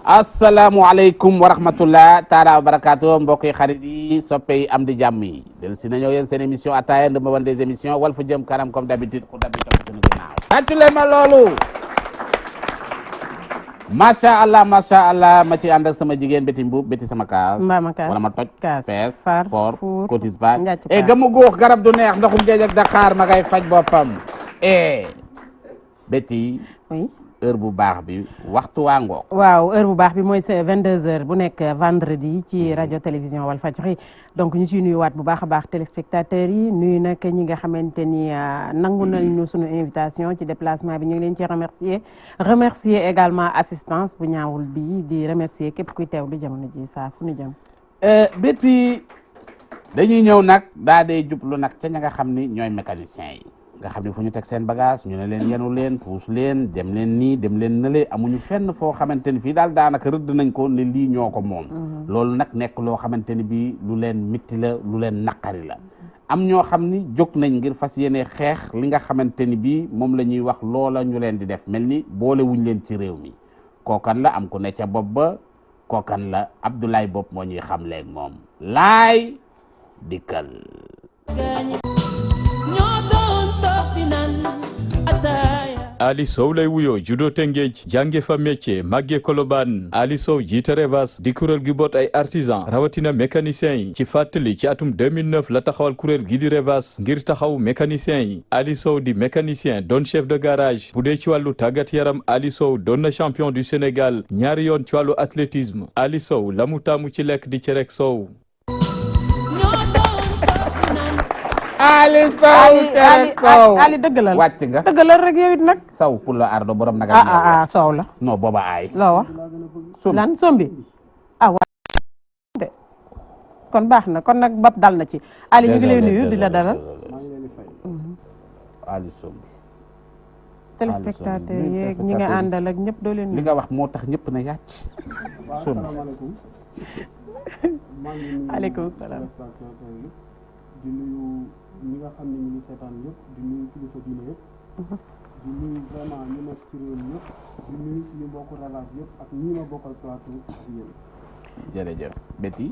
asalaamualeykum wa rahmatullah taala wa barakaatu mbokk yi xarit yi soppe yi am di jàmm yi del si nañoo yéen seen émission ataaya ndëmba wan des émissions wal fu jëm kanam comme d'habitude ku dabi topp suñu ginnaaw tàccule ma loolu macha allah ma ci ànd ak sama jigéen béti mbuub béti sama kaas wala ma toj pees for cotis ba e gamu guux garab du neex ndoxum géej ak Dakar ma ngay faj boppam béti heure bu baax bi waxtu waa ngoog waaw heure bu baax bi mooy 22h bu nekk vendredi ci rajo télévision Walfadjri donc ñu ciy nuyuwaat bu baax a baax téléspectateurs yi nuyu nag ñi nga xamante ni nangu nañu suñu invitation ci déplacement bi ñu ngi leen ci remercier également assistance bu ñaawul bi di remercier képp kuy teew lu jamono ji saa fu ñu jëm béti dañuy ñëw nag daa dee jublu nag ca ña nga xam ni ñooy mécaniciens yi nga xam ne fu ñu teg seen bagage ñu ne leen yenu leen puus leen dem leen nii dem leen nële amuñu fenn foo xamante ni fii daal daanaka rëdd nañ ko ne lii ñoo ko moom loolu nag nekk loo xamante ni bii lu leen mitti la lu leen naqari la am ñoo xam ni jóg nañ ngir fas yéene xeex li nga xamante ni bii moom la ñuy wax loola ñu leen di def mel ni boole wuñ leen ci réew mi kookan la am ku ne ca bopp ba kookan la Abdoulaye Bopp moo ñuy xam leen moom laay dikkal Ali Sow lay wuyoo judo Tëngéej jànge fa métier màgge Kolobaan Ali Sow jiite Revas di kuréel gi boot ay artisan rawatina mécaniciens yi ci fàttali ci atum 2009 la taxawal kuréel gi di Revas ngir taxaw mécaniciens yi Ali Sow di mécanicien doon chef de garage bu dee ci wàllu tàggat yaram Ali Sow doon na champion du Sénégal ñaari yoon ci wàllu athlétisme Ali Sow la mu taamu ci lekk di cerek sow Ali dëgg la wàcc nga dëgg la rek yow it nag saw pour la ardo borom naga soow la non booba aay loo wax lan sombi wa de kon baax na kon nag bap dal na ci Ali ñu ngi lay nuyu di la dalal Ali sombi téléspectateur yeeg ñi nga àndal ak ñëpp doo leen li nga wax moo tax ñëpp na yàcc sombi aleykum salaam di nuyu ñi nga xam ne ñu ngi seetaan yëpp di nuyu kilifa diine yëpp di nuyu vraiment ñu nekk ci réew mi yëpp di nuyu suñu mbokku Revas yëpp ak ñi ma bokkal plateau ak yéen jërëjëf Betty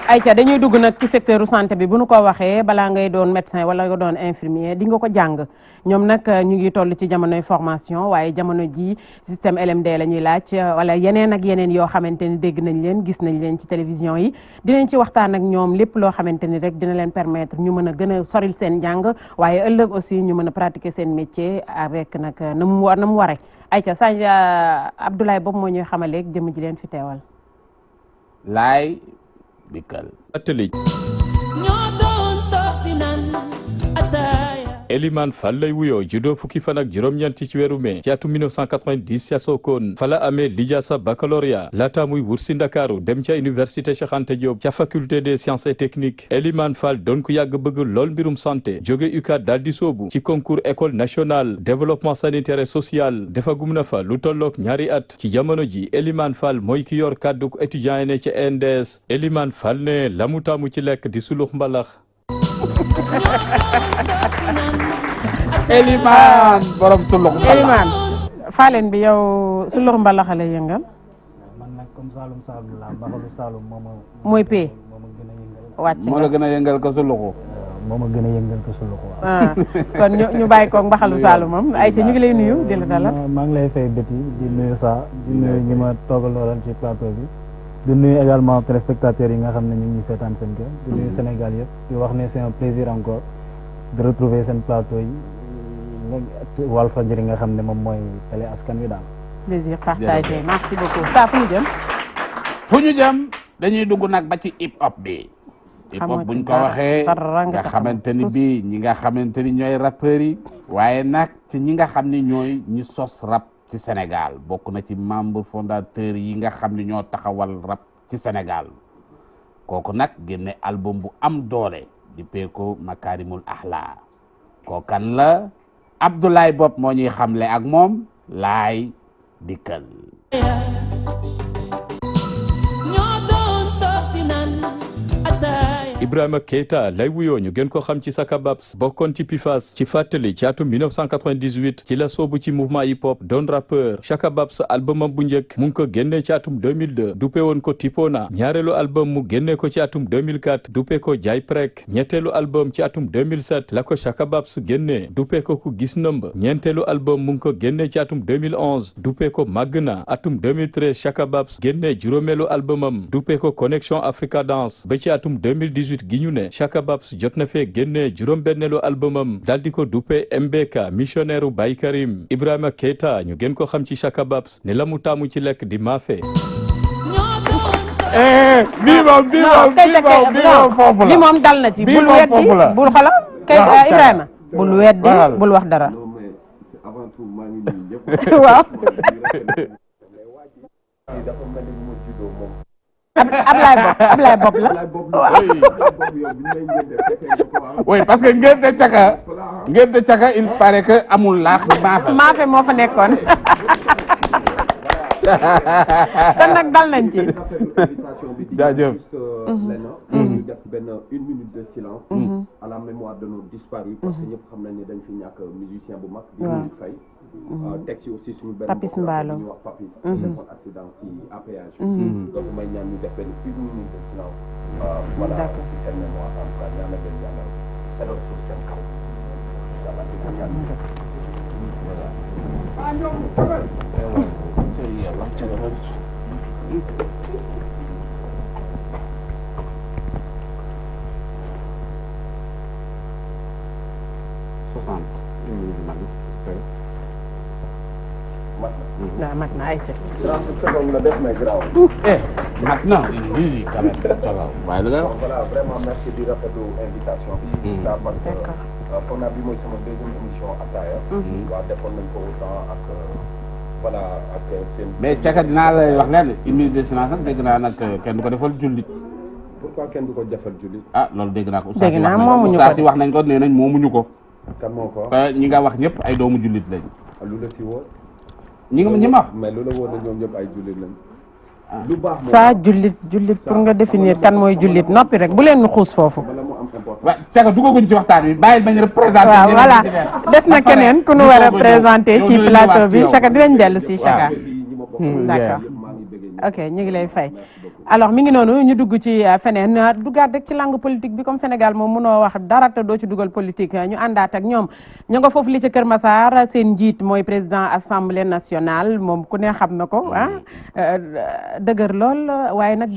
Aïcha dañuy dugg nag ci secteur santé bi bu nu ko waxee balaa ngay doon médecin wala nga doon infirmier di nga ko jàng ñoom nag ñu ngi toll ci jamonoy formation waaye jamono ji système LMD la ñuy laaj wala yeneen ak yeneen yoo xamante ni dégg nañ leen gis nañ leen ci télévision yi dinañ ci waxtaan ak ñoom lépp loo xamante ni rek dina leen permettre ñu mën a gën a soril seen njàng waaye ëllëg aussi ñu mën a pratiquer seen métier avec nag na mu waree Aïcha Sañ Abdoulaye boobu moo ñuy xamaleeg jëm ji leen fi teewal laay dikkal atelier Eliman Fall lay wuyoo judo fukki fan ak juróom-ñeent ci weeru mai ci atum 1990 ca Sokone fa la amee lijasa baccalauréat laata muy wut si Ndakaaru dem ca université Cheikh Anta Diop ca faculté des sciences et techniques Eliman Fall doon ku yàgg bëgg lool mbirum santé jóge UCAD daal di soobu ci concours école nationale développement sanitaire et social defagum na fa lu tolloog ñaari at ci jamono ji Eliman Fall mooy ki yor kàdduk étudiant yi ne ci NDS Eliman Fall ne la mu taamu ci lekk di sulux mbalax Eliman borom sulux mbalax Eliman Fallen bi yow sulux mbalax la yëngal man nag comme Saloum la mbaxalu Saloum mooy pay wàcc moo la gën a yëngal ko suluxu moo ma gën a yëngal ko suluxu kon ñu bàyyi ko mbaxalu Saloum ay te ñu ngi lay nuyu di la dalal maa ngi lay fay Betty di nuyu di nuyu ñi ma toogaloolan ci plateau bi di nuyu également téléspectateurs yi nga xam ne ñu ngi seetaan seen kër di nuyu Sénégal yëpp di wax ne c'est un plaisir encore de retrouver seen plateau yi Walfadjri nga xam ne moom mooy télé askan wi daal plaisir partagé merci beaucoup ça fu ñu jëm dañuy dugg nag ba ci hip hop bi hip hop buñ ko waxee nga xamante ni bii ñi nga xamante ni ñooy rappeurs yi waaye nag ci ñi nga xam ni ñooy ñi sos rap ci Sénégal bokk na ci membre fondateur yi nga xam ne ñoo taxawal rap ci Sénégal kooku nag génne album bu am doole di peeko Makarimul Axlaa kookan la Abdoulaye Bopp moo ñuy xamle ak moom laay dikkal Ibrahima Keita lay wuyoo ñu gën ko xam ci Saka Babs bokkoon ci Pifas ci fàttali ci atum 1998 ci la soobu ci mouvement hip hop doon rappeur. Saka Babs albumam bu njëkk mu ngi ko génnee ci atum 2002 duppe woon ko Tipona. ñaareelu album mu génnee ko ci atum 2004 duppe ko Jaay Prek. ñetteelu album ci atum 2007 la ko Saka Babs génnee duppe ko ku gis nëmb. ñeenteelu album mu ngi ko génnee ci atum 2011 duppe ko Magna. atum 2013 Saka Babs génnee juróomeelu albumam duppe ko Connexion Africa Dance ba ci atum 2018 gi ñu ne Saka Babs jot na fee génnee juróom-benneelu albumam daal di ko duppe MBK missionnaire u Baye Karim. Ibrahima Keita ñu gën ko xam ci Saka Babs ne la mu taamu ci lekk di maafe. bii moom foofu la li moom dal na ci bul weddi bul xala kay Ibrahima bul weddi bul wax dara waaw Ablaye Bob la oui parce que ngénte caka il paraît que amul laax maafe moo fa nekkoon kon nag dal nañ ci jaajëf ñu def benn 1 minute de silence à la mémoire de nos disparus parce que ñëpp xam nañ ne dañ fi ñàkk musicien bu mag di ñu fay teg si aussi suñu benn Papis Mballo ñu wax Papis defoon accident si APH donc may ñaan ñu def benn 1 minute de silence voilà si seen mémoire en tout cas ñaan na leen yàlla seral suuf seen kaw waaw mat na ay ca 30 secondes la def mais grave mat na lii quand même waaye la nga wax voilà vraiment merci di rafetlu invitation bi ça parce que foog naa bi mooy sama deuxième émission Ataaya waaw defoon nañ ko autant ak voilà ak seen mais caka dinaa lay wax leen 1 minute de silence nag dégg naa nag kenn du ko defal jullit pourquoi kenn du ko defal jullit ah loolu dégg naa ko dégg naa moomuñu ko ustaas yi wax nañ ko nee nañ moomuñu ko kan moo ko te ñi nga wax ñëpp ay doomu jullit lañ lu la si woo ñi ma wax mais lu la woo na ñoom ñëpp ay jullit lañ lu baax saa jullit pour nga définir kan mooy jullit noppi rek bu leen nu xuus foofu bala mu am importance waaw caka duggaguñ ci waxtaan wi bàyyil bañ représenté waaw voilà des na keneen ku nu war a présenté ci plateau bi Chaka dinañ dellu si Chaka d'accord ok ñu ngi lay fay alors mi ngi noonu ñu dugg ci feneen duggaat rek ci langue politique bi comme Sénégal moom mënoo wax dara te doo ci dugal politique ñu àndaat ak ñoom ñu nga foofu li ci Kër Massar seen njiit mooy président assemblée nationale moom ku ne xam na ko dëgër lool waaye nag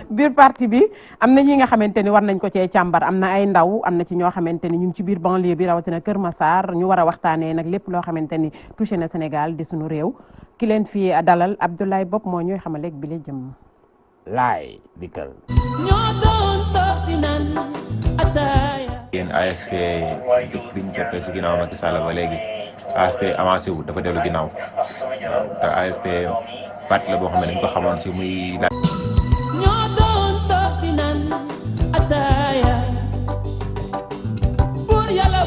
biir parti bi am na ñi nga xamante ni war nañ ko cee càmbar am na ay ndaw am na ci ñoo xamante ni ñu ngi ci biir banlieue bi rawatina Kër Massar ñu war a waxtaanee nag lépp loo xamante ni touché na Sénégal di suñu réew ki leen fi dalal Abdoulaye Bob moo ñooy xamaleeg bi la jëm laay dikkal yéen AFP bi ñu toppee si ginnaaw Macky Sall ba léegi AFP avancé wu dafa dellu ginnaaw waaw te AFP parti la boo xam ne dañ ko xamoon si muy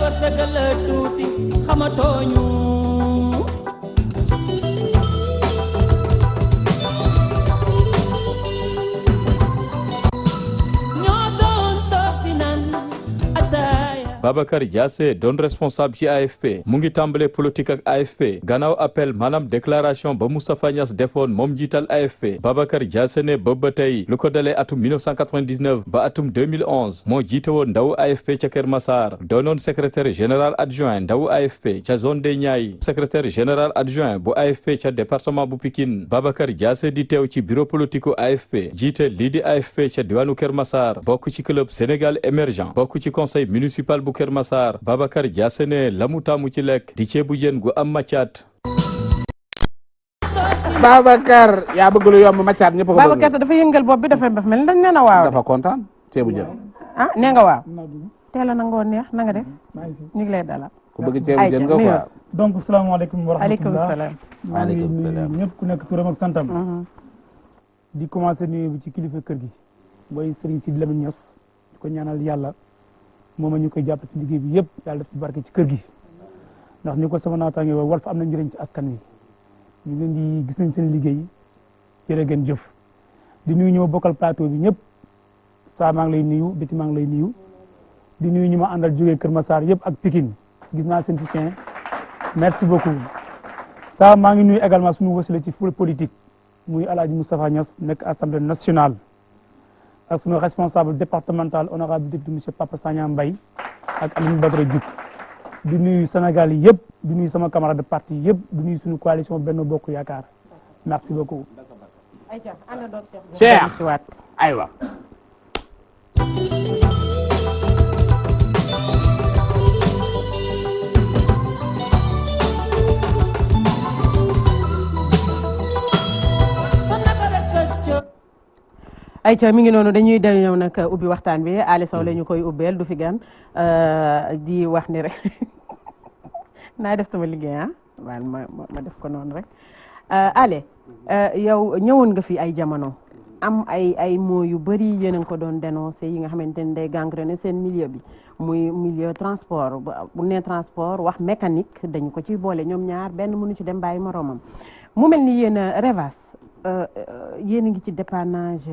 wërsëgal tuuti xamatooñu ñoo doon toog di naan ataaya Babacar Diassé doon responsable ci AFP mu ngi tàmbale politique ak AFP gannaaw appel maanaam déclaration ba Moustapha Niasse defoon moom jiital AFP Babacar Diassé ne ba tey lu ko dalee atum 1999 ba atum 2011 moo jiite woon ndaw AFP ca Kër Massar doonoon secrétaire général adjoint ndaw AFP ca zone des Niayes secrétaire général adjoint bu AFP ca département bu Pikine Babacar Diassé di teew ci bureau politique u AFP jiite lii di AFP ca diwaanu Kër Massar bokk ci club Sénégal émergent bokk ci conseil municipal bu Kër Massar Babacar Diassé ne la mu taamu ci lekk di ceebu jën gu am maccaat Babacar yaa bëgg lu yomb maccaat ñëpp ko bëgg Babacar dafa yëngal bopp bi dafa mel dañ nee na waaw dafa kontaan ceebu jën nee nga waaw teel a nangoo neex na nga def ñu ngi lay dalal ku bëgg ceebu jën nga quoi donc salaamaaleykum wa aleykum rahmatullah salaam maa ngi nuyu ñëpp ku nekk turam ak santam di commencé nuyu bi ci kilifa kër gi mooy Serigne Sidi Lamine Niass di ko ñaanal yàlla moom ñu koy jàpp ci liggéey bi yëpp yàlla def ci barke ci kër gi ndax ni ko sama naataange wa Walf am na njëriñ ci askan wi ñu leen di gis nañ seen liggéey jërë ngeen jëf di nuyu ñoo bokkal plateau bi ñëpp saa maa ngi lay nuyu biti maa ngi lay nuyu di nuyu ñu ma àndal jógee Kër Massar yëpp ak Pikine gis naa seen soutien merci beaucoup saa maa ngi nuyu également suñu wasila ci politique muy El Hadj Moustapha Niass nekk assemblée nationale ak suñu responsable départemental honorable député monsieur Papa Sagna Mbaye ak Aline Badara Diouf di nuyu Sénégal yi yëpp di nuyu sama camarade de parti yëpp di nuyu suñu coalition Benno Bokk Yaakaar merci beaucoup. Cheikh aywa. ayca mi ngi noonu dañuy del ñëw nag ubbi waxtaan bi Ali Sow la ñu koy ubbeel du fi gan di wax ni rek naa def sama liggéey waaw ma def ko noonu rek Ale yow ñëwoon nga fi ay jamono am ay mots yu bëri yéen a ngi ko doon dénoncé yi nga xamante ni day gangréné seen milieu bi muy milieu transport bu nee transport wax mécanique dañu ko ciy boole ñoom ñaar benn mënu ci dem bàyyi moroomam mu mel ni yéen Revas yéen a ngi ci dépannage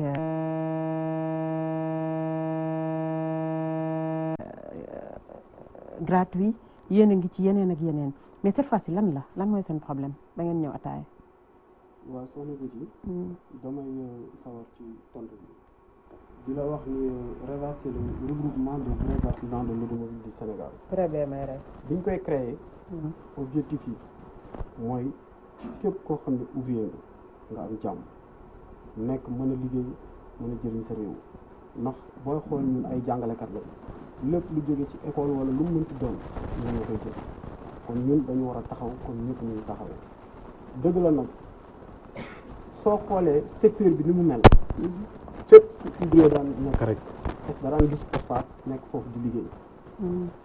gratuit yéen a ngi ci yeneen ak yeneen mais cette fois-ci lan mooy seen problème ba ngeen ñëw ataaya. waaw soxna Biti damay sawar ci tontu bi di la wax ni Revas c'est le regroupement des vrais artisans de l'automobile du Sénégal. très bien may rek. bi ñu koy créé. objectif yi mooy képp koo xam ne ouvrier nga am jàmm nekk mën a liggéey mën a jëriñ sa réew ndax booy xool ñun ay jàngalekat la lépp lu jóge ci école wala lu mu mënti doon ñun ñoo koy jël kon ñun dañu war a taxaw kon ñëpp ñu taxawee dëgg la nag soo xoolee secteur bi ni mu mel fépp fu ouvrier daan nekk rek da daan gis espace nekk foofu di liggéey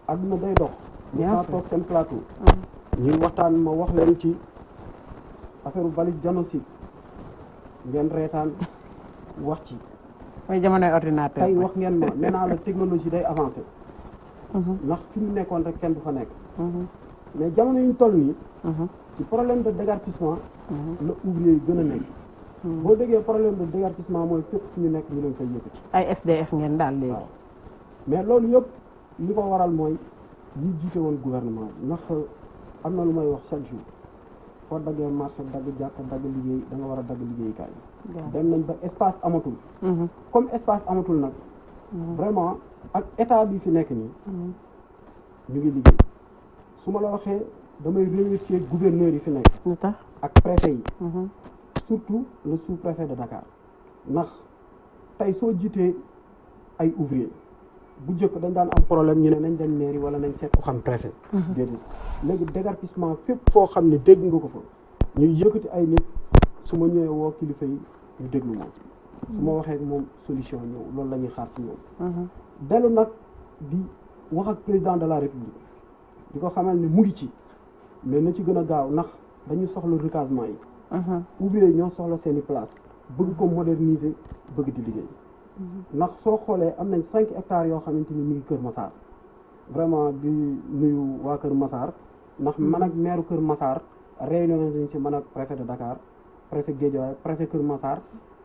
adduna day dox ñu saa toog seen plateau ñuy waxtaan ma wax leen ci affaire valise diagnostic ngeen reetaan wax ci mooy jamonoy ordinateur tey wax ngeen ma nee naa la technologie day avancé ndax fi mu nekkoon rek kenn du fa nekk mais jamono yi ñu toll nii ci problème de déguerpissement la ouvrier yi gën a nekk boo déggee problème de déguerpissement mooy fépp fu ñu nekk ñu leen fay yëkkati ay SDF ngeen daal léegi waaw mais loolu yëpp li ko waral mooy ñi jiite woon gouvernement bi ndax am na lu may wax chaque jour foo daggee marché dagg jàkk dagg liggéey da nga war a dagg liggéeykaay dem nañ ba espace amatul comme espace amatul nag vraiment ak état bi fi nekk nii ñu ngi liggéey su ma la waxee damay remercier gouverneur yi fi nekk lu tax ak préfet yi surtout le sous-préfet de Dakar ndax tey soo jiitee ay ouvrier bu njëkk dañ daan am problème ñu ne nañ dem mairie wala nañ seet ku xam préfet déedéet léegi déguerpissement fépp foo xam ne dégg nga ko fa ñuy yëkkati ay nit su ma ñëwee woo kilifa yi ñu déglu moom su ma waxee moom solution ñëw loolu la ñuy xaar ci ñoom dellu nag di wax ak président de la république di ko xamal ne mu ngi ci mais na ci gën a gaaw ndax dañu soxla recasement yi ouvrier ñoo soxla seeni place bëgg ko moderniser bëgg di liggéey ndax soo xoolee am nañ 5 hectares yoo xamante ni mi ngi Kër Massar vraiment di nuyu waa Kër Massar ndax man ak maire Kër Massar réunion nañ ci man ak préfet de Dakar préfet Guédiawaye préfet Kër Massar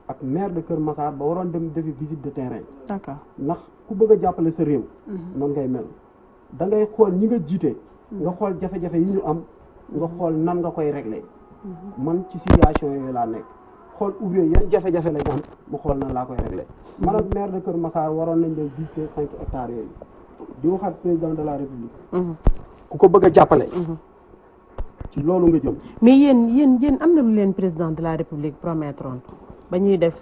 ak maire de Kër Massar ba waroon dem defi visite de terrain d'accord ndax ku bëgg a jàppale sa réew noonu ngay mel da ngay xool ñi nga jiite nga xool jafe-jafe yi ñu am nga xool nan nga koy régler man ci situation yooyu laa nekk xool ouvrier yan jafe-jafe lañ am mu xool nan laa koy régler man ak maire de Kër Massar waroon nañ leen visiter 5 hectares yooyu di waxaat président de la république ku ko bëgg a jàppale ci loolu nga jëm mais yéen am na lu leen président de la république promettroon ba ñuy def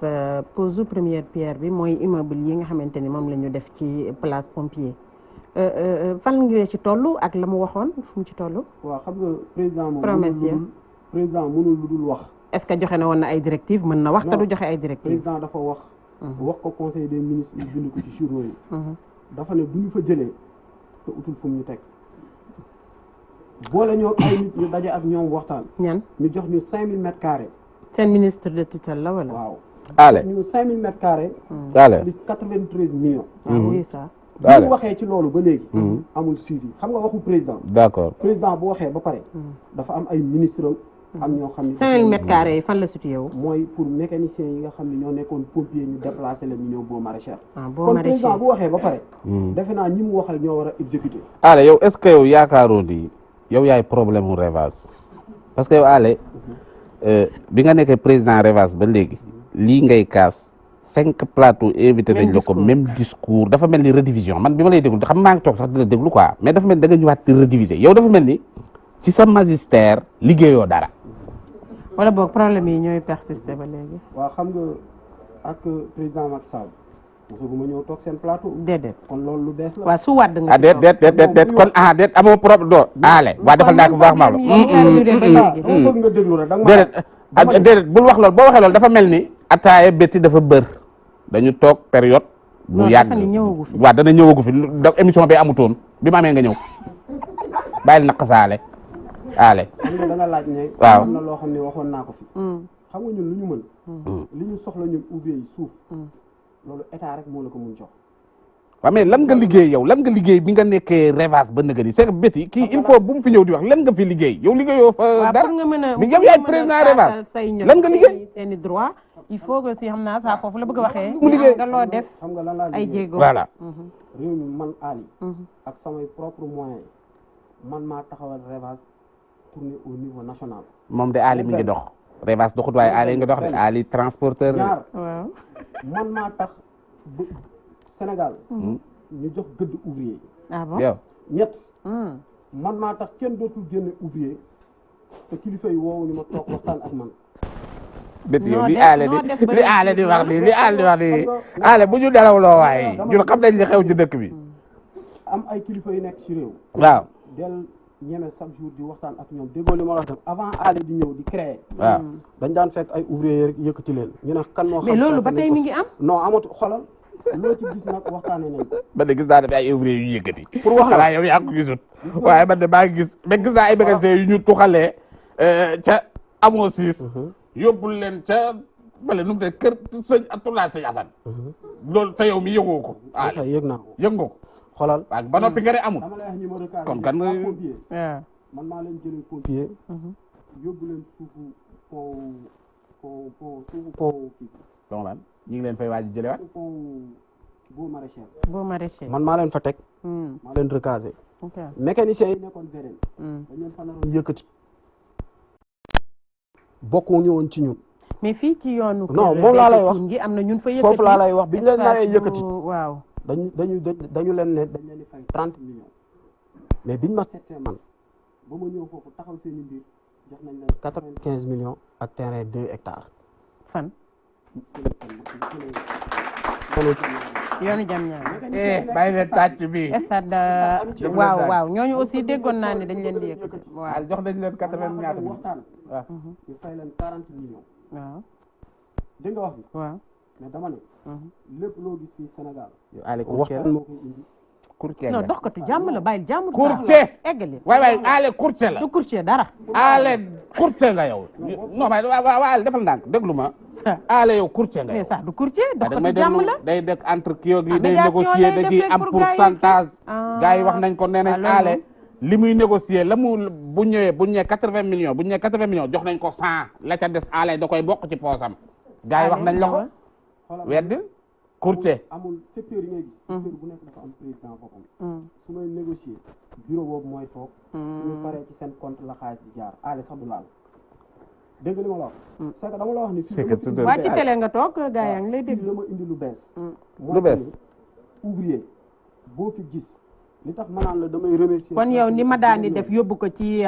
pose première pierre bi mooy immeuble yi nga xamante ni moom la ñu def ci place Pompier fan nga ci toll ak la mu waxoon fu mu ci toll waaw xam nga président moom promesse président mënul lu dul wax est-ce que joxe na woon na ay directives mën na wax te du joxe ay directives président dafa wax ko conseil des ministres ñu bind ko ci journaux yi dafa ne bu ñu fa jëlee te utul fu mu ñu teg boole ñoo ay nit ñu daje ak ñoom waxtaan ñan ñu jox ñu 5000 mètres carrés seen ministre de tutelle la wala waaw ale ñu 5000 mètres carrés ale plus 93 millions oui ça bu ñu waxee ci loolu ba léegi amul suivi xam nga waxu président d'accord président bu waxee ba pare dafa am ay ministre am ñoo xam ne 5000 mètres carrés yi fan la situé wu. mooy pour mécaniciens yi nga xam ne ñoo nekkoon pompier ñu déplacé leen ñu ñëw boo maraîchère. boo kon maraîcher président bu waxee ba pare. defe naa ñi mu waxal ñoo war a exécuter. Ale yow est-ce que yow yaakaaroo ni yow yaay problème mu Revas parce que yow Ale bi nga nekkee président Revas ba léegi lii ngay kaas 5 plateaux invité nañ la ko même discours dafa mel ni redivision man bi ma lay déglu xam maa ngi toog sax di la déglu quoi mais dafa mel ni da nga ñëwaat di rediviser yow dafa mel ni ci sa magistère liggéeyoo dara. wala boog problème yi ñooy persister ba léegi. waaw xam nga ak président Macky Sall mosaguma ñëw toog seen plateau. déedéet kon loolu lu bees la. waaw su wàdd nga. déet kon déet amoo problème doo aale waa defal naa ko bu baax maa la bëgg nga déglu rek déedéet bul wax loolu boo waxee loolu dafa mel ni ataaya bétti dafa bër dañu toog période bu yàgg waaw dana ñëwagu fi émission bi amutoon bi ma amee nga ñëw bàyyil naq saale aale xam nga da nga laaj ne waaw am na loo xam ne waxoon naa ko fi xam nga ñun lu ñu mën li ñu soxla ñun ouvrier yi suuf loolu état rek moo la ko mun jox waaw mais lan nga liggéey yow lan nga liggéey bi nga nekkee Revas ba nëgëni c'est que bétti kii il faut bu mu fi ñëw di wax lan nga fi liggéey yow liggéeyoo fa dara bi yow yaay président Revas lan nga liggéey seeni droit il faut que si xam naa saa foofu la bëgg a waxee mu liggéey nga loo def xam nga lan laa ay jéego voilà réew mi man Ali ak samay propre moyen man maa taxawal Revas tourner au niveau national moom de Ali mi ngi dox Revas doxut waaye Ali nga dox de Ali transporteur ñaar waaw man maa tax ba Sénégal ñu jox gëdd ouvrier yi ah bon yow ñett man maa tax kenn dootul génne ouvrier te kilifa yi woowu ñu ma toog waxtaan ak man bétti yow li aale di wax nii li aale di wax nii aale bu ñu nelawloo waaye ñun xam nañ li xew ci dëkk bi am ay kilifa yu nekk ci réew waaw del ñeme chaque jour di waxtaan ak ñoom déggoo li ma wax def avant aale di ñëw di créer waaw dañ daan fekk ay ouvrier yëkkati leen ñu ne kan moo xam mais loolu ba tey mi ngi am non amatu xolal loo ci gis nag waxtaanee nañ ko man de gis naa ne ay ouvrier yu yëkkati pour wax la yow yaa ko gisut waaye man de maa ngi gis mais gis naa ay mécanicien yu ñu tuxalee ca amoo siis yóbbul leen ca fële nu mu de kër sëñ Abdoulaye sëñ Assane loolu te yow mi yëgoo ko ok yëg naa ko yëg nga ko xolal waaw ba noppi nga ne amul dama lay wax numéro carte kon kan nga pompier waaw man maa leen jëlee pompier yóbbu leen suufu pont kii donc lan ñu ngi leen fay waaj jële waat pont boo maraîcher boo maraîcher man maa leen fa teg maa leen recasé mécaniciens yi nekkoon beneen dañ leen fa naroon yëkkati bokkuñu woon ci ñun mais fii ci yoonu non moom laa lay wax ngi am na ñun fa yëkkati foofu laa lay wax bi ñu leen naree yëkkati waaw dañu leen ne dañ leen di fay 30 millions mais biñ ma seetee man ba ma ñëw foofu taxaw seen i mbir jox nañ leen 95 millions ak terrain 2 hectares fan yoonu jam ñaar bàyyi leen tàcc bi stade waaw ñooñu aussi déggoon naa ne dañ leen di yëkkati waaw jox nañ leen 80 ñaata waxtaan waaw ñu fay leen 40 millions waaw dégg nga wax bi waaw mais dama ne lépp loo gis fii Sénégal yow ale waxtaan moo koy indi courtier non doxkatu jàmm la bàyyil jàmm courtier eggali waay ale courtier la du courtier dara ale courtier nga yow non waaye defal ndànk déglu ma ale yow courtier nga yow mais sax du courtier doxatu jàmm la day dëkk entre kii yi day négocier da ciy am pourcentage gars yi wax nañ ko nee nañ ale li muy négocier la mu bu ñëwee bu ñëwee 80 millions bu ñëwee 80 millions jox nañ ko 100 la ca des ale da koy bokk ci poosam gars yi wax nañ la ko weddi courtier amul secteur yi ngay gis secteur bu nekk dafa am président boppam su may négocier bureau boobu mooy toog suñu paree ci seen compte la xaalis di jaar aale sax du laal dégg nga li ma la wax c'est que dama la wax ni waa ci télé nga toog gaa yaa ngi lay dégg la ma indi lu bees lu bees ouvrier boo fi gis li tax ma naan la damay remercier kon yow ni ma daan di def yóbbu ko ci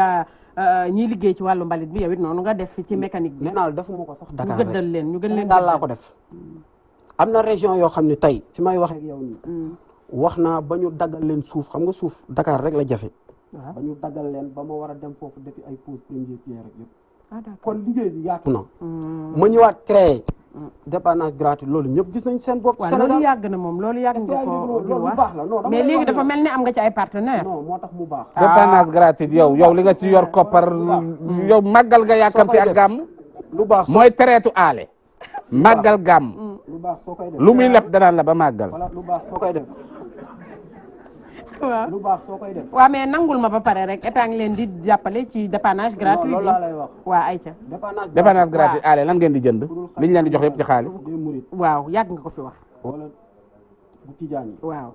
ñiy liggéey ci wàllu mbalit bi yow it noonu nga def ci mécanique bi nee naa la defuma ko sax Dakar ñu gëddal leen ñu gën leen daal laa ko def am na région yoo xam ne tey fi may wax ak yow nii wax naa ba ñu daggal leen suuf xam nga suuf Dakar rek la jafe ba ñu daggal leen ba ma war a dem foofu defi ay pose première pierre ak yëpp kon liggéey bi yaatu na ma ñëwaat créer dépannage gratuit loolu ñëpp gis nañ seen bopp Sénégal loolu yàgg na moom loolu yàgg nga ko loolu baax la non mais léegi dafa mel ni am nga ci ay partenaires non moo tax mu baax dépannage gratuit yow li nga ci yor koppar yow màggal nga yàkkamti ak gàmm lu baax mooy tereetu aale màggal gàmm lu baax soo koy def lu muy leb danaan la ba màggal voilà lu baax soo koy def waaw lu baax soo koy def. waaw mais nangul ma ba pare rek état ngi leen di jàppale ci dépannage gratuit loolu laa lay wax. waaw ayca. dépannage gratuit ale lan ngeen di jënd liñ leen di jox yëpp ci xaalis. des murit waaw yàgg nga ko fi wax. wala bu tijaan yi. waaw.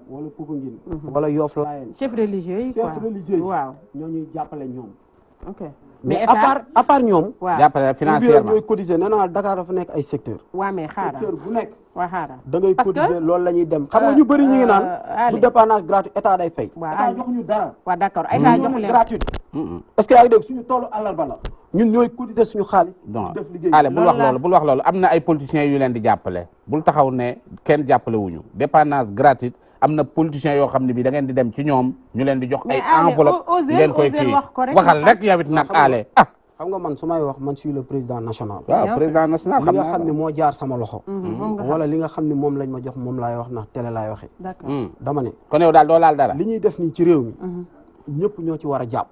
wala Popenguine. wala Yoff Layeen. chef religieux yi quoi chef religieux yi. waaw ñoo ñuy jàppale ñoom. ok mais à part ñoom. waaw jàppale financièrement ñooy cotiser nee naa Dakar dafa nekk ay secteur waaw mais xaaral secteur bu nekk. waa xaaral da ngay parce que cotiser loolu la ñuy dem xam nga ñu bëri ñu ngi naan. du dépannage gratuit état day fay. waaw état jox ñu dara. waaw d'accord état jox leen gratuit. est-ce que yaa ngi dégg suñu toolu àllarba la ñun ñooy cotiser suñu xaalis. donc def liggéey ale bul wax loolu am na ay politiciens yu leen di jàppale bul taxaw ne kenn jàppale wuñu dépannage gratuit am na politiciens yoo xam ne bi da ngeen di dem ci ñoom ñu leen di jox ay enveloppe ngeen koy kii waxal rek yow it nag ale xam nga man su may wax man suis le président national. waaw président national li nga xam ne moo jaar sama loxo. wala li nga xam ne moom lañ ma jox moom laay wax ndax télé laay waxee. d'accord dama ne. kon yow daal doo laal dara. li ñuy def nii ci réew mi. ñëpp ñoo ci war a jàpp.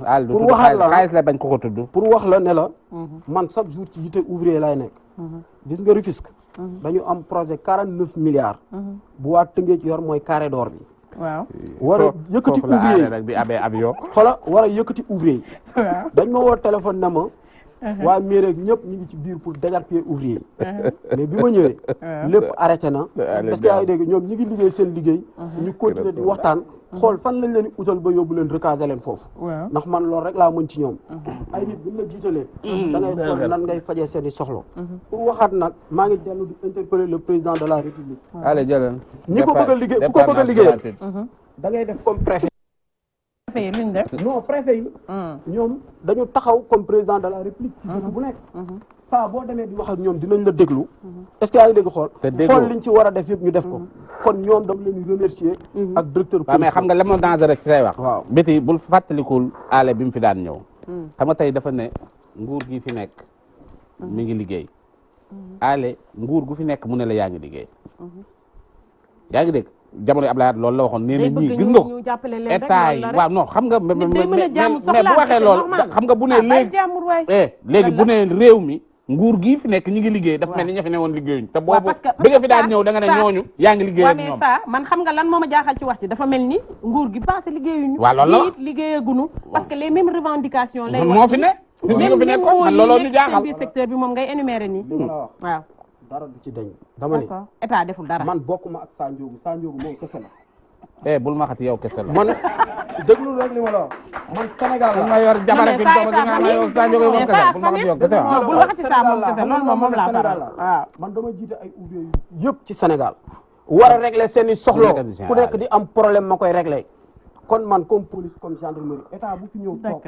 al pour waxal la xaalis la bañ ko tudd. pour wax la ne la. man chaque jour ci yite ouvrier lay nekk. gis nga Rufisque. dañu am projet 49 milliards. bu waa Tëngéej yor mooy carré d'or bi. waaw war a yëkkati ouvrier yi rek bi abee avion. xola war a yëkkati ouvrier yi. waaw dañ ma woo téléphone na ma. waa mairie ak ñëpp ñu ngi ci biir pour déguerpir ouvrier yi. mais bi ma ñëwee. lépp arrêté na. est-ce que yaa ngi dégg ñoom ñi ngi liggéey seen liggéey. ñu continuer di waxtaan. xool fan lañ leen utal ba yóbbu leen recaser leen foofu. ndax man loolu rek laa mën ci ñoom. ay nit buñ la jiitalee. da ngay xool nan ngay fajee seen i soxla. pour waxaat nag maa ngi dellu di interpeller le président de la république. allez jëleen. ñi ko bëgg a liggéey ku ko bëgg a liggéeyal. da ngay def comme préfet. préfet yi luñ def. non préfet yi. ñoom dañu taxaw comme président de la république. ci dëkk bu nekk. saa boo demee di wax ak ñoom dinañ la déglu. est-ce que yaa ngi dégg xool. xool liñ ci war a def yëpp ñu def ko. kon ñoom dama leen di remercier. ak directeur police. waaw mais xam nga la moo danger rek ci say wax. waaw béti bul fàttalikul aale bi mu fi daan ñëw. xam nga tey dafa ne nguur gi fi nekk. mi ngi liggéey. aale nguur gu fi nekk mu ne la yaa ngi liggéey. yaa ngi dégg jamono Abdoulaye Wade loolu la waxoon nee na ñii gis nga ko état yi waaw non xam nga mais bu waxee loolu xam nga bu ne léegi bu ne réew mi nguur gii fi nekk ñi ngi liggéey dafa mel ni ña fi ne woon liggéeyuñ te boobu bi nga fi daan ñëw da nga ne ñooñu yaa ngi liggéey ak ñoom mais ça man xam nga lan moo ma jaaxal ci wax ci dafa mel ni nguur gi passé liggéeyuñu waaw loolu la it liggéeyagunu parce que les mêmes revendications lay moo fi ne ñi fi nekkoon man looloo ñu jaaxal biir secteur bi moom ngay énumérer nii waaw dara du ci dañ dama ne état deful dara man bokkuma ak Sa Ndiogou moom kese la bul ma xati yow kese la man déglu rek li ma la wax man Sénégal la nga yor jabar ak nga yow Sa Ndiogou moom kese bul ma xati yow kese bul waxati Sa moom kese loolu moom laa faral waaw man dama jiite ay ouvrier yëpp ci Sénégal war a régler seen i soxlo ku nekk di am problème ma koy régler kon man comme police comme gendarmerie état bu fi ñëw toog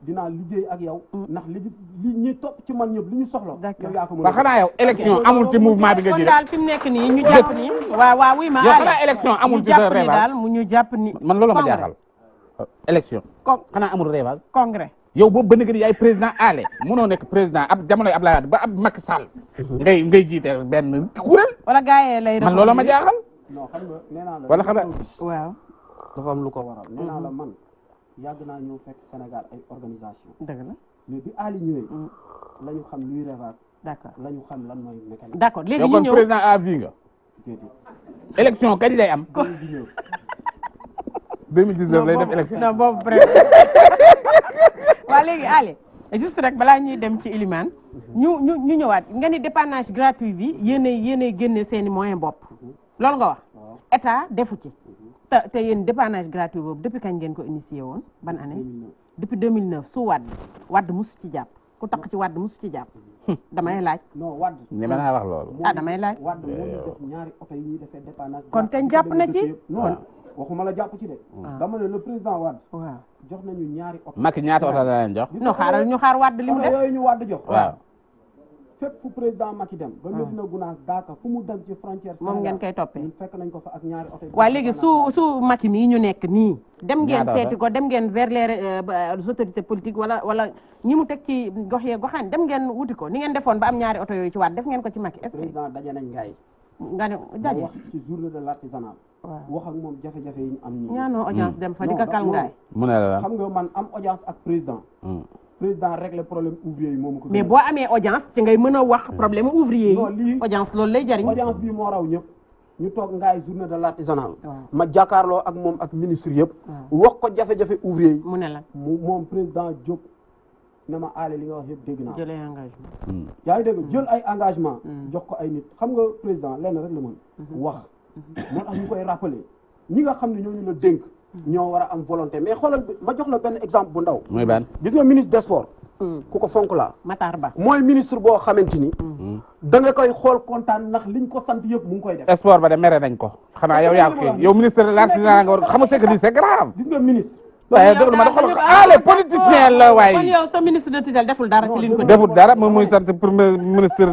dinaa liggéey ak yow ndax li ñuy topp ci man ñëpp li ñu soxla yow yaa ko mën a xanaa yow élection amul ci mouvement bi nga ji daal fi mu nekk nii ñu jàpp ni waaw wuy ma yow xanaa élection amul ci sa rêvage daal mu ñu jàpp ni man loolu ma jaaxal élection xanaa amul rêvage congrès yow boobu ba nëgëri yaay président ale mënoo nekk président ab jamonoy Abdoulaye Wade ba ab Macky Sall ngay jiite benn kuréel wala gaayee lay man loolu ma jaaxal non xam nga nee naa la wala xam nga waaw dafa am lu ko waral nee naa la man yàgg naa ñëw fekk Sénégal ay organisation dëgg la mais bi Ali ñëwee la ñu xam luy rêvage d'accord la ñu xam lan mooy mécanique d'accord léegi ñu kon ñëw président à vie nga élection kañ lay am 2019 lay def élection non boobu waa léegi Ali juste rek balaa ñuy dem ci Ilimane ñu ñëwaat nga ni dépannage gratuit bi yéenay génne seeni moyen bopp loolu nga wax état defu ci te yéen dépannage gratuit boobu depuis kañ ngeen ko initié woon ban année depuis 2009 su Wade musu ci jàpp ku tax ci Wade musu ci jàpp damay laaj non Wade ni ma naa wax loolu damay laaj Wade moo ñu def ñaari oto yi ñuy defee dépannage kon kañ jàpp na ci non waxuma la jàpp ci de dama ne le président Wade waaw jox nañu ñaari oto Macky ñaata oto la leen jox non xaaral ñu xaar Wade li mu def yooyu ñu Wade jox waaw fépp fu président Macky dem ba Medina Gounass Daaka fu mu dem ci frontière moom ngeen koy toppee ñun fekk nañ ko fa ak ñaari oto waaw léegi su Macky mii ñu nekk nii dem ngeen seeti ko dem ngeen vers les autorités politiques wala ñi mu teg ci gox yee goxaan dem ngeen wuti ko ni ngeen defoon ba am ñaari oto yooyu ci waat def ngeen ko ci Macky est-ce que président daje nañ ngaay nga ne daje wax ci journée de l'artisanat wax ak moom jafe-jafe yi ñu am nii ñaanoo audience dem fa di ko kal ngaay mu ne la xam nga man am audience ak président régler problème ouvrier yi moomu ko mais boo amee audience ci ngay mën a wax problème ouvrier yi audience loolu lay jariñ audience bii moo raw ñëpp ñu toog ngaay journée de l'artisanal ma jàkkaarloo ak moom ak ministre yëpp wax ko jafe-jafe ouvrier yi mu ne la moom président Diop ne ma aale li nga wax yëpp dégg naa jëlee engagement yaa ngi dégg jël ay engagement jox ko ay nit xam nga président lenn rek la mën wax moo tax ñu koy rappeler ñi nga xam ne ñooñu la dénk ñoo war a am volonté mais xoolal ma jox la benn exemple bu ndaw muy ban gis nga ministre des sports ku ko fonk laa Matar Ba mooy ministre boo xamante ni da nga koy xool kontaan ndax liñ ko sant yëpp mu ngi koy def sport ba de mere nañ ko xanaa yow yaa ko yow ministre de l'artisanat nga war xam nga c'est que lii c'est grave gis nga ministre waaye déglu ma da xool ale politicien la waaye kon yow sa ministre de tutelle deful dara ci liñ ko defut dara moom muy sant premier ministre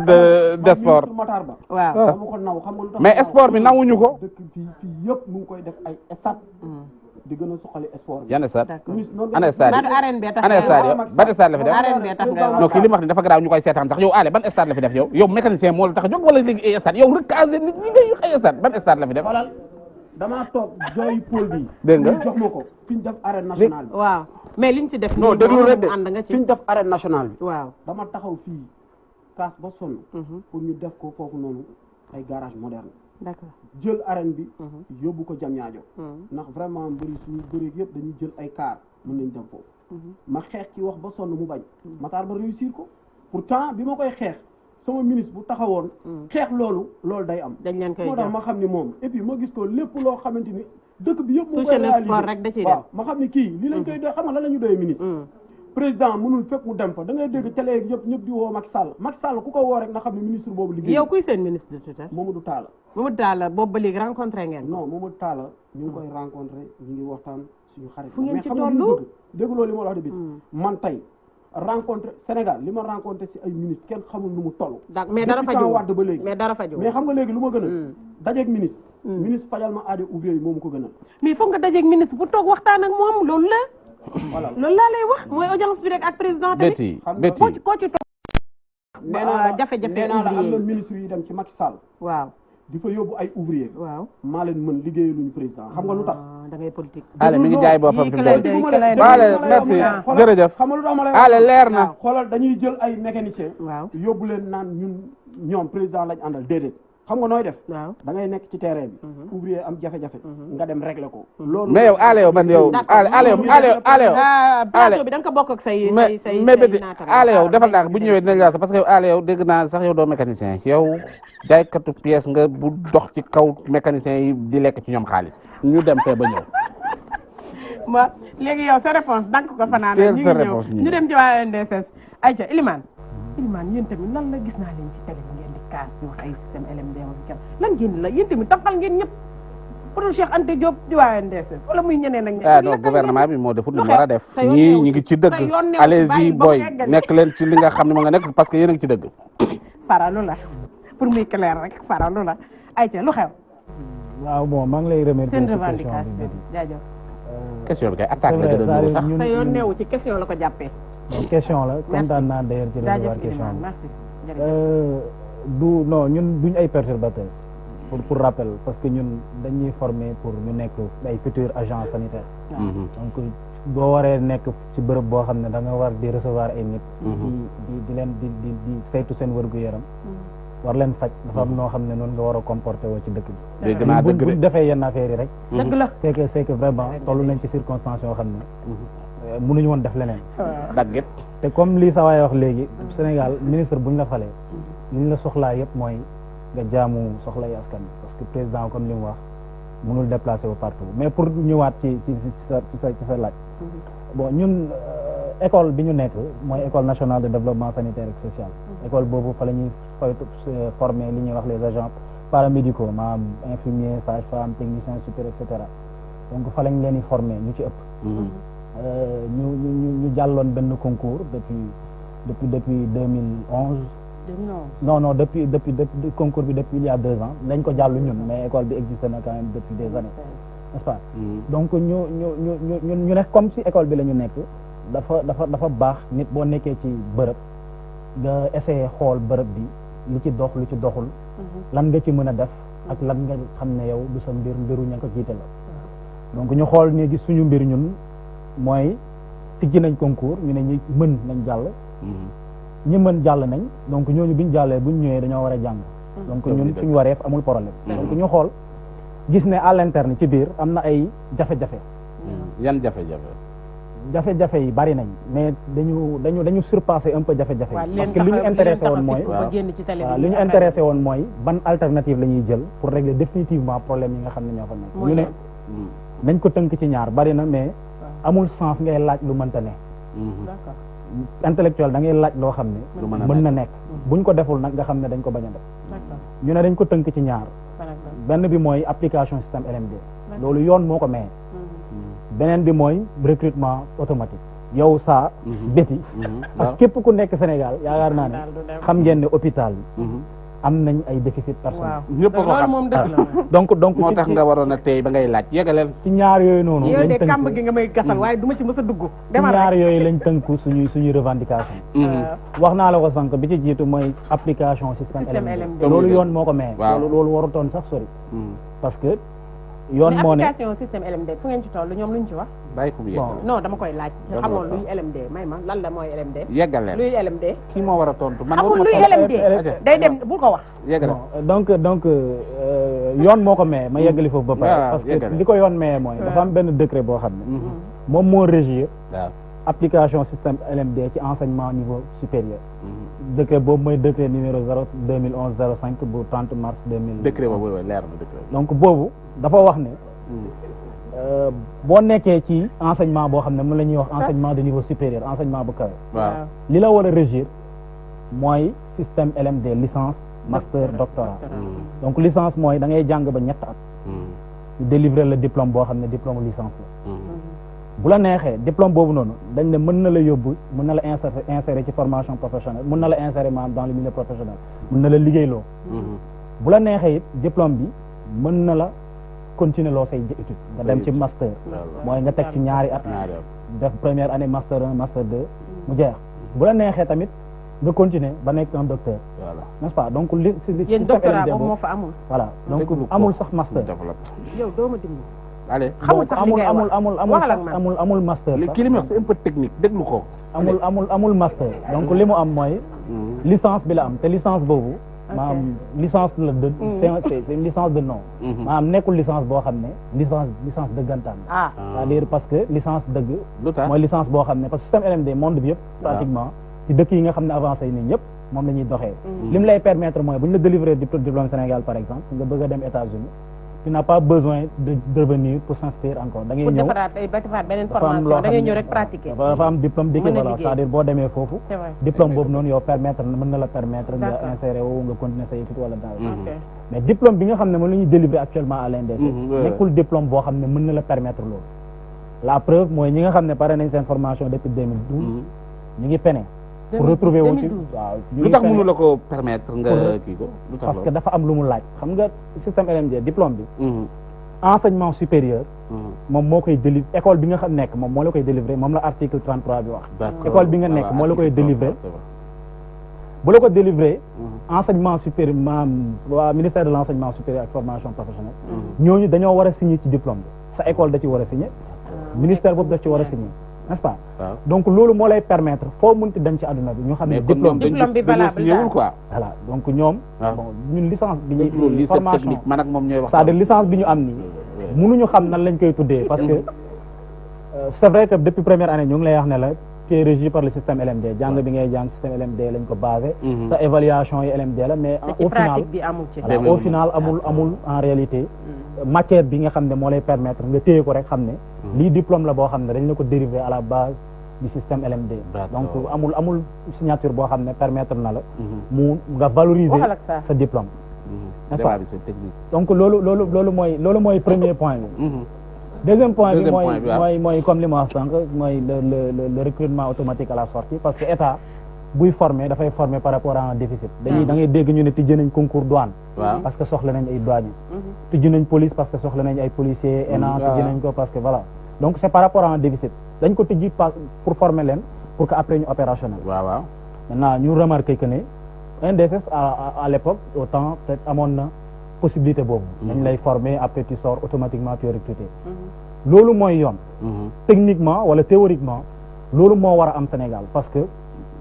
de sport Matar Ba waaw dama ko naw xam nga lu tax mais sport bi nawuñu ko dëkk fii yëpp mu ngi koy def ay stade di gën a suqali sport bi yan stade ministre ana stade Badu arène bee tax ana stade yow ban stade la fi def arène bee tax ngay wax non kii li mu wax ni dafa garaaw ñu koy seetaan sax yow ale ban stade la fi def yow mécanicien moo la tax a jóg wala léegi ay stade yow recasé nit ñi ngay wax ay stade ban stade la fi def xoolal damaa toog jooy pôle bi dégg nga ñu jox ma ko fi ñu def arène nationale bi waaw mais liñ ci def non déglu rek de ànd nga ci fi ñu def arène nationale bi waaw dama taxaw fii kaas ba sonn pour ñu def ko foofu noonu ay garage moderne d'accord jël arène bi yóbbu ko jam ñaajo ndax vraiment mbëri suñu bëri yëpp dañuy jël ay car mën nañ dem foofu ma xeex ci wax ba sonn mu bañ Matar Ba réussir ko pourtant bi ma koy xeex sama ministre bu taxawoon xeex loolu day am dañ leen koy moo tax ma xam ni moom et puis ma gis ko lépp loo xamante ni dëkk bi yëpp mu koy touché na sport réaliser rek da ciy waaw def ma xam ni kii li lañ koy doy xam nga lan la ñu doyee ministre président mënul fépp mu dem fa da ngay dégg télé yëpp ñëpp di woo Macky Sall ku ko woo rek nga xam ne ministre boobu liggéey yow kuy seen ministre de tutelle Mamadou Talla Mamadou Talla boobu ba léegi rencontré ngeen non Mamadou Talla ñu ngi koy rencontré ñu ngi waxtaan suñu xarit fu ngeen mais ci xam nga li ñu tollu bëgg dégg loolu li ma la wax de bi man tey rencontré Sénégal li ma rencontré si ay ministre kenn xamul nu mu toll mais dara depuis faju temps Wade ba léegi mais dara faju mais xam nga léegi lu ma gënal dajeeg ministre fajal ma aajo ouvrier yi moomu ko gënal mais foog nga dajeeg ministre bu toog waxtaan ak moom loolu la voilà loolu laa lay wax mooy audience bi rek ak président tamit bétti koo ci toog nee naa jafe-jafe nee naa la am na ouvrier ministre yi dem ci Macky Sall waaw di fa yóbbu ay ouvrier waaw maa leen mën liggéeyu luñu président xam nga lu tax da ngay politique ale mi ngi jaay boppam fi mu toll Yii ale merci jërëjëf xam nga lu tax ma lay ale leer na xoolal dañuy jël ay mécanicien waaw yóbbu leen naan ñoom président lañ àndal déedéet xam nga nooy def waaw da ngay nekk ci terrain bi ouvrier am jafe-jafe nga dem régler ko loolu mais yow ale yow man yow ale yow plateau bi da nga ko bokk ak say mais bétti ale yow defal naa bu ñu ñëwee dinañ la parce que yow ale yow dégg naa sax yow doo mécanicien yow jaaykatu pièce nga bu dox ci kaw mécanicien yi di lekk ci ñoom xaalis ñu dem fee ba ñëw ma léegi yow sa réponse dank ko fanaan Teel ñu sa ngi ñëw réponse ñu ñu dem ci waa NDSS ayca Ilimane yéen tamit lan la gis naa leen ci télé bi ngeen di kaas di wax ay système LMD lan ngeen la yéen tamit taxal ngeen ñëpp pour Cheikh Anta Diop di waa NDSS wala muy ñeneen ak ñeneen non gouvernement bi moo defut li mu war a def sa yoon ñii newu ñi ngi ci sa dëgg yoon newu allez-y bàyyi ba mu boy eggali. nekk leen ci li nga xam ne moo nga nekk parce que yéen a ngi ci dëgg faralu la pour muy clair rek faralu la ayca lu xew waaw bon maa ngi lay remercier seen ci question revendication bi Betty. jaajëf question bi kay attaque la gën a c'est nuru sax sa yoon newu ci question la ko jàppee question la kontaan naa d'ailleurs ci recevoir jaajëf question Ilimane bi merci jërëjëf du non ñun duñ ay perturbateurs pour rappel parce que ñun dañuy former pour ñu nekk ay futurs agents sanitaires donc boo waree nekk ci bërëb boo xam ne da nga war di recevoir ay nit di leen di saytu seen wërgu-yaram war leen faj dafa am noo xam ne noonu nga war a comporté woo ci dëkk bi dégg naa dëgg buñ defee yenn affaires yi rek dëgg la c'est que vraiment toll nañ ci circonstances yoo xam ne mënuñu woon def leneen daggit te comme lii sa waay wax léegi Sénégal ministre buñ la falee li ñu la soxlaa yëpp mooy nga jaamu soxlay askan bi parce que président comme li mu wax mënul déplacer wu partout mais pour ñëwaat ci sa laaj bon ñun école bi ñu nekk mooy école nationale de développement sanitaire et social école boobu fa la ñuy former li ñuy wax les agents paramédicaux maanaam infirmier sage-femme technicien supérieur et cetera donc fa lañ leen di former ñu ci ëpp ñu jàlloon benn concours depuis 2011 non depuis concours bi depuis il y a 2 ans lañ ko jàllu ñun mais école bi existe na quand même depuis des années n'est-ce pas donc ñu nekk comme si école bi la ñu nekk dafa baax nit boo nekkee ci bërëb nga essayer xool bërëb bi lu ci dox lu ci doxul lan nga ci mën a def ak lan nga xam ne yow du sa mbiru ña ko jiite la donc ñu xool ne gis suñu mbir ñun mooy tijji nañ concours ñu ne ñi mën nañ jàll ñi mën jàll nañ donc ñooñu biñ jàllee buñ ñëwee dañoo war a jàng donc ñun suñu wareef amul problème donc ñu xool gis ne à l'interne ci biir am na ay jafe-jafe yan jafe-jafe jafe-jafe yi bari nañ mais dañu surpasser un peu jafe-jafe yi parce que li ñu intéressé woon mooy li ñu intéressé woon mooy ban alternative la ñuy jël pour régler définitivement problème yi nga xam ne ñoo fa nekk ñu ne nañ ko tënk ci ñaar bari na mais amul sens ngay laaj lu mënta ne intellectuel da ngay laaj loo xam ne mën na nekk buñ ko deful nag nga xam ne dañ ko bañ a def ñu ne dañ ko tënk ci ñaar benn bi mooy application système LMD loolu yoon moo ko maye beneen bi mooy recrutement automatique yow saa béti ak képp ku nekk Sénégal yaakaar naa ne xam ngeen ne hôpital yi am nañ ay déficit personnel ñëpp ko xam donc moo tax nga waroon a tey ba ngay laaj yegaleel ci ñaar yooyu noonu yow de kàmb gi nga may gasal waaye du ma ci mës a dugg ci ñaar yooyu lañ tënku suñuy revendication wax naa la ko sànq bi ci jiitu mooy application système LMD loolu yoon moo ko maye loolu warutoon sax sori parce que yoon moo ne application système LMD fu ngeen ci toll ñoom luñ ci wax bàyyi ko bu yeggal non dama koy laaj xamoon luy LMD may ma lan la mooy LMD yeggaleel luy LMD kii moo war a tontu man xamul luy LMD day dem bul ko wax yeggaleel donc yoon moo ko maye ma yeggali foofu ba pare parce que li ko yoon maye mooy dafa am benn décret boo xam ne moom moo régir application système LMD ci enseignement niveau supérieur décret boobu mooy décret numéro 2011-05 bu 30 mars 2000 décret boobu leer na décret donc boobu dafa wax ne boo nekkee ci enseignement boo xam ne mën la ñuy wax enseignement de niveau supérieur enseignement bu kawe li la war a régir mooy système LMD licence master doctorat donc licence mooy da ngay jàng ba ñett at ñu délivrer le diplôme boo xam ne diplôme licence la bu la neexee diplôme boobu noonu dañ ne mën na la yóbbu mën na la insérer ci formation professionnelle mën na la insérer maanaam dans le milieu professionnel mën na la liggéeyloo bu la neexee it diplôme bi mën na la continuer loo say étude nga dem ci master mooy nga teg ci ñaari at def première année master 1 master 2 mu jeex bu la neexee tamit nga continuer ba nekk un docteur n'est-ce pas donc li yéen doctorat boobu moo fa amul voilà donc amul sax master yow doo ma dimbali allez xamul sax li ngay wax amul master li kii li muy wax c'est un peu technique déglu ko amul master donc li mu am mooy licence bi la am te licence boobu maanaam licence la de c'est une licence de nom maanaam nekkul licence boo xam ne licence dëggantaan c'est-à-dire parce que licence dëgg mooy licence boo xam ne parce que système LMD monde bi yëpp pratiquement ci dëkk yi nga xam ne avancé yi nii ñëpp moom la ñuy doxee li mu lay permettre mooy bu ñu la délivrer diplôme Sénégal par exemple nga bëgg a dem États-Unis tu n'as pas besoin de revenir pour s'inscrire encore da ngay ñëw defaat beneen formation da ngay ñëw rek pratiquer dafa am diplôme d'équivalence c'est-à-dire boo demee foofu diplôme boobu noonu yow permettre mën na la permettre nga insérer wu nga continuer sa étude wala daal mais diplôme bi nga xam ne moom la ñuy délivrer actuellement à l'INDC nekkul diplôme boo xam ne mën na la permettre loolu la preuve mooy ñi nga xam ne pare nañ seen formation depuis 2012 ñu ngi pene pour retrouver wu ci waaw lu tax mënu la ko permettre nga kii ko lu tax parce que dafa am lu mu laaj xam nga système LMD diplôme bi enseignement supérieur moom moo koy délivrer école bi nga xam nekk moom moo la koy délivrer moom la article 33 bi wax école bi nga nekk moo la koy délivrer bu la ko délivrer enseignement supérieur maanaam waa ministère de l'enseignement supérieur ak formation professionnelle ñooñu dañoo war a signer ci diplôme bi sa école da ci war a signer ministère boobu daf ci war a signer n'est-ce pas donc loolu moo lay permettre foo mënti dem ci àdduna bi ñu xam ne diplôme bi valable quoi voilà donc ñoom bon ñun licence bi ñu formation man ak moom ñooy wax c'est-à-dire licence bi ñu am nii mënuñu xam nan lañ koy tuddee parce que c'est vrai que depuis première année ñu ngi lay wax ne la tu es régi par le système LMD jàng bi ngay jàng système LMD lañ ko basé sa évaluation yi LMD la mais au final amul en réalité matière bi nga xam ne moo lay permettre nga téye ko rek xam ne lii diplôme la boo xam ne dañ la ko dérivé à la base du système LMD donc amul signature boo xam ne permettre na la mu nga valoriser sa diplôme n'est-ce pas donc loolu mooy premier point bi deuxième point bi mooy comme li ma wax sànq mooy le recrutement automatique à la sortie parce que état buy former dafay former par rapport à un déficit da ngay dégg ñu ne tijji nañ concours douane parce que soxla nañ ay douaniers tijji nañ police parce que soxla nañ ay policiers ENA tijji nañ ko parce que voilà donc c'est par rapport à un déficit dañ ko tijji pour former leen pour que après ñu opérationnel maintenant ñu remarqué que ne INDSS à l'époque au temps peut-être amoon na possibilité boobu dañ lay former après tu sors automatiquement tu es recruté loolu mooy yoon techniquement wala théoriquement loolu moo war a am Sénégal parce que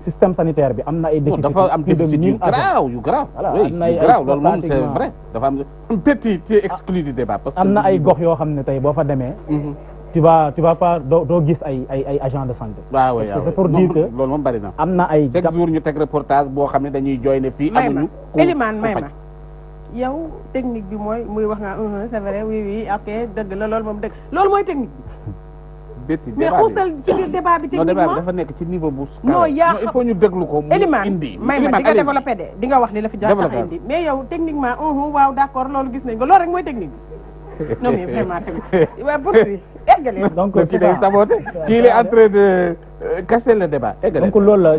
système sanitaire bi am na ay déficit dafa am déficit yu garaaw yu garaaw voilà oui am na ay yu garaaw loolu moom c'est pratiquement vrai dafa am petit tu es exclu du débat parce que am na ay gox yoo xam ne tey boo fa demee tu vas pas doo gis ay agent de santé waaw oui c'est pour dire que loolu moom bari na am na ay chaque jour ñu teg reportage boo xam ne dañuy jooy ne fii amuñu Elimane may ma yow technique bi mooy muy wax nga c'est vrai oui oui ok dëgg la loolu moom dëgg loolu mooy technique bi mais xuusal ci biir débat bi non débat bi techniquement dafa nekk ci niveau bu non yaa il faut ñu déglu ko mu Elimane indi may ma di nga développé de di nga wax li la fi jox tax indi mais yow techniquement waaw d'accord loolu gis nañ ko loolu rek mooy technique bi non mais vraiment tamit waaw poursuivre eggale donc kii day saboté kii il est en train de casser le débat eggale donc loolu la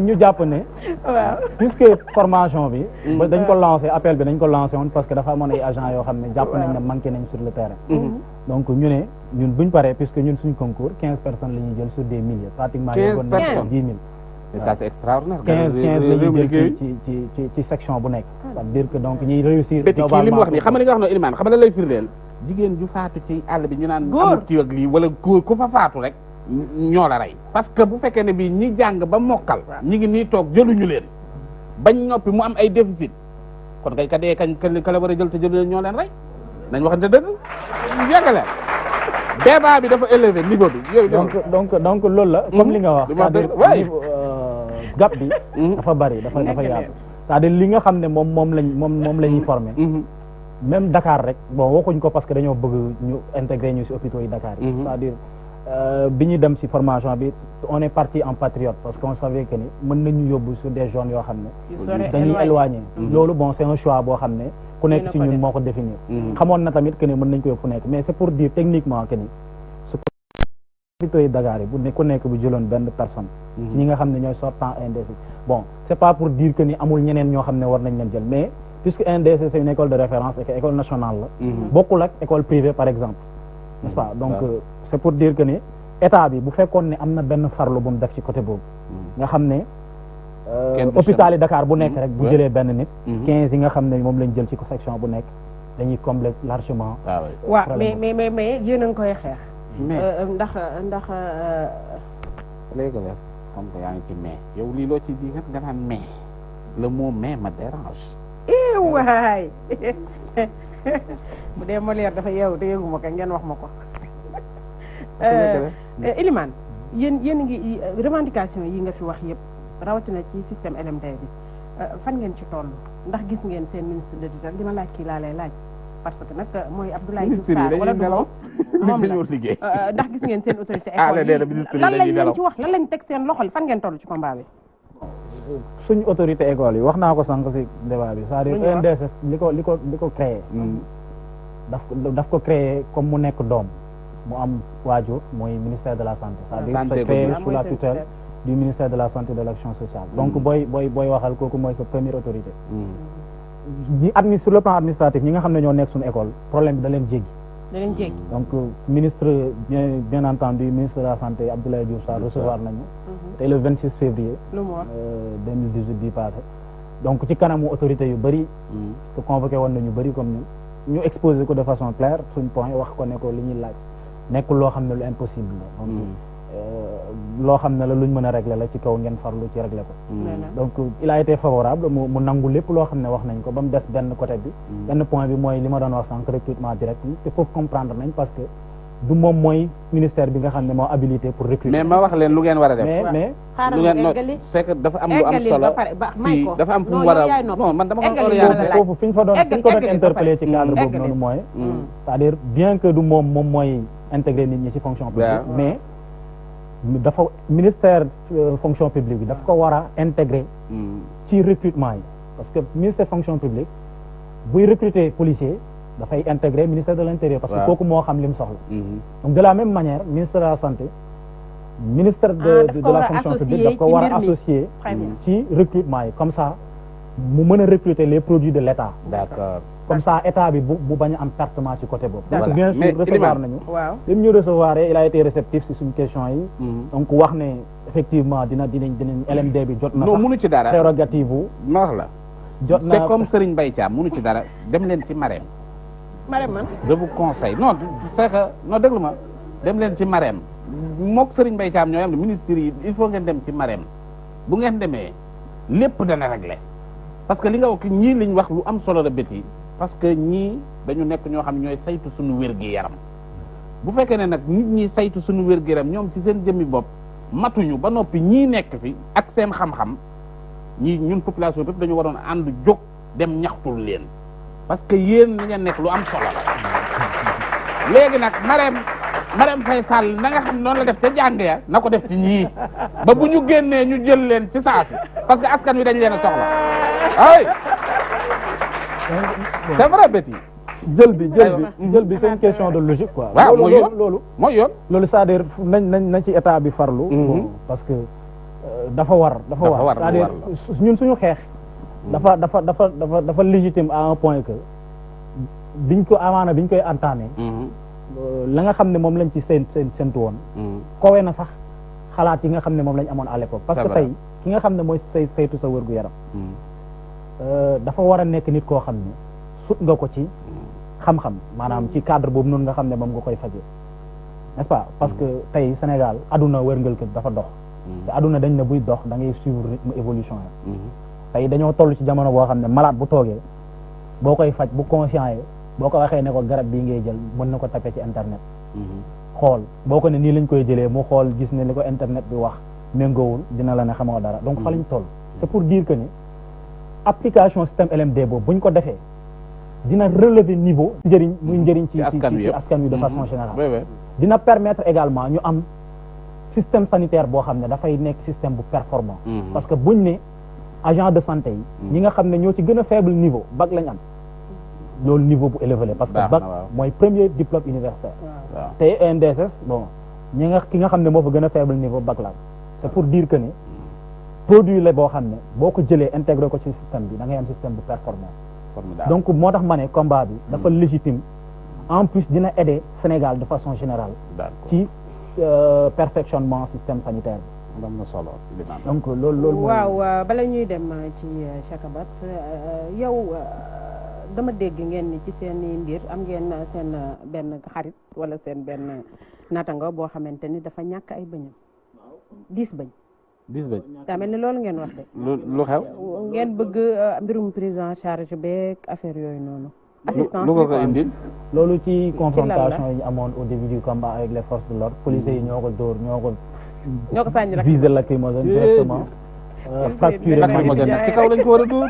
ñu jàpp ne waaw puisque formation bi ba dañ ko lancé appel bi dañ ko lancé woon parce que dafa amoon ay agents yoo xam ne jàpp nañ ne manqué nañ sur le terrain donc ñu ne ñun buñ paree puisque ñun suñ concours 15 personnes la ñuy jël sur des milliers pratiquement 15 personnes 10 000 et ça c'est extraordinaire 15 la ñuy jël ci section bu nekk c'est-à-dire que donc ñuy réussir béti kii li mu wax nii xam nga li nga wax noonu Elimane xam nga la lay firndeel jigéen ju faatu ci àll bi ñu naan amul kii ak lii wala góor ku fa faatu rek ñoo la rey parce que bu fekkee ne bii ñi jàng ba mokkal ñi ngi nii toog jëluñu leen bañ noppi mu am ay déficit kon kay ka dee kañ ka la war a jël te jëlu leen ñoo leen rey nañ waxante dëgg yàggale débat bi dafa élevé niveau bi yooyu donc loolu la comme li nga wax c'est-à-dire gap bi dafa bari dafa yaatu c'est-à-dire li nga xam ne moom la ñuy formé même Dakar rek bon waxuñ ko parce que dañoo bëgg ñu intégrer ñu ci hôpitaux yi Dakar yi c'est-à-dire bi ñu dem ci formation bi on est parti en patriote parce qu'on savait que ni mën nañu yóbbu sur des zones yoo xam ne dañuy éloigné loolu bon c'est un choix boo xam ne ku nekk ci ñun moo ko définir xamoon na tamit que ni mën nañ ko yóbbu fu nekk mais c'est pour dire techniquement que ni su hôpitaux yi Dakar yi ku nekk bu jëloon benn personne ñi nga xam ne ñooy sortant NDC bon c'est pas pour dire que ni amul ñeneen ñoo xam ne war nañ leen jël mais puisque NDC c'est une école de référence et que école nationale la bokkul ak école privée par exemple n'est-ce pas donc c'est pour dire que ni état bi bu fekkoon ne am na benn farlu bu mu def ci côté boobu nga xam ne hôpital yi Dakar bu nekk rek bu jëlee benn nit 15 yi nga xam ne moom lañ jël ci section bu nekk dañuy combler largement waaw mais yéen a ngi koy xeex ndax léegi la xam nga yaa ngi ci mais yow lii loo ci di nga naan mais le mot mais me dérange waay bu dee Molière dafa yeewu te yëguma ko ngeen wax ma ko Elimane yéen ngi revendication yi nga fi wax yëpp rawatina ci système LMD bi fan ngeen ci toll ndax gis ngeen seen ministre de tutelle li ma laaj kii laa lay laaj parce que nag mooy Abdoulaye Diouf Sarr wala du moom la ndax gis ngeen seen autorité école yi lan lañ leen ci wax lan lañ teg seen loxo fan ngeen toll ci combat bi suñu autorité école yi wax naa ko sànq ci débat bi c'est-à-dire ENDSS li ko créé daf ko créé comme mu nekk doom mu am waajur mooy ministère de la santé c'est-à-dire c'est créé sous la tutelle du ministère de la santé et de l'action sociale donc booy waxal kooku mooy sa première autorité ñi sur le plan administratif ñi nga xam ne ñoo nekk suñu école problème bi da leen jéggi donc ministre bien entendu ministre de la santé Abdoulaye Diouf Sarr recevoir nañu tey le 26 février 2018 bi passé donc ci kanamu autorité yu bëri te convoqué woon nañu bëri comme ñu exposé ko de façon claire suñ point wax ko ne ko li ñuy laaj nekkul loo xam ne lu impossible la donc loo xam ne la luñ mën a régler la ci kaw ngeen farlu ci régler ko donc il a été favorable mu nangu lépp loo xam ne wax nañ ko ba mu des benn côté bi benn point bi mooy li ma doon wax sànq recrutement direct yi te foofu comprendre nañ parce que du moom mooy ministère bi nga xam ne moo habilité pour recruter mais ma wax leen lu ngeen war a def mais lu ngeen c'est que dafa am lu am solo fii dafa am fu mu war a non man dama ko foofu fi ñu ko doon interpellé ci cadre boobu noonu mooy c'est-à-dire bien que du moom mooy intégrer nit ñi ci fonction publique mais dafa ministère fonction publique bi dafa ko war a intégrer ci recrutement yi parce que ministère fonction publique buy recruter policier dafay intégrer ministère de l'intérieur parce que kooku moo xam li mu soxla donc de la même manière ministère de la santé ministère de la fonction publique daf ko war a associer ci recrutement yi comme ça mu mën a recruter les produits de l'État d'accord comme ça état bi bu bañ a am pertement ci côté boobu donc bien sûr recevoir nañu li mu ñu recevoir il a été réceptif ci suñu question yi donc wax ne effectivement dinañ LMD bi jot na non mënu ci dara prérogative bu ma wax la jot na c'est comme Serigne Mbaye Thiam mënu ci dara dem leen ci Marème man je vous conseille non c'est que non déglu ma dem leen ci Marème mook Serigne Mbaye Thiam ñooy am ministre yi il faut ngeen dem ci Marème bu ngeen demee lépp dana réglé parce que li nga wax ñii liñ wax lu am solo la béti parce que ñii dañu nekk ñoo xam ñooy saytu suñu wér-gi-yaram bu fekkee ne nag nit ñi saytu suñu wér-gi-yaram ñoom ci seen jëmmi bopp matuñu ba noppi ñii nekk fi ak seen xam-xam ñii ñun population bépp dañu waroon ànd jóg dem ñaxtul leen parce que yéen li ngeen nekk lu am solo la léegi nag Marème Faye Sall na nga xam noonu la def ca jàng ya na ko def ci ñii ba bu ñu génnee ñu jël leen ci saasi parce que askan wi dañ leen a soxla ay c'est vrai Betty jël bi c'est une question de logique quoi. waaw mooy yoon loolu c'est-à-dire nañ ci état bi farlu. bon parce que dafa war c'est-à-dire ñun suñu xeex. dafa légitime à un point que biñ koy entamé. la nga xam ne moom lañ ci séntu woon. kowe na sax xalaat yi nga xam ne moom lañ amoon à l'époque. parce que tey ki nga xam ne mooy saytu sa wërgu yaram. dafa war a nekk nit koo xam ne sut nga ko ci xam-xam maanaam ci cadre boobu noonu nga xam ne moom nga koy faje n'est-ce pas parce que tey Sénégal aduna wërngal kër dafa dox. te aduna dañ ne buy dox da ngay suivre rythme évolution yi. tey dañoo toll ci jamono boo xam ne malade bu toogee boo koy faj bu conscient yi boo ko waxee ne ko garab bii ngay jël mën na ko tapé ci internet. xool boo ko ne nii lañ koy jëlee mu xool gis ne li ko internet bi wax méngoowul dina la ne xamoo dara donc fa lañ toll. c'est pour dire que ni application système LMD boobu buñ ko defee dina relever niveau. muy njëriñ ci askan wi de façon générale. dina permettre également ñu am système sanitaire boo xam ne dafay nekk système bu performant. parce que buñ ne agent de santé yi. ñi nga xam ne ñoo ci gën a faible niveau bac lañ am. loolu niveau bu élevé parce que bac mooy premier diplôme universitaire. te ENDSS bon ki nga xam ne moo fa gën a faible niveau bac la c'est pour dire que ni produit la boo xam ne boo ko jëlee intégré ko ci système bi da ngay am système bu performant. donc moo tax ma ne combat bi dafa légitime en plus dina aider Sénégal de façon générale. ci perfectionnement système sanitaire bi. am na solo donc loolu waaw bala ñuy dem ci Chakabat yow dama dégg ngeen ni ci seen i mbir am ngeen seen benn xarit wala seen benn naataango boo xamante ni dafa ñàkk ay bëñam 10 bëñ. 10 bëñ daa mel ni loolu ngeen wax de. lu xew. ngeen bëgg mbirum prise en charge beeg affaire yooyu noonu. assistance lu ko indi. loolu ci confrontation yi ñu amoon au début du combat avec les forces de l'ordre policiers yi ñoo ko dóor ñoo ko sànni rek visé lacrymogène directement. fracturé lacrymogène ci kaw lañ ko war a dóor.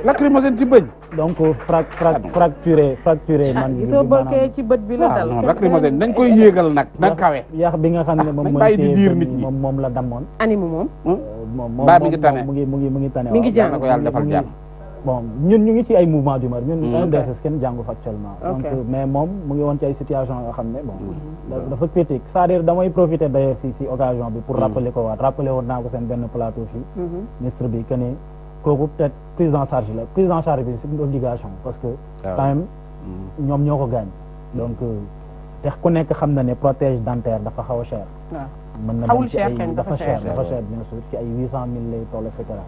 lacrymogène ci bëñ. donc fracturé man. soo bokkee ci bët bi la dal. non lacrymogène dañ koy yéegal nag kawe. yax bi nga xam ne moom bàyyi di diir nit ñi moom la damoon. animu moom. mbaa mi ngi tane mu ngi tane. mi ngi jàng na ko yàlla defal jàmm. bon ñun ñu ngi ci ay mouvement d'humeur ñun ENDSS kenn jàngu fa actuellement. donc mais moom mu ngi woon ci ay situation yoo xam ne bon dafa critique c'est-à-dire damay profiter d'ailleurs si occasion bi pour rappeler ko waat rappeler woon naa ko seen benn plateau fii ministre bi que ne kooku peut-être prise en charge bi c'est une obligation parce que quand même ñoom ñoo ko gaañ donc te ku nekk xam na ne protège dentaire dafa xaw a cher. mën na dem ci ay dafa cher bien sûr ci ay 800 000 lay toll et cetera.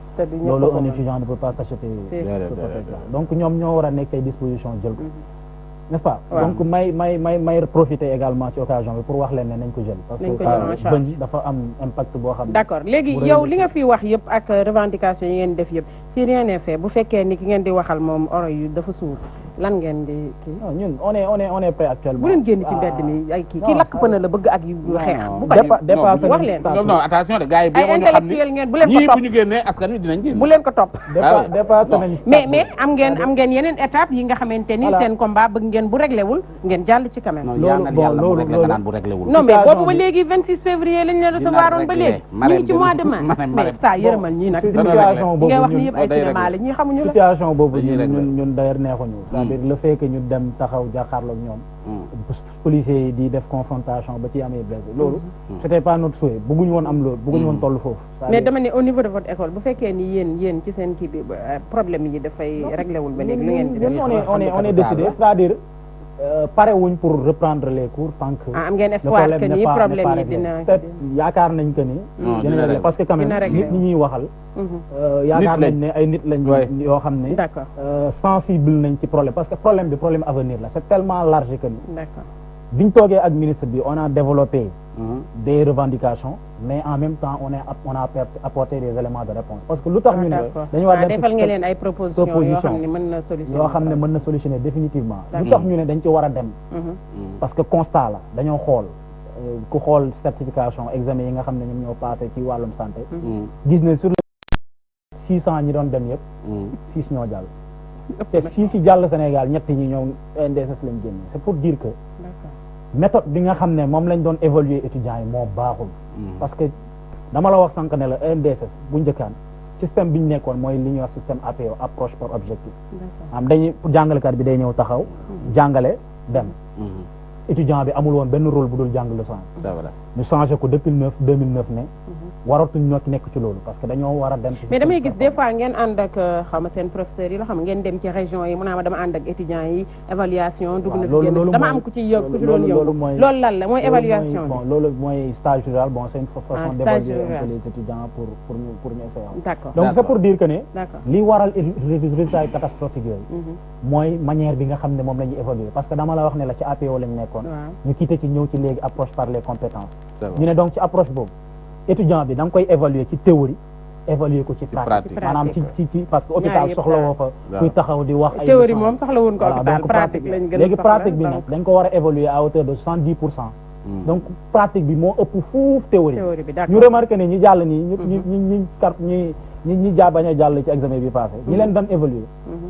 loolu un étudiant ne peut pas s'acheter ce protège-là donc ñoom ñoo war a nekk ay dispositions jël ko n'est-ce pas. donc may profiter également ci occasion bi pour wax leen ne nañ ko jël. parce que bëñ dafa am impact boo xam ne. d'accord léegi yow li nga fi wax yëpp ak revendication yi ngeen def yëpp si rien n'est fait bu fekkee ni ki ngeen di waxal moom oro yu dafa suur lan ngeen di kii. ñun on est prêt actuellement. bu leen génn ci mbedd mi ay kii lakk pëna la bëgg ak yu xeex. bu ko dépassé wax leen non attention de gars yi. ay intellectuel ngeen bu leen ko ñii topp bu ñu génnee askan wi dinañ génn. bu leen ko topp. dépassé nañu mais am ngeen yeneen étape yi nga xamante ni seen combat bëgg ngeen bu réglé wul ngeen jàll ci quand même. loolu bu réglé wul. non mais boobu ba léegi 26 février lañ leen recevoir woon ba léegi. ñu ngi ci mois de mai mais ça yërëmal ñii nag. situation boobu ngay wax ni yëpp ay cinéma la ñii xamuñu la. situation boobu ñun d'ailleurs neexuñu. c'est-à-dire le fait que ñu dem taxaw jàkkaarloog ñoom. policiers yi di def confrontation ba ci amee blessé loolu. c'était pas notre souhait bëgguñu woon am loolu bëgguñu woon toll foofu. mais dama ne au niveau de votre école bu fekkee ni yéen ci seen kii bi problème yi dafay réglé wul ba léegi lu ngeen di def. on est décidé c'est-à-dire pare wuñ pour reprendre les cours tant que. am ngeen espoir que ni problème yi dina. yaakaar nañ que ni. parce que quand même nit ñi ñuy waxal. yaakaar nañ ne ay nit lañ yoo xam ne. d'accord sensible nañ ci problème parce que problème avenir la c'est tellement large que ni. d'accord biñ toogee ak ministre bi on a développé des revendications mais en même temps on a apporté des éléments de réponse parce que lu tax ñu ne dañu war a defal nga leen ay propositions yoo xam ne mën na solutionner définitivement lu tax ñu ne dañ ci war a dem parce que constat la dañoo xool ku xool certification examen yi nga xam ne ñoom ñoo passé ci wàllum santé gis ne sur les 600 ñi doon dem yëpp 6 ñoo jàll te 6 yi jàll Sénégal ñett ñi ñoo NDSS lañ génne c'est pour dire que méthode bi nga xam ne moom lañ doon évaluer étudiants yi moo baaxul parce que dama la wax sànq ne la NDSS bu njëkkaan système bi ñu nekkoon mooy li ñuy wax système APO approche par objectif am dañuy jàngalekat bi day ñëw taxaw jàngale dem étudiant bi amul woon benn rôle bu dul jàng leçon c'est vrai ñu changé ko depuis 2009 ne waratuñ nekk ci loolu parce que dañoo war a dem ci mais damay gis des fois ngeen ànd ak xaw ma seen professeurs yi la xam ngeen dem ci région yi mu naa ma dama ànd ak étudiants yi évaluation dugg na fi génn dama am ku ci doon yëngu loolu lan la mooy évaluation bi loolu mooy stage rural bon c'est une façon d'évaluer un peu les étudiants pour ñu essayer d'accord donc c'est pour dire que ne d'accord li waral résultat yi catastrophique yooyu mooy manière bi nga xam ne moom la ñuy évaluer parce que dama la wax ne la ci APO lañ nekkoon ñu quitté ci ñëw ci léegi approche par les compétences ñu ne donc ci approche boobu étudiant bi da nga koy évaluer ci théorie évaluer ko ci pratique maanaam ci parce que hôpital soxla woo fa kuy taxaw di wax ay théorie moom soxla woon ko hôpital pratique lañ gën a léegi pratique bi nag dañ ko war a évaluer à hauteur de 70%. Donc pratique bi moo ëpp fuuf théorie bi ñu remarqué ne ñi jàll nii ñi bañ a jàll ci examen bi passé ñi leen doon évaluer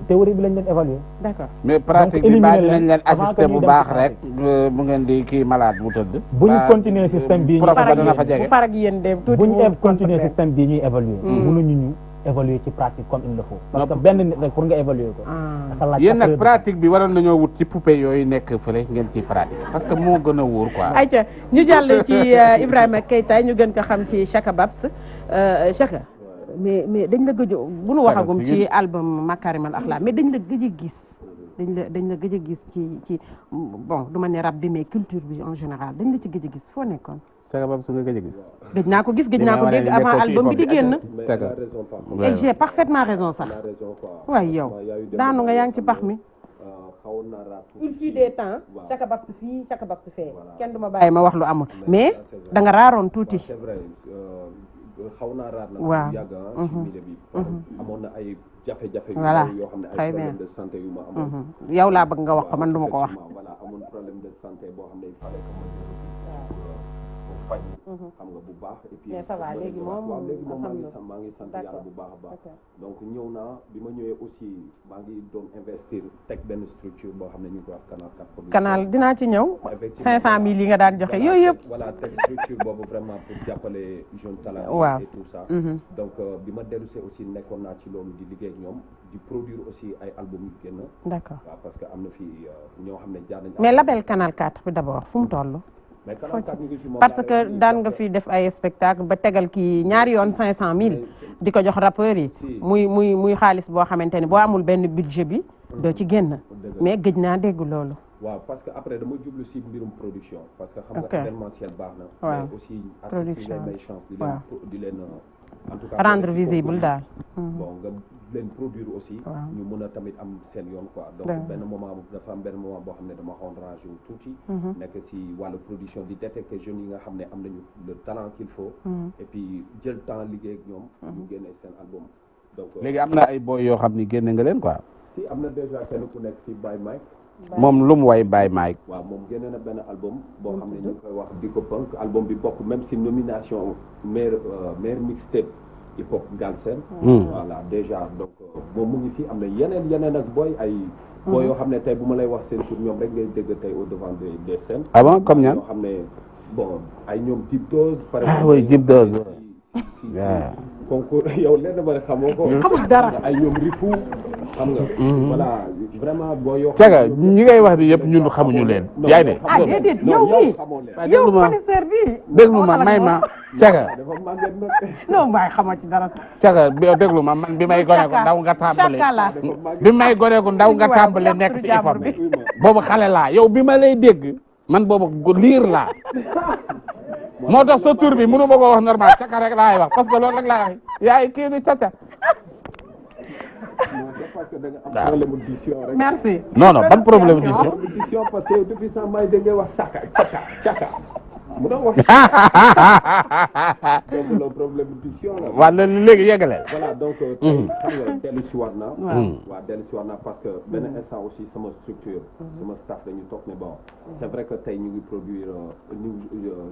théorie bi lañ leen évaluer d'accord mais pratique bi baa dinañ leen assister bu baax rek bu ngeen di kii malade bu tëdd bu ñu continuer système bii dana fa jege bu ñu continuer système bii ñuy évaluer mënuñu ñu évaluer ci pratique comme il le faut parce que benn nit rek pour nga évaluer ko dafa laaj yéen nag pratique bi waroon nañoo wut ci poupée yooyu nekk fële ngeen ci pratique parce que moo gën a wóor quoi ayca ñu jàll ci Ibrahima Keita ñu gën ko xam ci Chaka Babs Chaka mais dañ la gëj bu nu waxagum ci album Makarimal Akhlaq mais dañ la gëj a gis dañ la gëj a gis ci bon du ma ne rap bi mais culture bi en général dañ la ci gëj a gis foo nekkoon Chaka Babs nga gëj a gis gëj naa ko gis gëj naa ko dégg avant album bi di génn et j'ai parfaitement raison sax waaye yow daanu nga yaa ngi ci pax mi il fut des temps Chaka Babs fii Chaka Babs fee kenn du ma bàyyi ma wax lu amul mais da nga raaroon tuuti xaw naa raar nag waaw yàgg ci milieu bi amoon na ay jafe-jafe voilà yoo xam ne ay problème de santé yu ma amoon yow laa bëgg nga wax ko man du ma ko wax voilà amoon problème de santé boo xam ne il fallait que ma faj xam nga bu baax et puis mais ça va léegi moom waaw léegi moom maa ngi sant yàlla bu baax a baax donc ñëw naa bi ma ñëwee aussi maa ngi doon investir teg benn structure boo xam ne ñu ko wax canal dinaa ci ñëw 500 000 yi nga daan joxe yooyu yëpp voilà teg structure boobu vraiment pour jàppale jeune talent waaw et tout ça donc bi ma dellusee aussi nekkoon naa ci loolu di liggéey ak ñoom di produire aussi ay album yu génn d'accord waaw parce que am na fi ñoo xam ne jaar nañ mais label Canal 4 bi d'abord fu mu toll parce que daan nga fi def ay spectacle ba tegal kii ñaari yoon 500 000 di ko jox rappeurs yi muy xaalis boo xamante ni boo amul benn budget bi doo ci génn mais gëj naa dégg loolu waaw parce que après dama jublu si mbirum production parce que xam nga événementiel baax na mais aussi artistes yi may chance di leen en tout cas rendre visible daal bon nga leen produire aussi ñu mën a tamit am seen yoon quoi donc benn moment dafa am benn moment boo xam ne dama xawoon rangé wu tuuti nekk si wàllu production di détecter jeunes yi nga xam ne am nañu le talent qu'il faut et puis jël temps liggéey ak ñoom ñu génne seen album donc léegi am na ay boy yoo xam ni génne nga leen quoi si am na déjà kenn ku nekk si Baye Mike moom lu mu way Baye Mike waaw moom génne na benn album boo xam ne ñu ngi koy wax Diko Punk album bi bokk même si nomination meilleur mixtape hip hop Galsen voilà déjà donc moom mu ngi fi am na yeneen ak booy ay booy yoo xam ne tey bu ma lay wax seen tur ñoom rek ngay dégg tey au devant des scènes ah bon comme ñan yoo xam ne bon ay ñoom Dip Dose par exemple oui Dip Dose concours yow lenn ba xamoo ko xamul dara ay ñoom Rifou xam nga voilà vraiment booy yoo Chaka ñi ngay wax ni yëpp ñun xamuñu leen yaa ngi ah déedéet yow mii yow connaisseur bi déglu ma may ma Chaka non mbaay xamoo ci dara Chaka déglu ma man bi may gone gu ndaw nga tàmbale bi may gone gu ndaw nga tàmbale nekk ci hip hop bi boobu xale laa yow bi ma lay dégg man boobu liir laa moo tax sa tur bi mënu ma ko wax normal Chaka rek laay wax parce que loolu rek laay wax yaay kii di Chaka merci non ban problème d'édition parce que depuis ça may dégg wax Chaka mu doon wax donc le problème diction la. waaw léegi yeggale. voilà donc tey xam nga dellu si war naa. waaw dellu si war naa parce que benn instant aussi sama structure. sama staff dañu toog ne bon c'est vrai que tey ñu ngi produire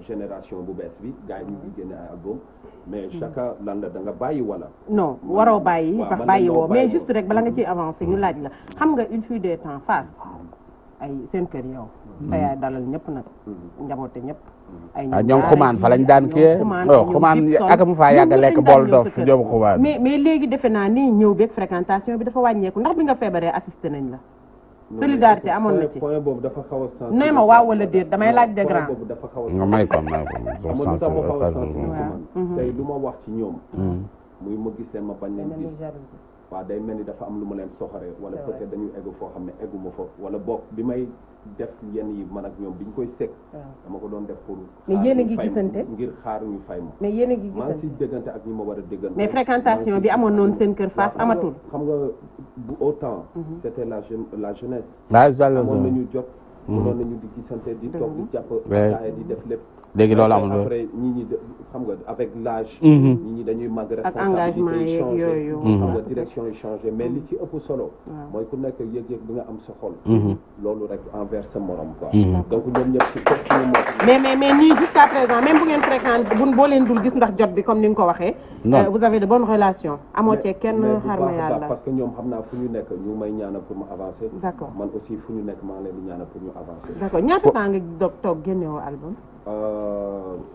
génération bu bees bi gars yi ñu ngi génne ay album mais chacun lan la da nga bàyyi wala. non waroo bàyyi ndax bàyyi woo mais juste rek bala nga ciy avancer ñu laaj la xam nga une fille des temps face ay seen kër yow. sa yaay dalal ñëpp nag. njaboote ñëpp. ay ñoom xumaan fa lañ daan kii xumaan ak mu faa yàgg lekk bool dof ñoom xumaan. mais léegi defe naa ni ñëw beeg fréquentation bi dafa wàññeeku ndax bi nga feebaree assisté nañ la. solidarité amoon na ci point boobu dafa xaw a sensible. nee ma waaw wala déet damay laaj de grand. point boobu dafa xaw a nga may ko tey lu ma wax ci ñoom. muy ma gis leen ma bañ leen gis. waaw day mel ni dafa am lu ma leen soxoree wala peut-être dañu egg foo xam ne egguma fa wala boog bi may def yenn yi man ak ñoom bi ñu koy sekk dama ko doon def pour mais yéen a ngi gisante ngir xaar ñu fay ma mais yéen a ngi maa ngi si déggante ak ñi ma war a déggante mais fréquentation bi amoon noonu seen kër face amatul xam nga bu autant c'était la jeunesse amoon nañu jot mënoon nañu di gisante di toog di jàpp ataaya di def lépp léegi loolu amul après ñi xam nga avec l'âge ñi dañuy màgg responsabilité yi changé xam nga direction yi changé mais li ci ëpp solo mooy ku nekk yëg-yëg bi nga am sa xol loolu rek envers sa morom quoi donc ñoom ñëpp ci képp ñu mais nii jusqu'à présent même bu ngeen fréquente boo leen dul gis ndax jot bi comme ni nga ko waxee vous avez de bonnes relations amoo cee kenn xaar ma yàlla parce que ñoom xam naa fu ñu nekk ñu may ñaanal pour ma avancer d'accord man aussi fu ñu nekk maa ngi leen di ñaanal pour ñu avancer d'accord ñaata temps nga toog génnewoo album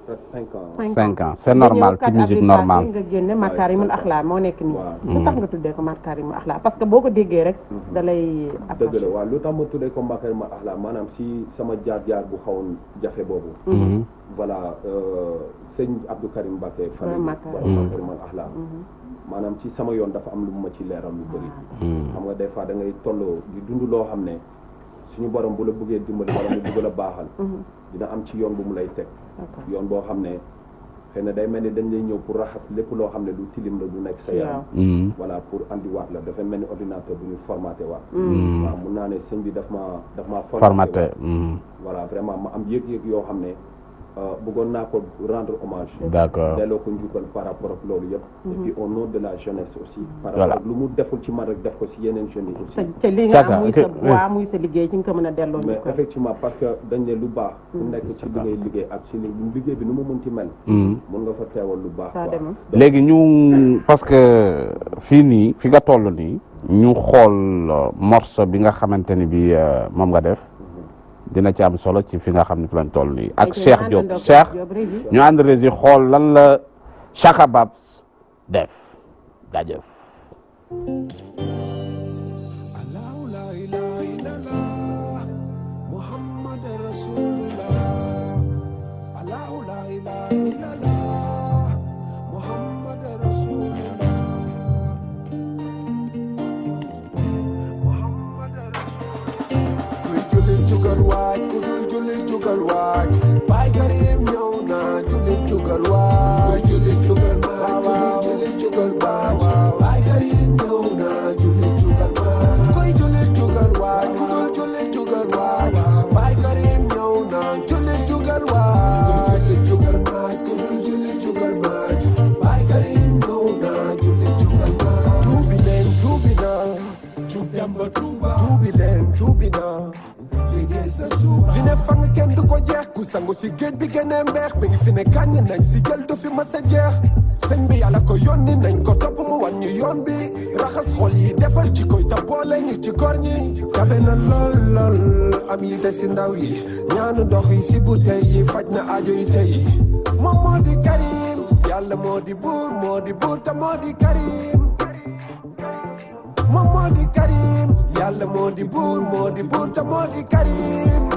presque 5 ans. 5 ans c'est normal ci musique normale. nga génne Makaarimul Axlaaq moo nekk nii. lu tax nga tuddee ko Makaarimul Axlaaq parce que boo ko déggee rek. da lay dëgg la waaw lu tax ma tuddee ko Makaarimul Axlaaq maanaam si sama jaar-jaar bu xawoon jafe boobu. voilà sëñ Abdou Karim Mbacké. Makaarimul Axlaaq. maanaam ci sama yoon dafa am lu ma ci leeral lu bëri. xam nga des fois da ngay toll di dund loo xam ne suñu borom bu la bëggee dimbali wala mu bëgg la baaxal. dina am ci yoon bu mu lay teg yoon boo xam ne xëy na day mel ni dañ lay ñëw pour raxas lépp loo xam ne lu tilim la du nekk sa yaram voilà pour andiwaat la dafa mel ni ordinateur bu ñu formaté waat waaw mun naa ne sëñ bi daf ma formaté voilà vraiment ma am yëg-yëg yoo xam ne bëggoon naa ko rendre hommage d'accord delloo ko njukkal par rapport ak loolu yëpp et puis au nom de la jeunesse aussi par rapport ak lu mu deful ci man rek def ko ci yeneen jeunes yi aussi te li nga am muy sa voix muy sa liggéey ci nga ko mën a delloo mais effectivement parce que dañ ne lu baax ku nekk ci li ngay liggéey ak ci liggéey bi nu mu mën ci mel mën nga fa teewal lu baax léegi ñu parce que fii nii fi nga toll nii ñu xool morceau bi nga xamante ni bi moom nga def dina ci am solo ci fi nga xam ne fi lañ toll nii ak Cheikh Diop Cheikh ñu ànd rési xool lan la Chaka Babs def jaajëf sangu si géej bi génnee mbeex mi ngi fi ne gàññ nañ si jël du fi mas a jeex sëñ bi yàlla ko yónni nañ ko topp mu wan ñu yoon bi raxas xol yi defar ci koy te boole ñu ci góor ñi tabe na lool lool am yi te si ndaw yi ñaanu ndox yi si bu tey yi faj na aajo yi tey moom moo di Karim yàlla moo di buur te moo di Karim moom moo di Karim yàlla moo di buur te moo di Karim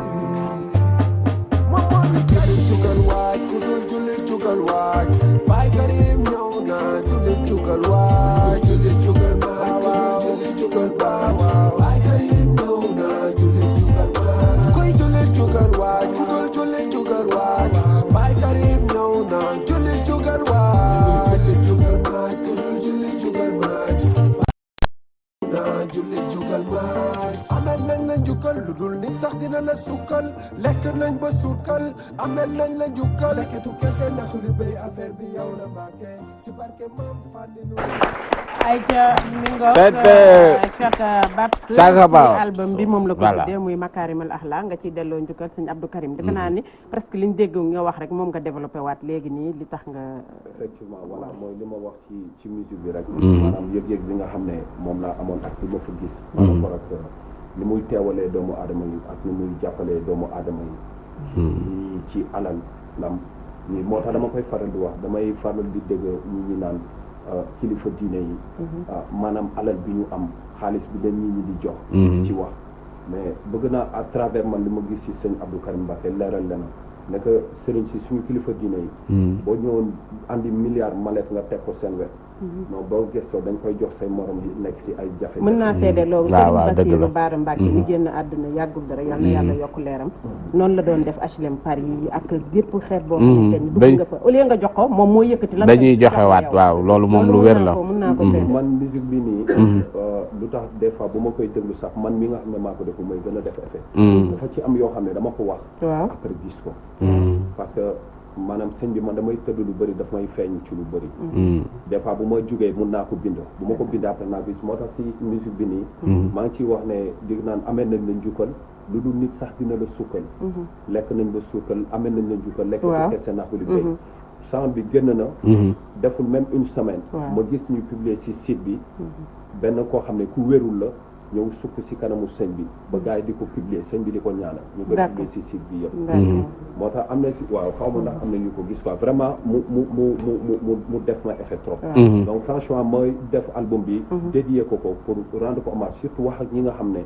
jugal waaj ku dul jullit jugal waaj Baay Karim ñëw na jullit jugal waaj jullit jugal waaj jullit jugal waaj Baay Karim ñëw na jullit jugal waaj kuy jullit jugal waaj ku dul jullit jugal waaj Baay Karim ñëw na jullit jugal waaj jullit jugal waaj ku dul jullit jugal waaj na jullit jugal waaj amel nañ la njukkal lu dul nit sax dina la sukkal njukkal lekk nañ ba suukal amel nañ la njukkal lekketu kese naxuli béy affaire bi yow la Mbàkke si barke maam Fàllilu ayca mi ngoog Cheikh Babs ci album bi moom la ko tuddee muy Makarimal Akhlaq nga ciy delloo njukkal sëñ Abdou Karim defe naa ni presque liñ dégg nga wax rek moom nga développé waat léegi nii li tax nga effectivement voilà mooy li ma wax ci musique bi rek maanaam yëg-yëg bi nga xam ne moom laa amoon ak li ma fa gis par rapport ak ni muy teewalee doomu aadama yi ak ni muy jàppalee doomu aadama yi ñi ci alal lam ñi moo tax dama koy faral di wax damay faral di dégg ñi naan kilifa diine yi maanaam alal bi ñu am xaalis bi leen ñi di jox ci wax mais bëgg naa à travers man li ma gis ci sëñ Abdou Karim Mbacké leeral lena ne que sëriñ si suñu kilifa diine yi boo ñëwoon andi milliard maleef nga teg ko seen wet non boo gëstoo dañ koy jox say morom yi nekk si ay jafe mën naa seede loolu Sëriñ Bassirou Bara Mbacké mi génn àdduna yàggul dara yal na yàlla yokk leeram noonu la doon def HLM Paris yi ak gépp xeet boo xamante ni dugg nga fa au lieu nga jox ko moom moo yëkkati la dañuy joxewaat waaw loolu moom lu wér la mën naa ko seede man musique bi nii lu tax des fois bu ma koy déglu sax man mi nga xam ne maa ko def mooy gën a def effet dafa ci am yoo xam ne dama ko wax après gis ko parce que maanaam sëñ bi man damay tëdd lu bëri daf may feeñ ci lu bëri des fois bu ma jugee mun naa ko bind bu ma ko bind après naa gis moo tax si musique bi nii maa ngi ciy wax ne dig naan amee nañ la njukkal lu dul nit sax dina la sukkal lekk nañ la sukkal amee nañ la njukkal lekk ko kese naxu li béy sang bi génn na deful même une semaine ma gis ñu publier si site bi benn koo xam ne ku wérul la ñëw sukk si kanamu sëñ bi ba gars yi di ko publier sëñ bi di ko ñaanal ñu ko publier si site bi yëpp moo tax am na si waaw xaw ma ndax am na ñu ko gis quoi vraiment mu def ma effet trop donc franchement mooy def album bi dédié ko pour rendre ko hommage surtout wax ak ñi nga xam ne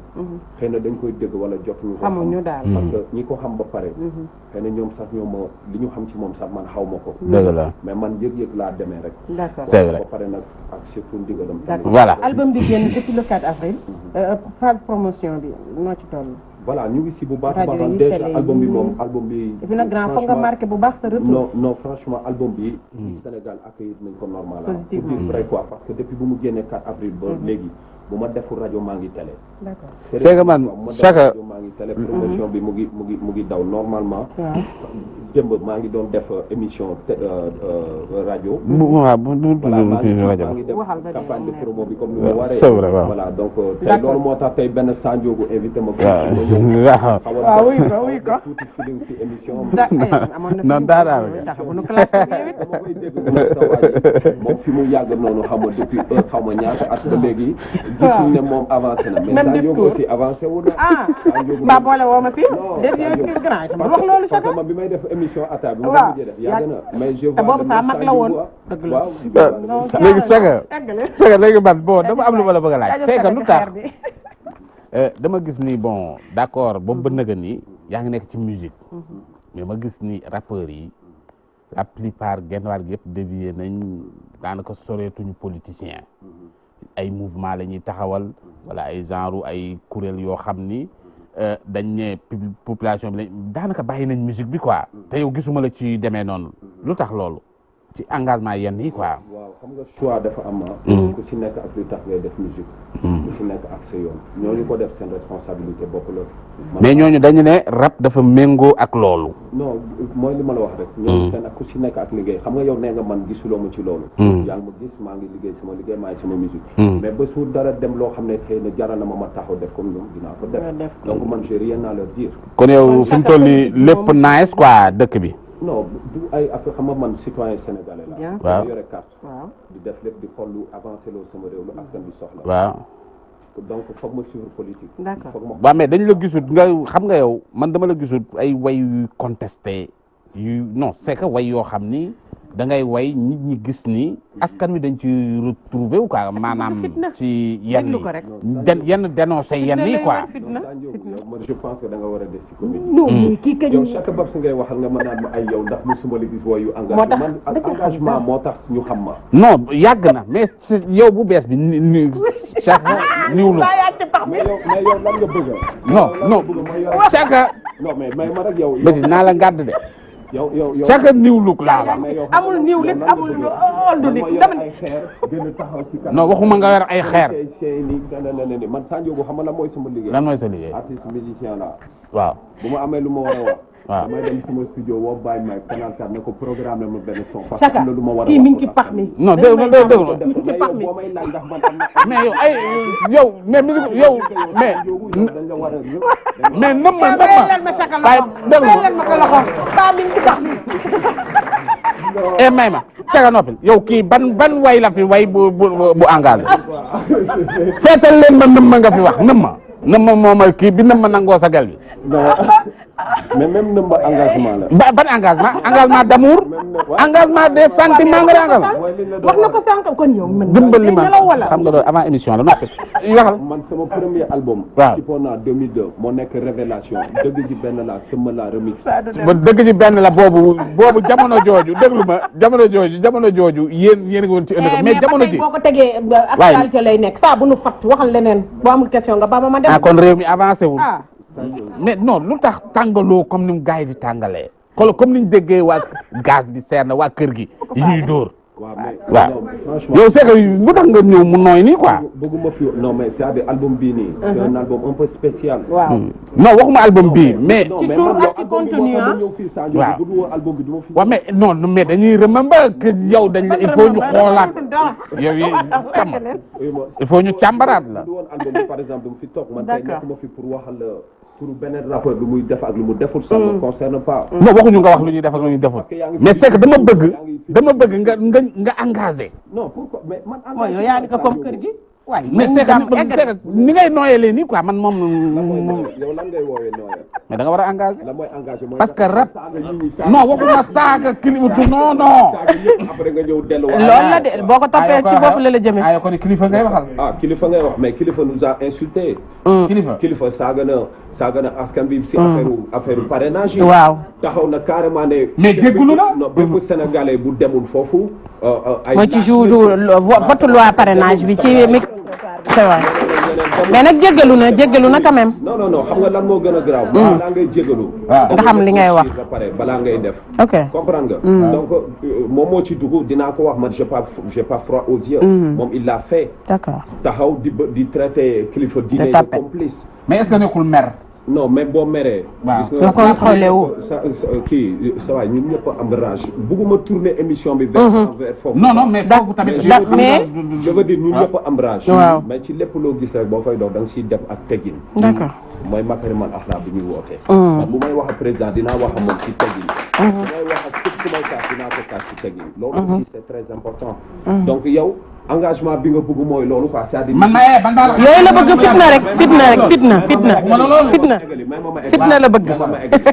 xëy na dañ koy dégg wala jotuñu ko xamuñu daal parce que ñi ko xam ba pare xëy na ñoom sax ñoom li ñu xam ci moom sax man xaw ma ko dëgg la mais man yëg-yëg laa demee rek c'est vrai ba pare nag ak surtout ndigalam voilà album bi génn depuis le 4 avril phase promotion bi noo ci toll voilà ñu ngi si bu baax a baax déjà album bi moom album bi et puis nag grand foog nga marqué bu baax sa retour non franchement album bi Sénégal accueillir nañ ko normal pour dire vrai quoi parce que depuis bu mu génnee 4 avril ba léegi bu ma deful rajo maa ngi télé d'accord c'est que man chaque rajo maa ngi télé promotion bi mu ngi daw normalement démb maa ngi doon def émission rajo maa ngi def campagne de promo bi comme ni mu waree voilà donc tey loolu moo tax tey benn Sanjogu invité ma waaw oui ko tuuti feeling si émission non daanaka dama koy dégg sa waa moom fi mu yàgg noonu xam nga depuis xaw ma ñaata at ba léegi gisul ne moom avancé na mais Sanjogu aussi avancé wu na mbaa boole woo ma si dé yow grand ma wax loolu parce que man bi may def émission ata bi ma mujjee def yàgg na mais je vois boobu sa mag la woon dëgg la léegi Sega léegi man bon dama am lu ma la bëgg a laaj Sega lu tax dama gis ni bon d'accord boobu ba nëga ni yaa ngi nekk ci musique mais ma gis ni rappeurs yi la plupart genn wàll gi yëpp dévié nañ daanaka soreetuñu politicien ay mouvement la ñuy taxawal wala ay genre ay kuréel yoo xam ni dañ ne population bi lañ daanaka bàyyi nañ musique bi quoi te yow gisuma la ci demee noonu lu tax loolu ci engagement yenn yi quoi. waaw xam nga choix dafa am ku ci nekk ak lu tax ngay def musique ku ci nekk ak sa yoon ñooñu ko def seen responsabilité bopp la mais ñooñu dañu ne rap dafa méngoo ak loolu non mooy li ma la wax rek ñooñu seen ak ku ci nekk ak liggéey xam nga yow nee nga man gisuloo ma ci loolu yaa ngi ma gis maa ngi liggéey sama liggéey maa ngi sama musique mais ba su dara dem loo xam ne xëy na jaral na ma taxaw def comme ñoom dinaa ko def donc man j'ai rien à leur dire kon yow fi mu toll nii lépp nice quoi dëkk bi non du ay affaire xam nga man citoyen sénégalais la waaw yore carte di def lépp di xool lu avancé loo sama réew lu askan bi soxla waaw donc foog ma suivre politique d'accord waaw mais dañ la gisul nga xam nga yow man dama la gisul ay way yu contesté yu non c'est que way yoo xam ni da ngay way nit ñi gis ni askan wi dañ ci retrouver wu quoi maanaam ci yenn yenn dénoncé yenn yi quoi man je pense que da nga war a des ci commune yow chaque bab si ngay waxal nga mën naan ma ay yow ndax musuma la gis wooyu engagement moo tax ñu xam ma non yàgg na mais yow bu bees bi ni chaque niwlu mais yow lan nga bëgg non chaque non mais ma rek yow bëti naa la ngàdd de yow Chaka new look laa la. amul niw lépp amul old nit dama ay xeer gën a taxaw ci kanam. non waxuma nga yor ay xeer. man Sanjogu xam nga lan mooy sama liggéey. lan mooy sa liggéey. artiste musicien la. waaw bu ma amee lu ma war a wax. waaw damay dem sama studio woo Baye Mike Canal 4 ne ko programme la ma benn son. parce que Chaka am na lu ma war a wax kii mi ngi ci pax mi. non dégg nga dégg nga mi ngi ci pax mi. boo may laaj ndax man am na. mais yow ay yow mais musique yow mais dañ la war a mais nëmma leen ma Chaka waaye dégg nga leen ma ko loxo ba mi ngi ci pax mi. may ma Chaka noppil yow kii ban way la fi way bu engagé seetal leen ma nëmma nga fi wax nëmma moomal kii bi nëmma nangoo sa gal bi mais même nëmba engagement la. ban engagement d'amour engagement des sentiments nga engagement wax na ko sànq kon yow man dimbali ma nelaw wala xam nga loolu avant émission la noppi waxal man sama premier album. waaw ci Pona 2002 moo nekk révélation dëgg ji benn la sama la remix. ba dëgg ci benn la boobu jamono jooju déglu ma jamono jooju yéen a ngi woon ci ëllëg mais jamono ji boo ko tegee actualité lay nekk saa bu nu fat waxal leneen boo amul question nga ba ma dem kon réew mi avancé wul mais non lu tax tàngaloo comme ni mu gars yi di tàngalee comme ni ñu déggee waa gaz bi seer na waa kër gi yi ñuy dóor waaw yow c'est que lu tax nga ñëw mu nooy nii quoi. bëgguma fi non mais c'est-à-dire album bii nii. c'est un album un peu spécial. waaw non waxuma album bii mais. ci tour ak ci contenu ah waaw mais non mais dañuy remember que yow dañ la il faut ñu xoolaat yow yi tam il faut ñu càmbaraat la. par exemple mu fi toog man tey nekkuma fi pour waxal pour beneen rappeur lu muy def ak lu mu deful. ça ne concerne pas. non waxuñu nga wax lu ñuy def ak lu ñuy deful mais c'est que dama bëgg nga engagé. non pourquoi mais man. mooy yow yaa ni ko comme kër gi. waaye mais c'est que ni ngay nooyalee nii quoi man moom. yow lan ngay woowee nooyee. mais da nga war a engagé. la mooy engagé mooy parce que rap non waxuma saaga kilifa non. après nga ñëw delluwaat. loolu la de boo ko toppee ci foofu la jëmee. aywa kon kilifa ngay waxal. kilifa ngay wax mais kilifa nous a insulté. kilifa saaga na askan bi si affaire parrainage yi. waaw taxaw na carrément ne. mais jégalu na. non bépp sénégalais bu demul foofu. mooy ci jour vote loi parrainage bi ci c'est vrai mais nag jéggalu na quand même. non xam nga lan moo gën a garaaw. balaa ngay jéggalu. nga xam li ngay wax ba pare balaa ngay def. ok comprendre nga. donc moom moo ci dugg dinaa ko wax man j'ai pas froid aux yeux. moom il l'a fait. d'accord taxaw di traité kilifa diine de complice. mais est-ce que nekkul mer. non même boo meree. waaw nga contrôlé wu. kii sa waay ñun ñëpp am rage bugguma tourner émission bi. vers foofu. non mais foofu tamit. mais je veux dire ñun ñëpp am rage. waaw mais ci lépp loo gis rek boo koy dox da nga siy def ak teggin. d'accord mooy makarimal axlaa bi ñuy wootee. man bu may wax ak président dinaa wax ak moom ci teggin. bu may wax ak képp ku may kaas dinaa ko kaas ci teggin. loolu aussi c'est très important. donc yow. engagement bi nga bëgg mooy loolu quoi c'est-à-dire. yooyu la bëgg fitna la bëgg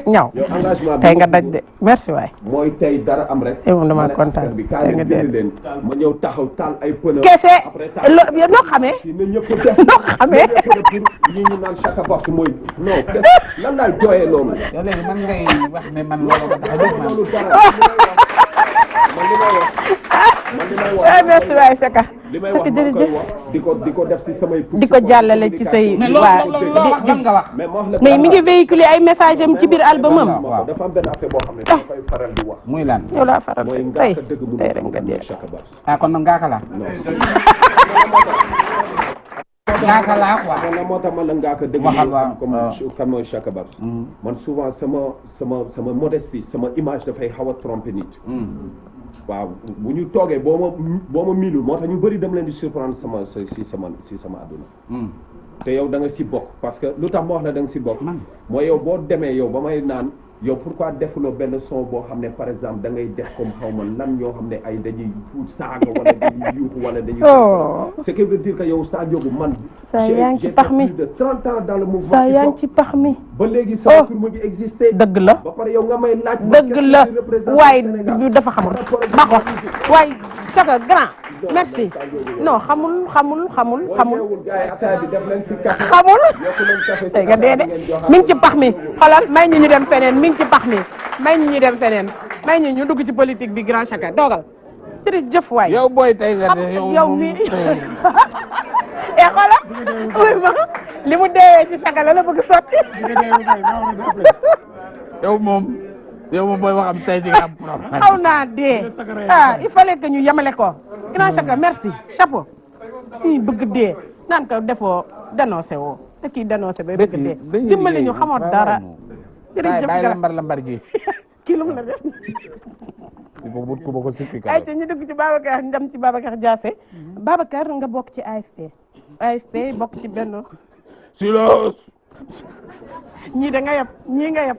ñaw tey nga daj de merci waay. mooy tey dara am rek. yow dama kontaan tey nga dégg leen ma ñëw taxaw taal ay pneu. kese noo xamee. noo xamee. ñi ñu naan chaque box mooy non lan laay jooyee loolu. yow léegi man ngay wax ne man loolu dara. merci waay Seka. li may wax di ko def ci samay. di ko jàllale ci say. waaw nga wax. mais mi ngi véhiculer ay message am ci biir album am. waaw dafa am benn affaire boo xam ne dafay faral di wax. muy lan yow laa faral mooy tey ngaaka dëgg mu tey rek nga dee. kon nag ngaaka la. ngaaka laa quoi. man moo tax man la ngaaka dëgg. waxal waaw comme kan mooy Chaka Babs. man souvent sama modestie sama image dafay xaw a tromper nit. waaw bu ñu toogee boo ma miinul moo tax ñu bëri dem leen di surprendre si sama àdduna. te yow da nga si bokk parce que lu tax ma wax la da nga si bokk. mooy yow boo demee yow ba may naan yow pourquoi defuloo benn son boo xam ne par exemple da ngay def comme xaw ma lan ñoo xam ne ay dañuy saaga wala dañuy yuuxu wala dañuy. ce qui veut dire que yow Sanjogu man. saa yaa ngi ci pax mi j'ai plus de 30 ans dans le mouvement. saa yaa ngi ci pax mi. ba léegi sama tur mu ngi existé. dëgg la ba pare yow nga may laaj. dëgg la waaye dafa xamul ba ko waaye Chaka grand merci non xamul tey nga dee de mi ngi ci pax mi xoolal may ñu dem feneen mi ngi ci pax mi may ñu dem feneen may ñu dugg ci politique bi grand Chaka dogal jërëjëf waay yow booy tey nga de yow mi xoolal li mu deewee ci Chaka la bëgg sotti yow moom yow moom booy waxam tey di nga am problème. xaw naa dee il fallait que ñu yemale ko. grand chaka merci chapeau. ñuy bëgg dee naan ko defoo dénoncé woo te kii dénoncé ba bëgg dee. dimbali ñu xamoo dara. jërëjëf bàyyi lambar gi. kii lu mu la def. ay te ñu dugg ci Babacar ndam ci Babacar Diassé. Babacar nga bokk ci AFP. AFP bokk ci benn. silence. ñii da nga yab ñii nga yab.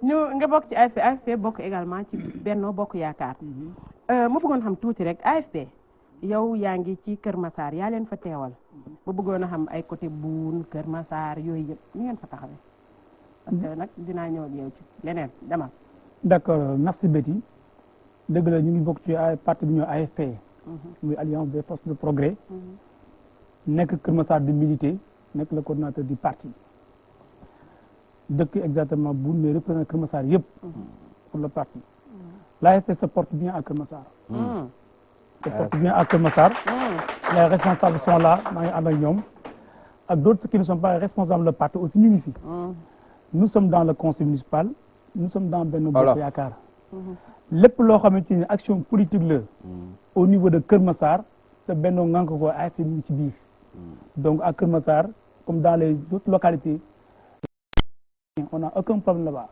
ñu nga bokk ci AFP AFP bokk également ci Benno Bokk Yaakaar. ma bëggoon xam tuuti rek AFP yow yaa ngi ci Kër Massar yaa leen fa teewal. ba bëggoon a xam ay côté Boune Kër Massar yooyu yëpp ñu ngeen fa taxawee. parce que nag dinaa ñëw ak yow ci leneen demal. d'accord merci Betty dëgg la ñu ngi bokk ci parti bi ñu AFP. muy alliance des forces de progrès. nekk Kër Massar di militer nekk le coordinateur du parti. dëkk exactement Boune mais représenté Kër Massar yëpp. pour le parti. l'AFP se porte bien à Kër Massar. se porte bien à Kër Massar. les responsables sont là maa ngi ànd ak ñoom. ak d'autres qui ne sont pas responsables du parti aussi ñu ngi fi. nous sommes dans le conseil municipal. nous sommes dans Benno Bokk Yaakaar. lépp loo xamante ni action politique la. au niveau de Kër Massar te Benno ngànk ko AFP mu ngi ci biir. donc à Kër Massar comme dans les autres localités. on a aucun problème là-bas.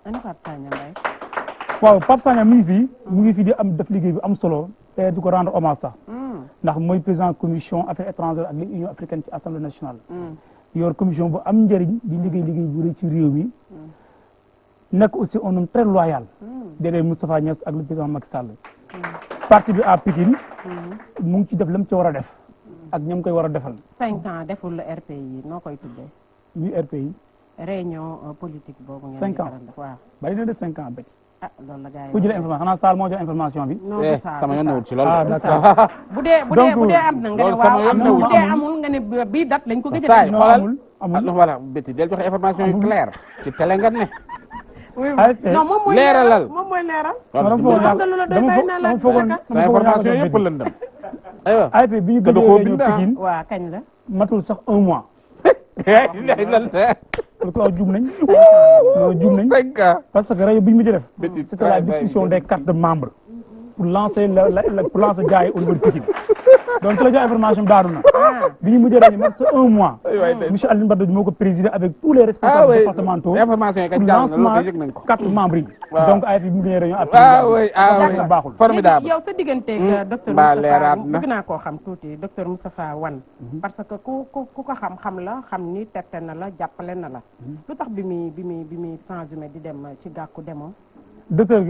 waaw Pape Sagna mu ngi fi di am def liggéey bi am solo te di ko rendre hommage sax. ndax mooy président commission affaires étrangères ak l'Union africaine ci assemblée nationale. yor commission bu am njëriñ di liggéey bu rëy ci réew mi. nekk aussi un homme très loyal. derrière Moustapha Niasse ak le président Macky Sall. parti bi à Pikine. mu ngi ci def la mu ci war a def. ak ñam koy war a defal. 5 ans deful RPI noo koy tuddee. ñuy RPI. réunion politique boobu ngeen. 5 ans waaw. bari na de 5 ans béy. ah loolu la gars yi ku jëlee information xanaa Sall moo jox information bi. non du Sall sama yoon newul ci loolu. ah d'accord. bu dee am na nga ne waaw bu dee amul nga ne bii date lañ ko gëj a. non amul voilà Betty del joxe information yu claire ci télé nga ne. non moom mooy leeralal moom mooy leeral. dama foogoon sa information yëpp lëndëm. aywa AFP bi ñu gëjee réunion Pikine waaw kañ la. matul sax 1 mois. pourquoi juum nañ. non juum nañ. parce que rajo bi ñu mujj def. c'était la discussion des cartes de membres. pour lancer pour lancer gars yi au niveau de Pikine. donc la jox information bi daanu na. bi ñu mujjee rajo mat 1 mois. monsieur Alioune Badara moo ko présidé avec tous les responsables départementaux. information yi kat pour lancement carte membres yi. donc AFP bi mu gënee réunion ak baaxul. formidable yow sa digganteeg docteur Moustapha bëgg naa koo xam tuuti docteur Moustapha Wane. parce que ku ko xam la xam ni tette na la jàppale na la. lu tax bi muy transhumé di dem ci gàkku demoo. docteur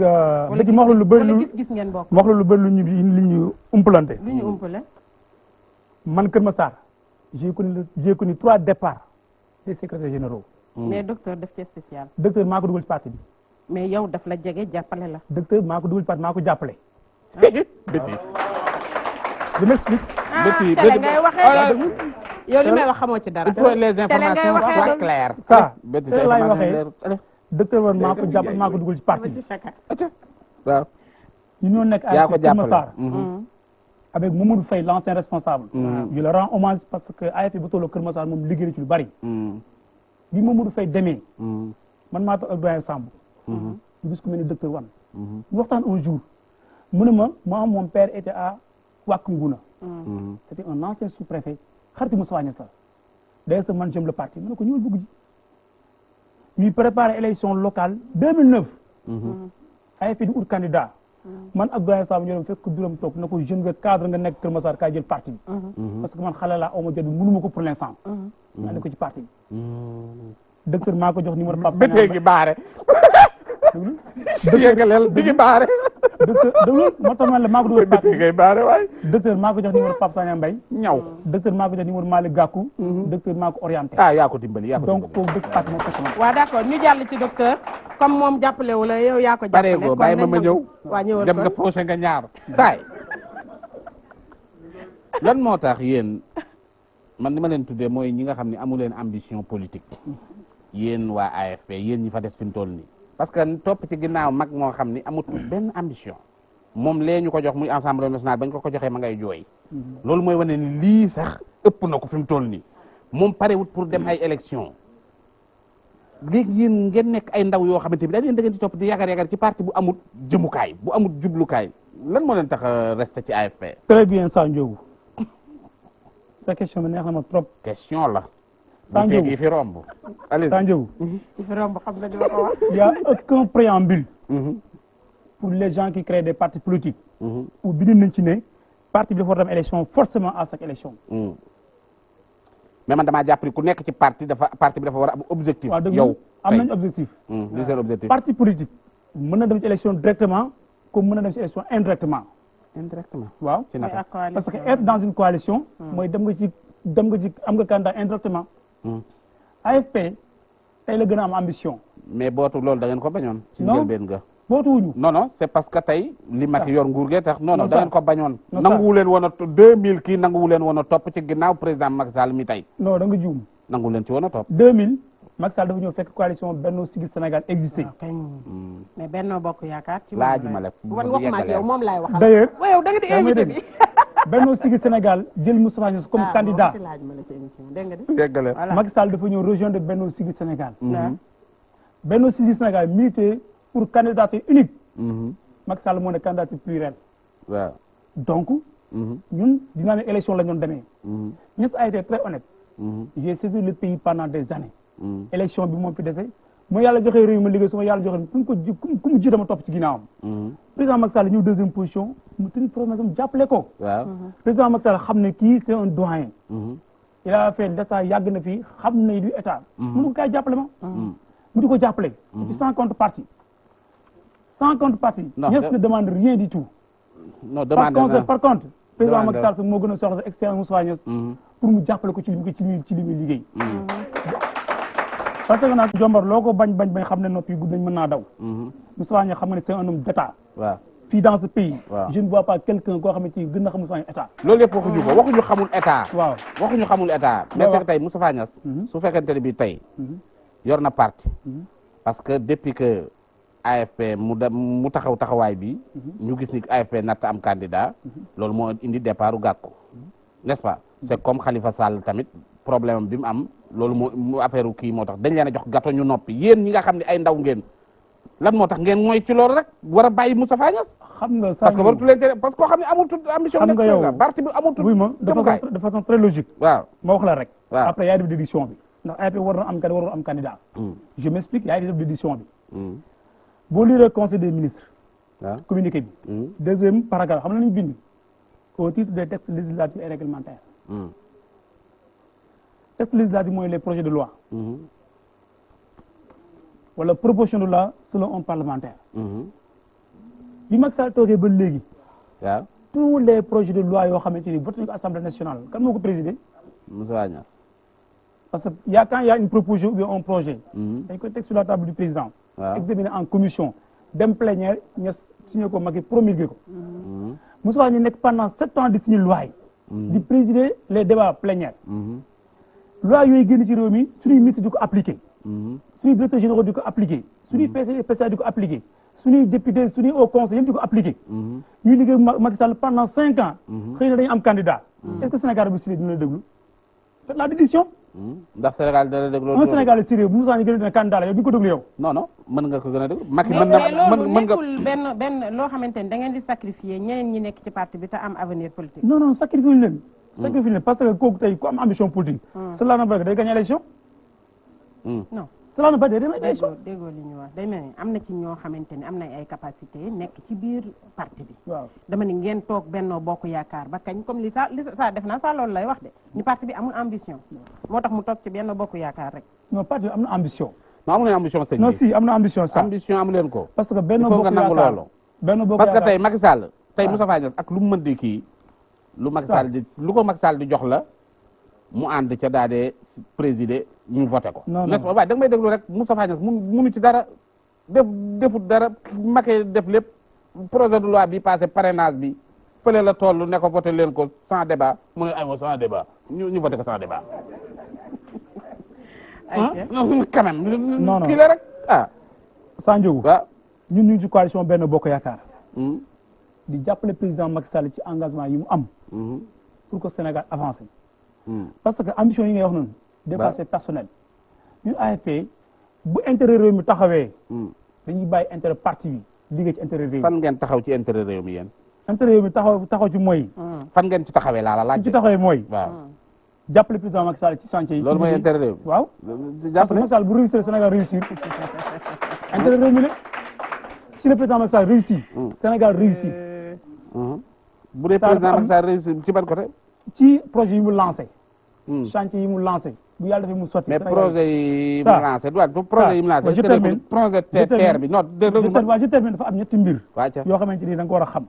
Betty ma wax la lu bëri lu gis ngeen bokk. ma wax la lu bëri lu ñu umpalante. lu ñu umpale. man Kër Massar j'ai connu 3 départs des secrétaires généraux. mais docteur def ci spécial. docteur maa ko dugal ci parti bi. mais yow daf la jege jàppale la. docteur maa ko dugal ci parti maa ko jàppale. Betty. je m'explique. télé ngay waxee yow li may wax xamoo ci dara. il faut les informations soient claires. ça Betty télé laay waxee. docteur Wane maa ko jàpp maa ko dugal ci parti bi. waaw. ñu ñoo nekk yaa ko AFP Kër Massar. jàppale. avec Mamadou Faye l'ancien responsable. je le rends hommage parce que AFP bu tolloo Kër Massar moom liggéey na ci lu bari. bi Mamadou Faye demee. man maa toog Ibrahima Samb. ñu gis ku mel ni docteur Wane. ñu waxtaan un jour. mu ne ma mon père était à Wack Ngouna. c'était un ancien sous-préfet xaritu Moustapha Niasse la. d'ailleurs man j'aime le parti mu ne ko ñëwal bëgg ji. ñuy préparer élection locale 2009. AFP di ut candidat. man ak Ibrahima Samb ñoo dem fekk duram toog na ko jeune nga cadre nga nekk Kër Massar kaay jël parti bi. parce que man xale laa aw ma jot bi mënu ma ko pour l'instant. naa ne ko ci parti bi. docteur maa ko jox numéro Pape Sagna Betty gi baare. di gi baare. docteur déglu moo tax man la maa ko dugal parti Betty ngay baare waay. docteur maa ko jox numéro Pape Sagna Mbaye. ñaw. docteur maa ko jox numéro Malick Gakou. docteur maa ko orienté. yaa ko dimbali yaa ko dimbali. donc kooku dëkk parti moo fekk man. waaw d'accord ñu jàll ci docteur comme moom jàppale wu la yow yaa ko jàppale. pareego bàyyi ma ñëw. waa ñëwal dem nga posé nga ñaar. saay lan moo tax yéen man ni ma leen tuddee mooy ñi nga xam ne amu leen ambition politique. yéen waa AFP yéen ñi fa des fi mu toll nii. parce que topp ci ginnaaw mag moo xam ni amut benn ambition. moom lee ñu ko jox muy Assemblée nationale bañ ko joxee ma ngay jooy. loolu mooy wane ni lii sax ëpp na ko fi mu toll nii moom parewut pour dem ay élection léegi yéen ngeen nekk ay ndaw yoo xamante bi da ngeen di topp di yagar ci parti bu amul jëmukaay bu amul jublukaay lan moo leen tax a rester ci AFP. très bien Sa Ndiogou sa question bi neex na ma trop. question la. Sa Ndiogou yi fi romb. allez Sa Ndiogou. yi fi romb xam nga di la ko wax. Il y a aucun préambule. pour les gens qui créent des partis politiques. ou bindu nañ ci ne parti bi dafa war a dem élection forcément à chaque élection. mais man damaa jàpp ni ku nekk ci parti bi dafa war a am objectif. yow am nañ objectif. li seen objectif. parti politique mën na dem ci élection directement comme mën na dem ci élection indirectement. indirectement waaw ci naka parce que être dans une coalition. mooy dem nga ci am nga candidat indirectement. AFP tey la gën a am ambition. mais bootu loolu da ngeen ko bañoon. ci njëlbeen nga. bootuwuñu. non c'est parce que tey li Macky yor nguur gee tax. non da ngeen ko bañoon. nanguwu leen woon a 2000 kii nanguwu leen woon a topp ci ginnaaw président Macky Sall mi tey. non da nga juum. nanguwu leen ci woon a topp. 2000 Macky Sall dafa ñëw fekk coalition Benno Siggil Sénégal existé. mais Benno Bokk Yaakaar. ci laajuma la man waxuma ak yow moom laay waxal. d'ailleurs yow da nga di invité bi. Benno Siggil Sénégal jël Moustapha Niasse comme candidat. déggale Macky Sall dafa ñëw rejoindre Benno Siggil Sénégal. Benno Siggil Sénégal milité pour candidature unique. Macky Sall moo ne candidature plurielle. waaw donc. ñun dinaa ne élection la ñu doon demee. Niasse a été très honnête. j'ai servi le pays pendant des années. élection bi moom fi dese mu yàlla joxe réew ma liggéey su ma yàlla joxe ku mu jiite ma topp ci ginnaawam. président Macky Sall ñëw deuxième position mu tenir promesse am jàppale ko. waaw président Macky Sall xam ne kii c'est un doyen. il a fait l'état yàgg na fi xam ne du état. mu ko kaay jàppale ma. mu di ko jàppale. et puis sans contrepartie. sans contrepartie. Niasse ne demande rien du tout. non demande par contre président Macky Sall moo gën a soxla sa expérience Moustapha Niasse pour mu jàppale ko ci li muy liggéey. parce que nag jombar loo ko bañ xam ne noppi gudd nañ mën naa daw. Moustapha Niasse xam nga ne c'est un homme d'état. waaw fii dans ce pays. je ne vois pas quelqu'un koo xamante ni gën na xam Moustapha Niasse état. loolu yëpp waxuñu xamul état. waaw waxuñu xamul état. mais c'est que tey Moustapha Niasse. su fekkente ne bii tey. yor na parti. parce que depuis que AFP mu taxawaay bi. ñu gis ni AFP natt am candidat. loolu moo indi départu Gakou. n'est-ce pas c'est comme Khalifa Sall tamit problème bi mu am loolu moo affaire kii moo tax dañ leen a jox gâteau ñu noppi yéen ñi nga xam ne ay ndaw ngeen lan moo tax ngeen mooy ci loolu rek war a bàyyi Moustapha Niasse. xam nga parce que waratu leen tere parce que koo xam ne amul tudd ambition. xam nga yow parti bi amul tudd. buy ma de façon très logique. waaw ma wax la rek. waaw après yaa def déduction bi ndax AFP war na am candidat. je m'explique yaa def déduction bi. boo lire conseil des ministres. waaw communiqué bi. deuxième paragraphe xam nga nañu bind. au titre des textes législatifs et réglementaires. textes législatifs mooy les projets de loi. wala proposition de loi selon un parlementaire. bi Macky Sall toogee ba léegi. waaw tous les projets de loi yoo xamante ni voté nañu ko assemblée nationale kan moo ko présidé. Moustapha Niasse. parce que quand il y a une proposition ou bien un projet. dañ koy teg sur la table du président. waaw examiné en commission dem plénière Niasse signé ko Macky promulgué ko. Moustapha ñu nekk pendant 7 ans di signé loi yi. di présider les débats plénières. loi yooyu génn ci réew mi suñuy ministre di ko appliqué. suñuy directeur général di ko appliqué. suñuy PCA di ko appliqué. suñuy député suñuy au conseil yëpp di ko appliqué. ñuy liggéey Macky Sall pendant 5 ans. xëy na dañu am candidat. est-ce que Sénégal bu sérieux dina la déglu. faites la déduction. ndax Sénégal dana déglu. un Sénégal sérieux bu Moussa ñu gën a dina candidat la yow bi ko déglu yow. non mën nga ko gën a déglu. Macky mais loolu mën nga nekkul benn loo xamante ni da ngeen di sacrifier ñeneen ñi nekk ci parti bi te am avenir politique. non sacrifié wuñu leen. sacrifié leen parce que kooku tey ku am ambition politique. cela ne veut pas dire day gagner élection. non cela ne veut pas dire day gagner élection. déggoo li ñu wax day mel ni am na ci ñoo xamante ni am na ay capacité nekk ci biir parti bi. waaw dama ni ngeen toog Benno Bokk Yaakaar ba kañ comme li sa def naa sa loolu lay wax de ni parti bi amul ambition moo tax mu toog ci Benno Bokk Yaakaar rek. non parti bi am na ambition. non amu leen ambition sëñ bi. non si am na ambition sax. ambition amu leen ko. parce que Benno Bokk nga nangu Yaakaar loolu. Benno Bokk parce que Yaakaar tey Macky Sall. tey Moustapha Niasse ak lu mu mën di kii. lu ko Macky Sall di jox la. mu ànd ca daadee présider ñu voté ko. n'est-ce pas waaye da nga may déglu rek Moustapha Niasse munu ci dara. defut dara Macky def lépp projet de loi bi passé parrainage bi fële la toll ne ko voté leen ko sans débat mu ne aywa sans débat ñu voté ko sans débat. quand même. non kii la rek ah. Sa Ndiogou. waaw ñun ñu ngi ci coalition Benno Bokk Yaakaar. di jàppale président Macky Sall ci engagement yi mu am. pour que Sénégal avance. parce que ambition yi ngay wax noonu. dépassé personnel. ñun AFP bu intérêt réew mi taxawee dañuy bàyyi intérêt parti bi liggéey ci intérêt réew mi. fan ngeen taxaw ci intérêt réew mi yéen. intérêt réew mi taxaw ci mooy. fan ngeen ci taxawee laa la laaj. ci taxawee mooy. waaw jàppale président Macky Sall ci chantier yi. loolu mooy intérêt réew mi. waaw parce que Macky Sall bu réussir Sénégal réussir. intérêt réew mi la si le président Macky Sall réussit. Sénégal réussit. bu dee président Macky Sall réussit ci ban côté. ci projet yi mu lancé. chantier yi mu lancé bu yàlla defee mu sotti. mais projet yi mu lancé du projet yi mu lancé. je termine projet terre bi non. je termine dafa am ñetti mbir. waa yoo xamante ni da nga ko war a xam.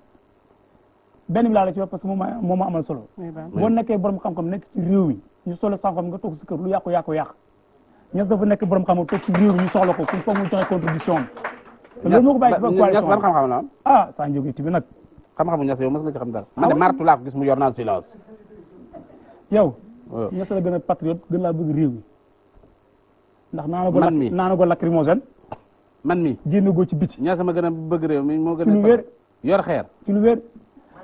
benn bi laa la ci wax parce que moom ma amal solo. boo nekkee borom xam-xam nekk ci réew mi ñu solo xam-xam nga toog si kër lu yàqu ñes dafa nekk borom xam-xam toog ci réew mi ñu soxla ko pour foog mu joxe contribution am. loolu moo ko bàyyi ci coalition ñes ban xam-xam la am. saa njóge ti bi nag. xam-xamu ñes yow mos nga ci xam dara. man de martu laa ko gis mu yor naan silence. yow. ñes la gën a patriote gën laa bëgg réew mi ndax naana ko lacrymogène man mi génn goo ci biti. ñes ma gën a bëgg réew mi moo gën a. ci lu wér yor xeer. ci lu wér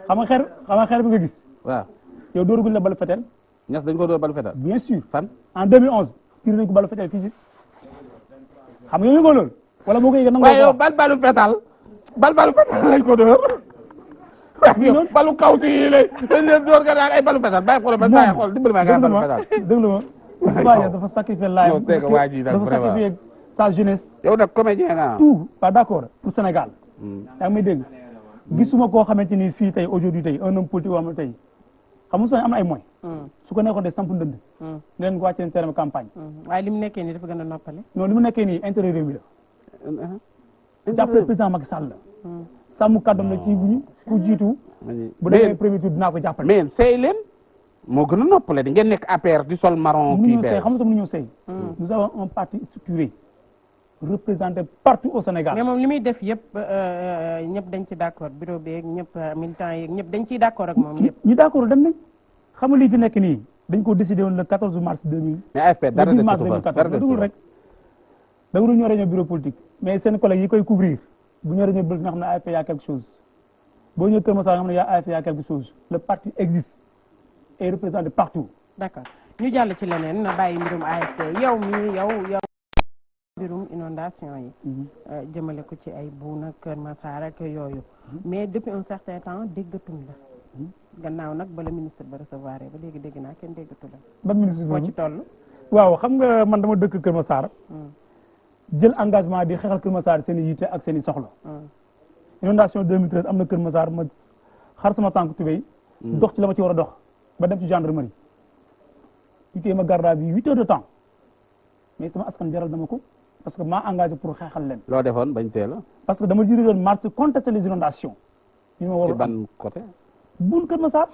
xam nga xeer bi nga gis. waaw yow dóoruguñ la balu fetel. ñes dañ ko dóor balu fetel. bien sûr fan. en 2011 tir nañ ko balu fetel fii si xam nga yëngu ko loolu. wala boo ko yëgee nangu. waaye yow balu fetal lañ ko dóor. yow balu kaw si yi lay dañ leen dóor nga daan ay balu fetal bàyyi xool ba bàyyi xool dimbali ma nga balu fetal. déglu ma Moustapha dafa sacrifier laayam. dafa sacrifier sa jeunesse. yow nag comédien nga. tout pas d'accord pour Sénégal. yaa ngi may dégg. gisuma koo xamante ni fii tey aujourd'hui tey un homme politique woo xam ne tey xam nga am na ay moyens. su ko nekkoon de samp ndënd. leen ko wàcc leen terme campagne. waaye li mu nekkee nii dafa gën a noppale. non li mu nekkee nii intérêt réew mi la. jàppale président Macky Sall la. sàmm kàddoom la ci ku jiitu. bu demee premier tour dinaa ko jàppale. mais sey leen moo gën a noppale di ngeen nekk APR di sol marron. kii bee xam nga mënuñoo sey. nous avons un parti structuré. représenté partout au Sénégal. mais moom li muy def yëpp ñëpp dañ ci d'accord bureau bi ak ñëpp militants yi ñëpp dañ ciy d'accord ak moom yëpp. ñu d'accord dem nañ xam nga lii fi nekk nii dañ ko décidé woon le 14 mars 2000. mais AFP dara de dugul rek dawul ñoo réunion bureau politique mais seen collègues yi koy couvrir bu ñoo réunion bureau nga xam ne AFP y a quelque chose boo ñëw Kër Massar nga xam ne AFP y a quelque chose le parti existe et représenté partout. d'accord ñu jàll ci leneen na bàyyi mbirum AFP yow mbirum inondation yi jëmale ko ci ay Buuna Kër Massar ak yooyu mais depuis un certain temps déggatuñ la gannaaw nag bala ministre ba recevoir ba léegi dégg naa kenn déggatu la ban ministre boo ci toll waaw xam nga man dama dëkk Kër Massar jël engagement di xeexal Kër Massar seen i yitte ak seen i soxla inondation 2013 am na Kër Massar ma xar sama tànk tubéy dox ci la ma ci war a dox ba dem ci gendarmerie itee ma garda bi 8 heures de temps mais sama askan jaral dama ko parce que maa engagé pour xeexal leen. loo defoon bañ teel a. parce que dama jëri doon marche contester les inondations. ñu ma war ci ban côté. Buun Kër Massar.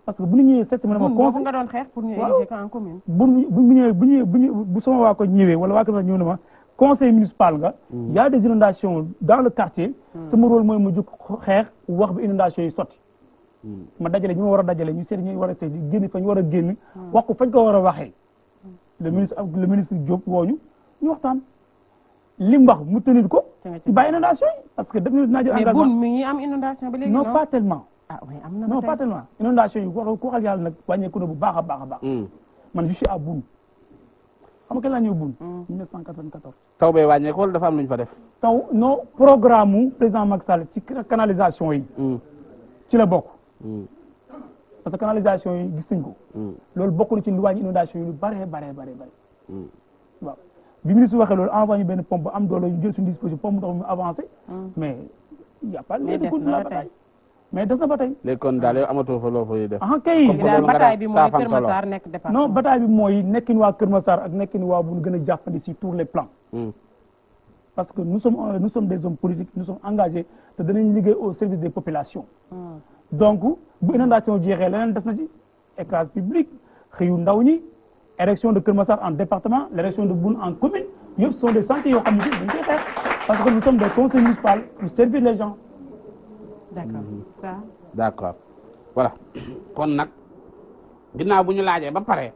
parce que bu ñu ñëwee sept semaines. conseil nga doon xeex pour ñu ériger ko en commune. bu sama waa ko ñëwee wala waa Kër Massar ñëw na ma conseil municipal nga. y a des inondations dans le quartier. sama rôle mooy mu jóg xeex wax bi inondation yi sotti. ma dajale ñu ma war a dajale ñu seet ñu war a seet génn fa ñu war a génn. wax ko fañ ko war a waxee. le ministre Diop wooñu ñu waxtaan li mu wax mu tenir ko ci bàyyi inondation yi parce que def na dinaa jël engagement mais Boune mi ngi am inondation ba léegi non pas tellement oui am na non pas tellement inondation yi ku waxal yàlla nag wàññeeku na bu baax a baax a baax man je suis à Boune xam nga kañ laa ñëw Boune 1994 taw bee wàññeeku wala dafa am lu ñu fa def taw non programme mu président Macky Sall ci canalisation yi ci la bokk parce que canalisation yi gis nañ ko loolu bokk na ci lu wàññi inondation yi lu bare waaw bi ministre waxee loolu envoyé ñu benn pompe am doole ñu jël suñu disposition pompe ndox mi avancé mais y a pas de continue la bataille mais des na ba tey léegi kon daal yow amatoo fa loo fay def kay bataille bi mooy Kër Massar nekk département non bataille bi mooy nekkin waa Kër Massar ak nekkin waa bu gën a jàppandi sur tous les plans parce que nous sommes des hommes politiques nous sommes engagés te danañ liggéey au service des populations donc bu inondation jeexee leneen des na ci éclairage public xëyu ndaw ñi élection de Kër Massar en département l'élection de Boune en commune yëpp sont des chantiers yoo xam ne dañ koy xeex parce que nous sommes des conseils municipaux pour servir les gens. d'accord voilà kon nag ginnaaw bu ñu laajee ba pare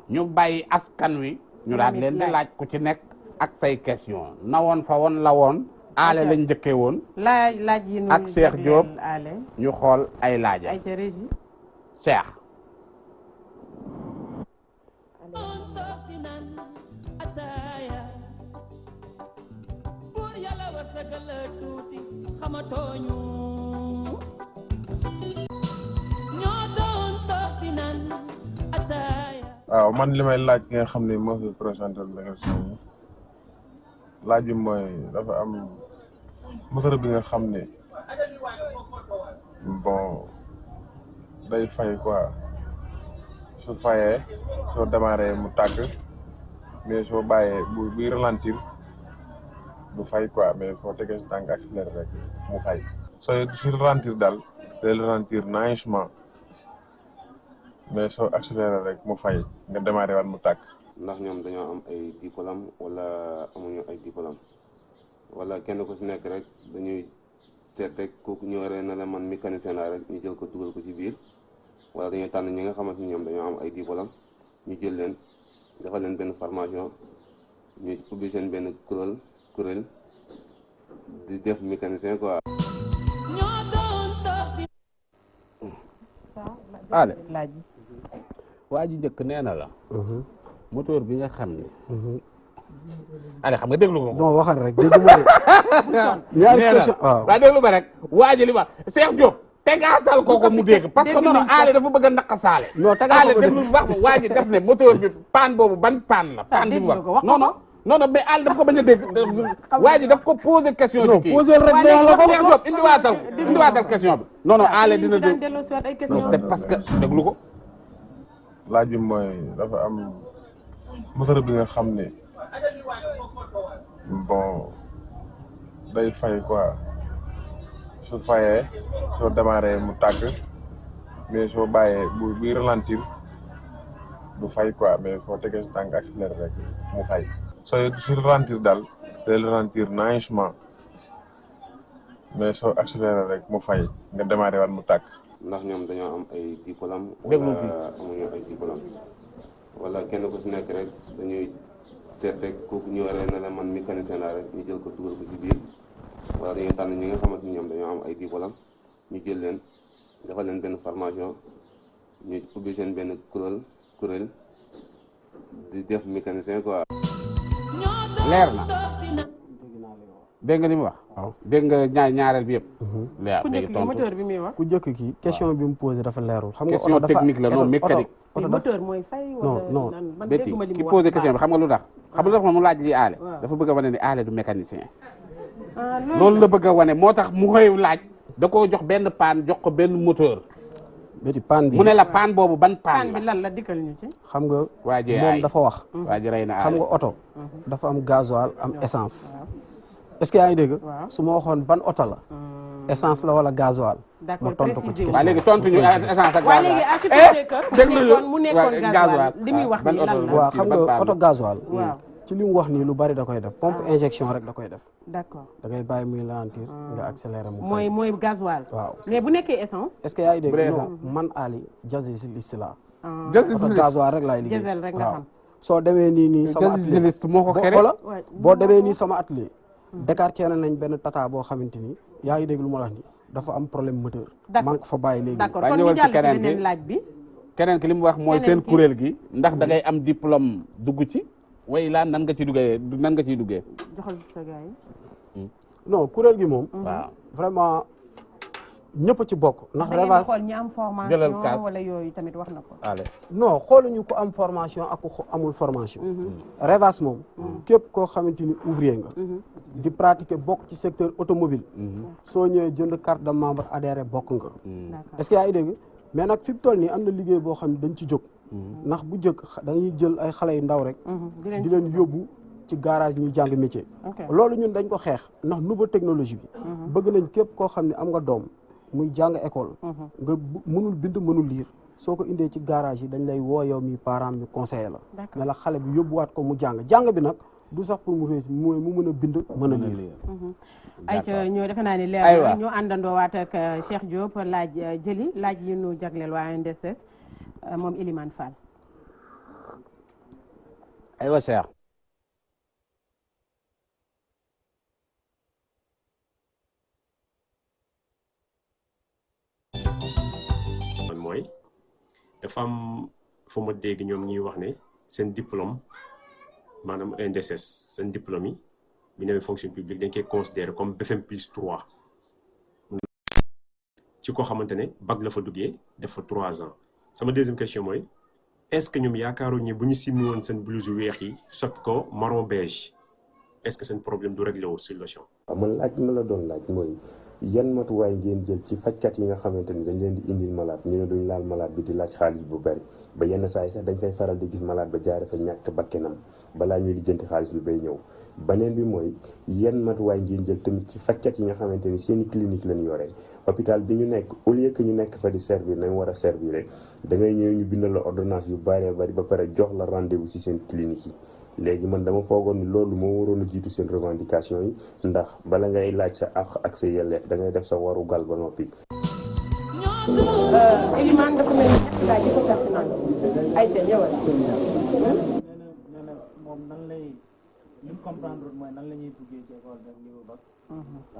ñu bàyyi askan wi ñu daal leen di laaj ku ci nekk ak say question na woon fa woon la woon aale lañ njëkkee woon laaj yi ak Cheikh Diop ñu xool ay laaja Cheikh tuuti xamatooñu ñoo doon toog di naan ataaya. waaw man li may laaj ki nga xam ne moo fi présenté mécanicien yi laaj bi mooy dafa am moteur bi nga xam ne bon day fay quoi su fayee soo démarré mu tàkk mais soo bàyyee buy ralentir du fay quoi mais soo tegee si tànk accéléré rek mu fay sooy si ralentir daal day ralentir naajement mais soo accéléré rek mu fay nga démarré waat mu tàkk. ndax ñoom dañoo am ay diplôme wala amuñu ay diplôme wala kenn ku si nekk rek dañuy seet rek kooku ñëwee na la man mécanicien laa rek ñu jël ko dugal ko ci biir wala dañuy tànn ñi nga xamante ni ñoom dañoo am ay diplôme ñu jël leen defal leen benn formation ñu ubbi seen benn kuréel di def mécanicien quoi. ale waa ji njëkk nee na la moteur bi nga xam ne ale xam nga déglu ko non waxal rek déglu ma de ñaari question waaw déglu ma rek waa ji li ma Cheikh Diop tegaatal ko mu dégg parce que non ale dafa bëgg a naqasaale ale déglu wax ma waa ji def ne moteur bi paan boobu ban paan la paan bi mu wax non non mais ale daf ko bañ a dégg waa ji daf ko posé question bi kii posé rek mais la ko Cheikh Diop indiwaatal question bi non non ale dina dégg non c'est parce que déglu ko laaj bi mooy dafa am moteur bi nga xam ne bon day fay quoi su fayee soo démarré mu tàkk mais soo bàyyee buy ralentir du fay quoi mais soo tegee si tànk accéléré rek mu fay sooy si ralentir daal day ralentir naajement mais soo accéléré rek mu fay nga démarré waat mu tàkk. ndax ñoom dañoo am ay diplôme wala amuñu ay diplôme wala kenn ku si nekk rek dañuy seet rek kooku ñëwee na la man mécanicien laa rek ñu jël ko dugal ko ci biir wala dañuy tànn ñi nga xamante ni ñoom dañoo am ay diplôme ñu jël leen defal leen benn formation ñu ubbi seen benn kuréel di def mécanicien quoi. leer na dégg nga li mu wax. waaw dégg nga ñaareel bi yëpp. leer léegi tontu moteur bi muy wax. ku njëkk ki question bi mu posé dafa leerul. xam nga question technique la non mécanique. moteur mooy fay wala non man dégguma li mu ki wax posé question bi xam nga lu tax xam nga mu laaj li aale dafa bëgg a wane ni aale du mécanicien. loolu la bëgg a wane moo tax mu koy laaj da koo jox benn paan jox ko benn moteur. béti paan bi mu ne la paan boobu ban paan bi lan la dikkal ñu ci. xam nga waa ji moom dafa wax. waa ji rey na xam nga oto. dafa am gasoil am essence. est-ce que yaa ngi dégg. su ma waxoon ban oto la. essence la wala gasoil. ma tontu ko ci question waaw léegi tontu ñu essence ak gasoil. waaw léegi à supposé que mu nekkoon gasoil li muy wax nii lan la. waaw xam nga oto gasoil. ci li mu wax nii lu bari da koy def pompe injection rek da koy def. d'accord da ngay bàyyi muy ralentir nga accélérer mu. mooy gasoil. waaw mais bu nekkee essence. est-ce que yaa ngi dégg non man Ali jazi si liste la. jazi oto gasoil rek laay liggéey. diesel rek nga xam. soo demee nii sama atelier moo ko xere boo demee nii sama atelier. décarté nañ benn tata boo xamante ni yaa ngi dégg lu ma la wax ni dafa am problème moteur. maa ngi ko fa bàyyi léegi. d'accord kon ñu jàll ci beneen laaj bi. keneen ki li mu wax mooy seen kuréel gi ndax da ngay am diplôme dugg ci way laan nan nga ciy duggee joxal sa gars yi. non kuréel gi moom. waaw vraiment ñëpp ci bokk. ndax Revas xool ñi am formation wala yooyu tamit wax na ko. non xooluñu ko am formation ak ko amul formation. Revas moom. képp koo xamante ni ouvrier nga. di pratiquer bokk ci secteur automobile soo ñëwee jënd carte de membre adhéré bokk nga. est-ce que yaa ngi dégg mais nag fi mu toll nii am na liggéey boo xam ne dañ ci jóg. ndax bu njëkk dañuy jël ay xale yu ndaw rek. di leen yóbbu ci garage ñuy jàng métier. loolu ñun dañ ko xeex ndax nouvelle technologie bi. bëgg nañ képp koo xam ne am nga doom muy jàng école. nga mënul bind mënul lire soo ko indee ci garage yi dañ lay woo yow mi parent ñu conseiller la. ne la xale bi yóbbuwaat ko mu jàng bi nag du sax pour mu réussir mooy mu mën a bind mën a lire. ayca ñoo defe naa ni leer na ñu àndandoo waat ak Cheikh Diop laaj yi ñu jagleel waa NDSS moom Elimane Fall. aywa Cheikh. mooy dafa am fu ma dégg ñoom ñuy wax ne seen diplôme maanaam NDSS seen diplôme yi bi ñu fonction publique dañ koy considérer comme BFM plus 3 ci koo xamante ne bac la fa duggee def fa 3 ans sama deuxième question mooy est-ce que ñoom yaakaaruñu ne bu ñu simmi woon seen blouse yu weex yi soppi ko marron beige est-ce que seen problème du réglé wu sur le champ. waaw man laaj ma la doon laaj mooy yan matuwaay ngeen jël ci fajkat yi nga xamante ni dañ leen di indil malade ñu ne duñ laal malade bi di laaj xaalis bu bari ba yenn saa yi sax dañ fay faral di gis malade ba jaare fa ñàkk bakkenam balaa ñuy lijjanti xaalis bi bay ñëw beneen bi mooy yan matuwaay ngeen jël tamit ci fajkat yi nga xamante ni seeni clinique lañ yore hôpital bi ñu nekk au lieu que ñu nekk fa di servir nañ war a servir rek da ngay ñëw ñu bindal la ordonnance yu bari bari ba pare jox la rendez-vous ci seen clinique yi léegi man dama foogoon ni loolu moo waroon a jiitu seen revendication yi ndax bala ngay laaj sa àq ak sa yelleef da ngay def sa waru gal ba noppi. Elimane dafa mel ni daa jëkko personnel ay ca ñëwal. moom nan lay li mu comprendre mooy nan la ñuy duggee ci école def niveau bac.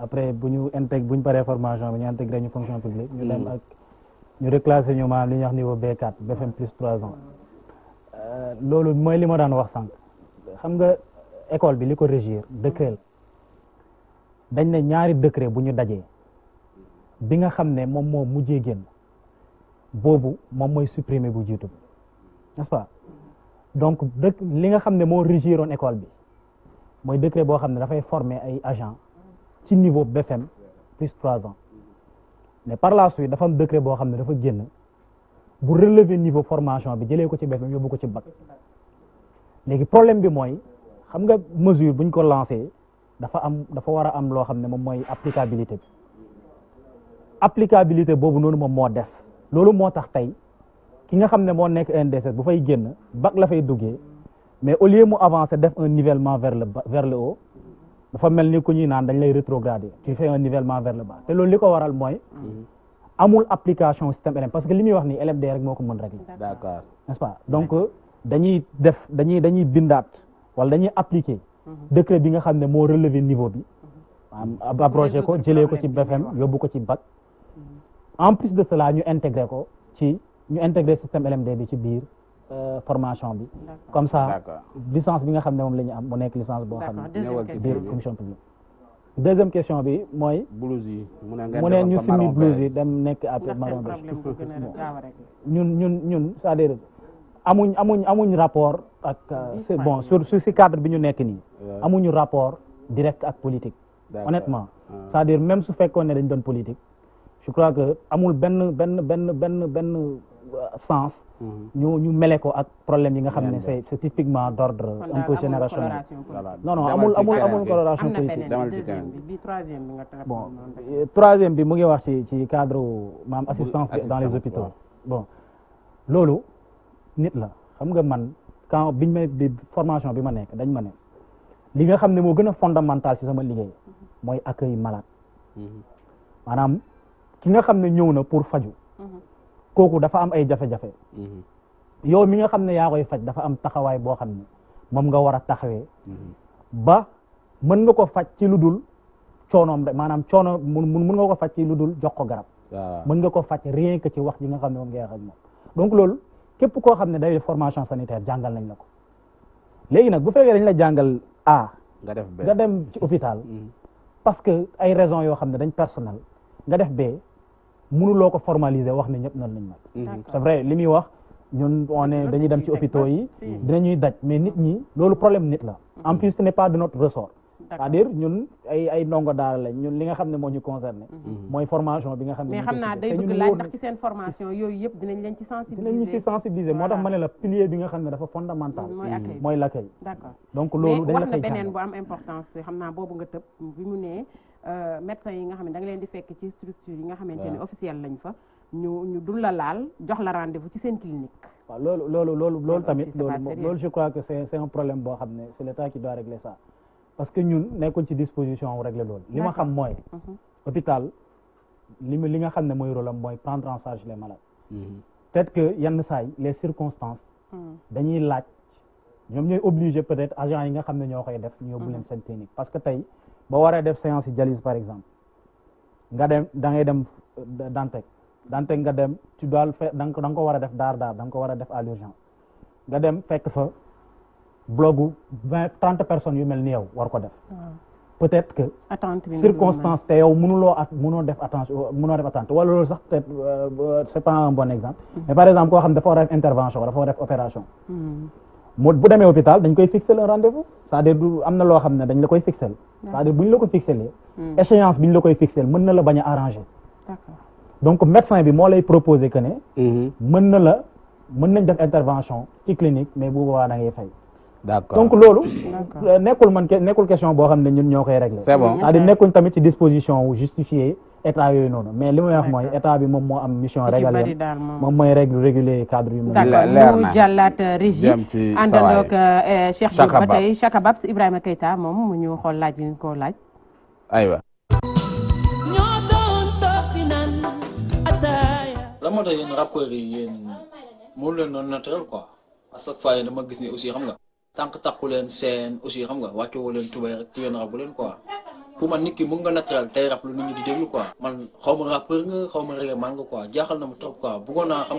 après bu ñu paree formation bi ñu intégré ñu fonction publique. ñu dem ak ñu reclassé ñu maanaam li ñuy wax niveau B4 BFM plus 3 ans. loolu mooy li ma daan wax sànq xam nga école bi li ko régir décret la dañ ne ñaari décret bu ñu dajee bi nga xam ne moom moo mujjee génn boobu moom mooy supprimer bu jiitu bi n'est-ce pas donc li nga xam ne moo régiroon école bi mooy décret boo xam ne dafay former ay agents ci niveau BFM plus 3 ans mais par la suite dafa am décret boo xam ne dafa génn bu relever niveau formation bi jëlee ko ci BFM yóbbu ko ci bac léegi problème bi mooy xam nga mesure buñ ko lancé dafa war a am loo xam ne moom mooy applicabilité bi applicabilité boobu noonu moom moo des loolu moo tax tey ki nga xam ne moo nekk NDSS bu fay génn bac la fay duggee mais au lieu mu avancer def un nivellement vers le haut dafa mel ni ku ñuy naan dañ lay rétrograder tu fais un nivellement vers le bas te loolu li ko waral mooy amul application système LM parce que li muy wax ni LMD rek moo ko mën régler. D'accord. N'est-ce pas donc dañuy bindaat wala dañuy appliquer décret bi nga xam ne moo relever niveau bi abrogé ko jëlee ko ci BFM yóbbu ko ci bac en plus de cela ñu intégrer système LMD bi ci biir formation bi comme ça licence bi nga xam ne moom la ñu am mu nekk licence boo xam ne biir fonction publique. deuxième question bi mooy. blouse yi mu ne ñu simi blouse yi dem nekk après marron ñun c'est-à-dire amuñ rapport ak c'est bon sur si cadre bi ñu nekk nii amuñu rapport direct ak politique honnêtement c'est-à-dire même su fekkoon ne dañ doon politique je crois que amul benn sens ñu mele ko ak problème yi nga xam ne c'est typiquement d'ordre un peu générationnel non amul coloration politique bon troisième bi mu ngi wax ci cadre maam assistance dans les hôpitaux bon loolu nit la xam nga man quand biñ ma di formation bi ma nekk dañ ma ne li nga xam ne moo gën a fondamental ci sama liggéey mooy accueil malade maanaam ki nga xam ne ñëw na pour faju kooku dafa am ay jafe-jafe yow mi nga xam ne yaa koy faj dafa am taxawaay boo xam ne moom nga war a taxawee ba mën nga ko faj ci lu dul coonoom rek maanaam coono mën nga ko faj ci lu dul jox ko garab mën nga ko faj rien que ci wax ji nga xam ne moom ngay wax ak moom donc loolu képp koo xam ne day formation sanitaire jàngal nañ la ko léegi nag bu fekkee dañ la jàngal nga dem ci hôpital parce que ay raisons yoo xam ne dañ personnel nga def B mënuloo ko formaliser wax ne ñëpp noonu lañ mel c'est vrai li muy wax ñun on est dañuy dem ci hôpitaux yi dinañuy daj mais nit ñi loolu problème nit la en plus ce n'est pas de notre ressort c'est-à-dire ñun ay ndongo daara lañ ñun li nga xam ne moo ñu concerné mooy formation bi nga xam ne mais xam naa day bëgg laaj ndax ci seen formation yooyu yëpp dinañ leen ci sensibiliser moo tax ma ne la pilier bi nga xam ne dafa fondamental mooy l'accueil d'accord donc loolu dañ la koy beneen bu am importance xam naa boobu nga tëb bi mu ne médecins yi nga xam ne da nga leen di fekk ci structure yi nga xamante ne officiel lañ fa ñu dul la laal jox la rendez-vous ci seen clinique waaw loolu tamit loolu je crois que c'est un problème boo xam ne c'est l'État qui doit régler ça parce que ñun nekkuñ ci disposition wu régler loolu li ma xam mooy hôpital li nga xam ne mooy rôle am mooy prendre en charge les malades peut-être que yenn saa yi les circonstances dañuy laaj ñoom ñooy obligé peut-être agents yi nga xam ne ñoo koy def ñu yóbbu leen seen clinique parce que tey boo waree def séance dialyse par exemple nga dem da ngay dem Dantec nga dem tu dois le faire da nga ko war a def daar da nga ko war a def à l'urgence nga dem fekk fa blogu 30 personnes yu mel ni yow war ko def. peut-être que circonstance te yow mënoo def attente wala loolu sax peut-être c'est pas un bon exemple. mais par exemple koo xam dafa war a def intervention dafa war a def opération. bu demee hôpital dañ koy fixer un rendez-vous c'est-à-dire am na loo xam ne dañ la koy fixer c'est-à-dire bu ñu la ko fixelee échéance bi ñu la koy fixer mën na la bañ a arranger. donc médecin bi moo lay proposer que ne mën nañ def intervention ci clinique mais bu boobaa da ngay fay. d'accord donc loolu nekkul question boo xam ne ñun ñoo koy régler. c'est bon c'est-à-dire nekkuñ tamit ci disposition wu justifier état yooyu noonu mais li may wax mooy état bi moom moo am mission régalienne moom mooy réguler cadre yu mel. d'accord mu jàllaat régie àndandoog Cheikh Diop ba tey Chaka Babs Ibrahima Keita moom mu ñu xool laaj yi ñu ko laaj. aywa. la moo tax yéen rappeurs yi yéen mënu leen noonu naturel quoi à chaque fois yéen dama gis ni aussi xam nga tànk takku leen seen aussi xam nga wàcce woo leen tubay rek yéen rabu leen quoi pour man nit ki mën nga naturel tey rap lu nit ñi di déglu quoi man xaw ma rappeur nga xaw ma reggae man nga quoi jaaxal na ma trop quoi bëggoon naa xam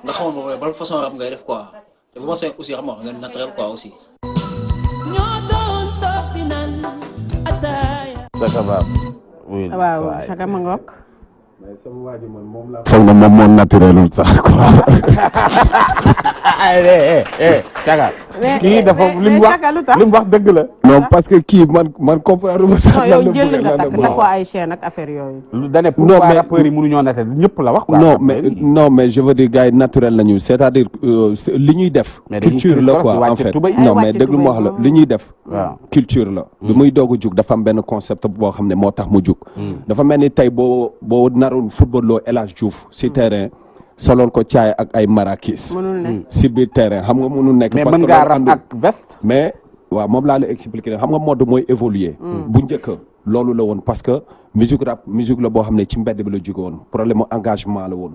nga xamoon ma ban façon rap ngay def quoi te bu ma seen aussi xam nga nga naturel quoi aussi. Chaka Babs. waaw Chaka ma ngoog. mais sama waa ji man moom laa. foog na moom moo naturelul sax quoi. Chaka. kii dafa li mu wax dëgg la. non parce que kii man comprendre ma sax. yow jël nga takk ko ay chaîne ak affaire yooyu. lu dane pourquoi rappeurs yi mënuñoo naturel ñëpp la wax. non mais je veux dire gars yi naturel lañu c'est-à-dire li ñuy def. culture la quoi en fait non mais déglu ma wax la li ñuy def. culture la. bi muy doog a jug dafa am benn concept boo xam ne moo tax mu jug. dafa mel ni tey boo naroon football loo El Hadj Diouf si terrain. soloon ko caay ak ay marakis si biir terrain xam nga mënul nekk mais mën ngaa rap ak veste mais waaw moom laa la expliquer xam nga mode mooy évoluer bu njëkk loolu la woon parce que musique rap musique la boo xam ne ci mbedd bi la jóge woon problème mu engagement la woon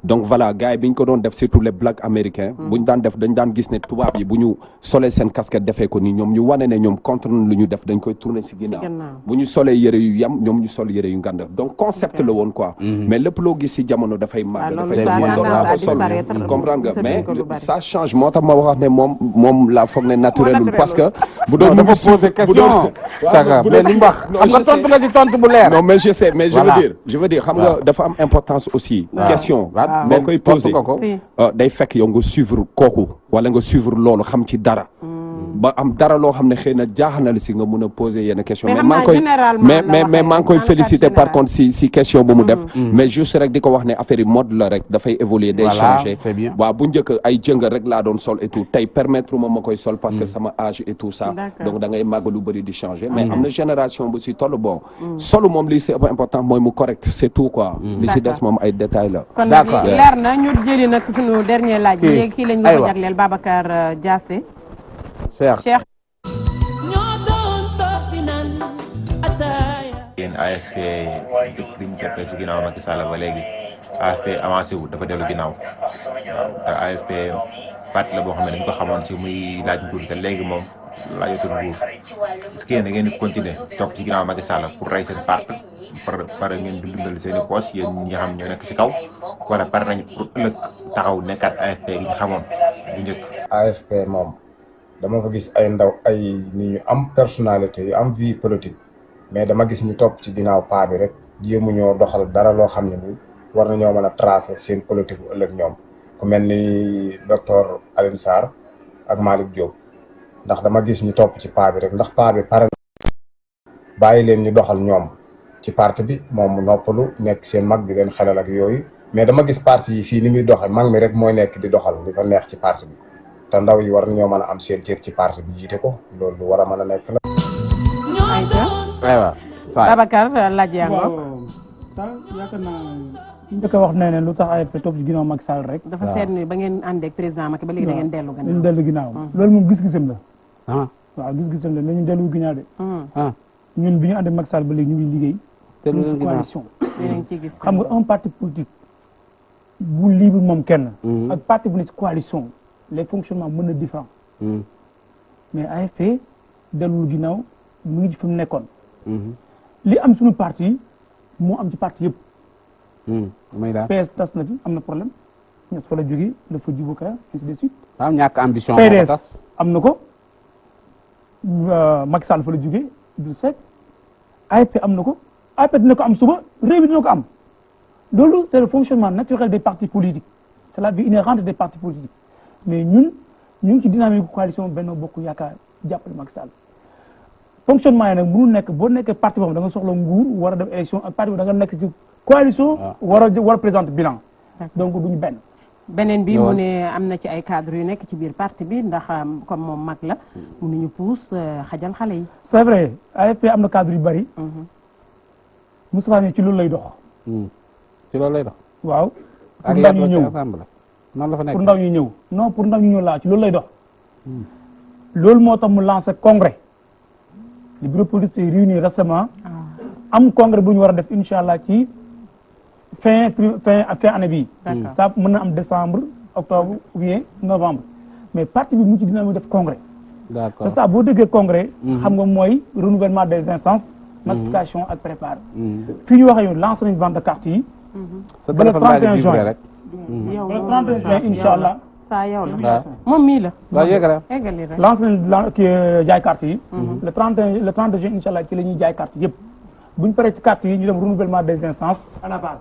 donc voilà gars yi bi ñu ko doon def surtout les blacks américains bu ñu daan def dañ daan gis ne tubaab yi bu ñu solee seen casquette defee ko nii ñoom ñu wane ne ñoom contre lu ñu def dañ koy tourner si ginnaaw bu ñu solee yëre yu yam ñoom ñu sol yëre yu nganda donc concept la woon quoi mais lépp loo gis si jamono dafay màgg dafay doon sol comprendre nga mais ça change moo tax ma wax ne moom laa foog ne naturelul parce que bu doon dafa poser question Chaka mais li mu wax xam nga tontu nga ci tontu bu leer non mais je sais mais je veux dire xam nga dafa am importance aussi question boo koy poser day fekk yow nga suivre kooku wala nga suivre loolu xam ci dara ba am dara loo xam ne xëy na jaaxal na la si nga mun a poser yenn question mais maa ngi koy féliciter par contre si question bu mu def mais juste rek di ko wax ne affaire yi mode la rek dafay évoluer day changer waaw bu njëkk ay jëng rek laa doon sol et tout tey permettre ma koy sol parce que sama âge et tout ça donc da ngay màgg lu bëri di changer mais am na génération bu si toll bon solo moom li c'est important mooy mu correct c'est tout quoi li si des moom ay détails la kon nag leer na ñu jëli nag suñu dernier laaj bi léegi kii lañ ko jagleel Babacar Diassé Cheikh yéen AFP bi ñu toppee si ginnaaw Macky Sall ba léegi AFP avancé wu dafa dellu ginnaaw waaw te AFP parti la boo xam ne dañ ko xamoon si muy laaj nguur te léegi moom laajatul nguur parce que yéen da ngeen di continuer topp ci ginnaaw Macky Sall pour rey seen parti pare ngeen dundal seen i poche yéen ñi nga xam ñoo nekk si kaw wala pare nañ pour ëllëg taxaw nekkaat AFP gi ñu xamoon bu njëkk. AFP moom dama fa gis ay ndaw ay nit ñu am personnalité yu am vie politique mais dama gis ñu topp ci ginnaaw paa bi rek jéemu ñoo doxal dara loo xam ne ni war nañoo mën a tracer seen politique bu ëllëg ñoom ku mel ni docteur Alioune Sarr ak Malick Diop ndax dama gis ñu topp ci paa bi rek ndax paa bi pare bàyyi leen ñu doxal ñoom ci parti bi moom mu noppalu nekk seen mag di leen xelal ak yooyu mais dama gis parti yi fii ni muy doxal mag mi rek mooy nekk di doxal li ko neex ci parti bi te ndaw yi war nañoo mën a am seen cër ci parti bi jiite ko loolu lu war a mën a nekk la. aywa Babacar laaj yaa ngoog. yaakaar naa njëkk a wax nee ne lu tax AFP topp ci ginnaaw Macky Sall rek. dafa seet ni ba ngeen ànd ak président Macky ba léegi da ngeen dellu gannaaw. dañu dellu ginnaaw loolu moom gis-gisam la. waaw gis-gisam la nañu dellu ginnaaw de. ñun bi ñu ànd ak Macky Sall ba léegi ñu ngi liggéey. ñu coalition. xam nga un parti politique bu libre moom kenn. ak parti bu ne ci coalition. les fonctionnements mën na différent mais AFP dellu ginnaaw mu ngi ci fi mu nekkoon li am suñu parti moo am ci parti yëpp PS tas na fi am na problème ñes fa la jógee dafa jibu ka ainsi de suite am ñàkk ambition PDS am na ko Macky Sall fa la jógee du Seck AFP am na ko AFP dina ko am suba réew mi dina ko am loolu c'est le fonctionnement naturel des partis politiques c'est la vie inhérente des partis politiques mais ñun ñu ngi ci dynamique coalition Benno Bokk Yaakaar jàppale Macky Sall fonctionnement yi nag mënul nekk boo nekkee parti boobu da nga soxla nguur war a def élection ak parti boobu da nga nekk ci coalition war a présenter bilan donc duñu benn beneen bi mu ne am na ci ay cadres yu nekk ci biir parti bi ndax comme moom mag la mënuñu puus xajal xale yi c'est vrai AFP am na cadre yu bari Moustapha Niasse ci loolu lay dox ci loolu lay dox waaw pour ndaw ñu ñëw noonu la fa nekk pour ndaw ñu ñëw non pour ndaw ñu ñëw laa ci loolu lay dox loolu moo tax mu lancé congrès le bureau politique s'est réuni récemment am congrès bu ñu war a def incha allah ci fin année bii ça mën na am décembre octobre ou bien novembre mais parti bi mu ci dina mu def congrès d'accord c'est ça boo déggee congrès xam nga mooy renouvellement des instances massification ak préparer fii ñu waxee yoon lancé nañ vente de carte yi ba le 31 juin ba le 31 juin incha allah saa yow la moom mii la eggali rek lancé nañ kii jaay carte yi le 30 juin incha allah ci la ñuy jaay carte yëpp bu ñu paree ci carte yi ñu dem renouvellement des instances à la base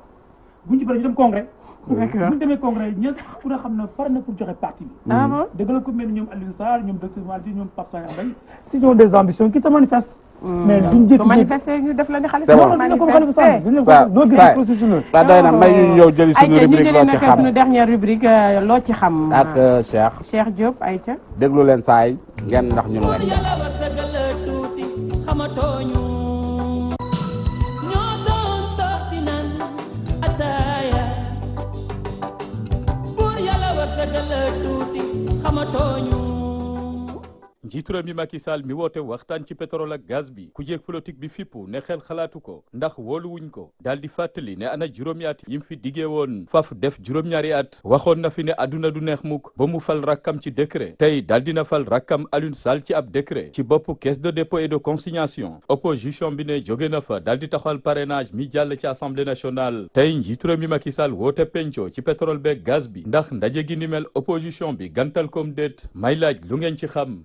bu ñu ci paree ñu dem congrès bu ñu demee congrès ñes ku ne xam ne pare na pour joxe parti bi dëgg la ko mel ni ñoom Aliou Sarr ñoom docteur Malick ñoom Pape Sagna Mbaye si ñoo des ambitions qui te manifestent mais duñ jékki manifester ñu def la ni xale doo gis processus la doy na may ñu ñëw jëli suñu rubrique loo ci xam suñu dernière rubrique loo ci xam ak Cheikh Diop Aïcha déglu leen saay ngeen ndax ñun wen njiitu réew mi Macky Sall mi woote waxtaan ci pétrole ak gaz bi ku jéeg politique bi fippu ne xel xalaatu ko ndax wóolu wuñ ko daal di fàttali ne ana juróomi at yim fi diggee woon faf def juróom-ñaari at waxoon na fi ne adduna du neex mukk ba mu fal rakkam ci décret tey daal dina fal rakkam Alioune Sall ci ab décret ci bopp caisse de dépôt et de consignation opposition bi ne jóge na fa daal di taxawal parrainage mi jàll ci assemblée nationale tey njiitu réew mi Macky Sall woote penco ci pétrole beeg gaz bi ndax ndaje gi ni mel opposition bi gantal comme déet may laaj lu ngeen ci xam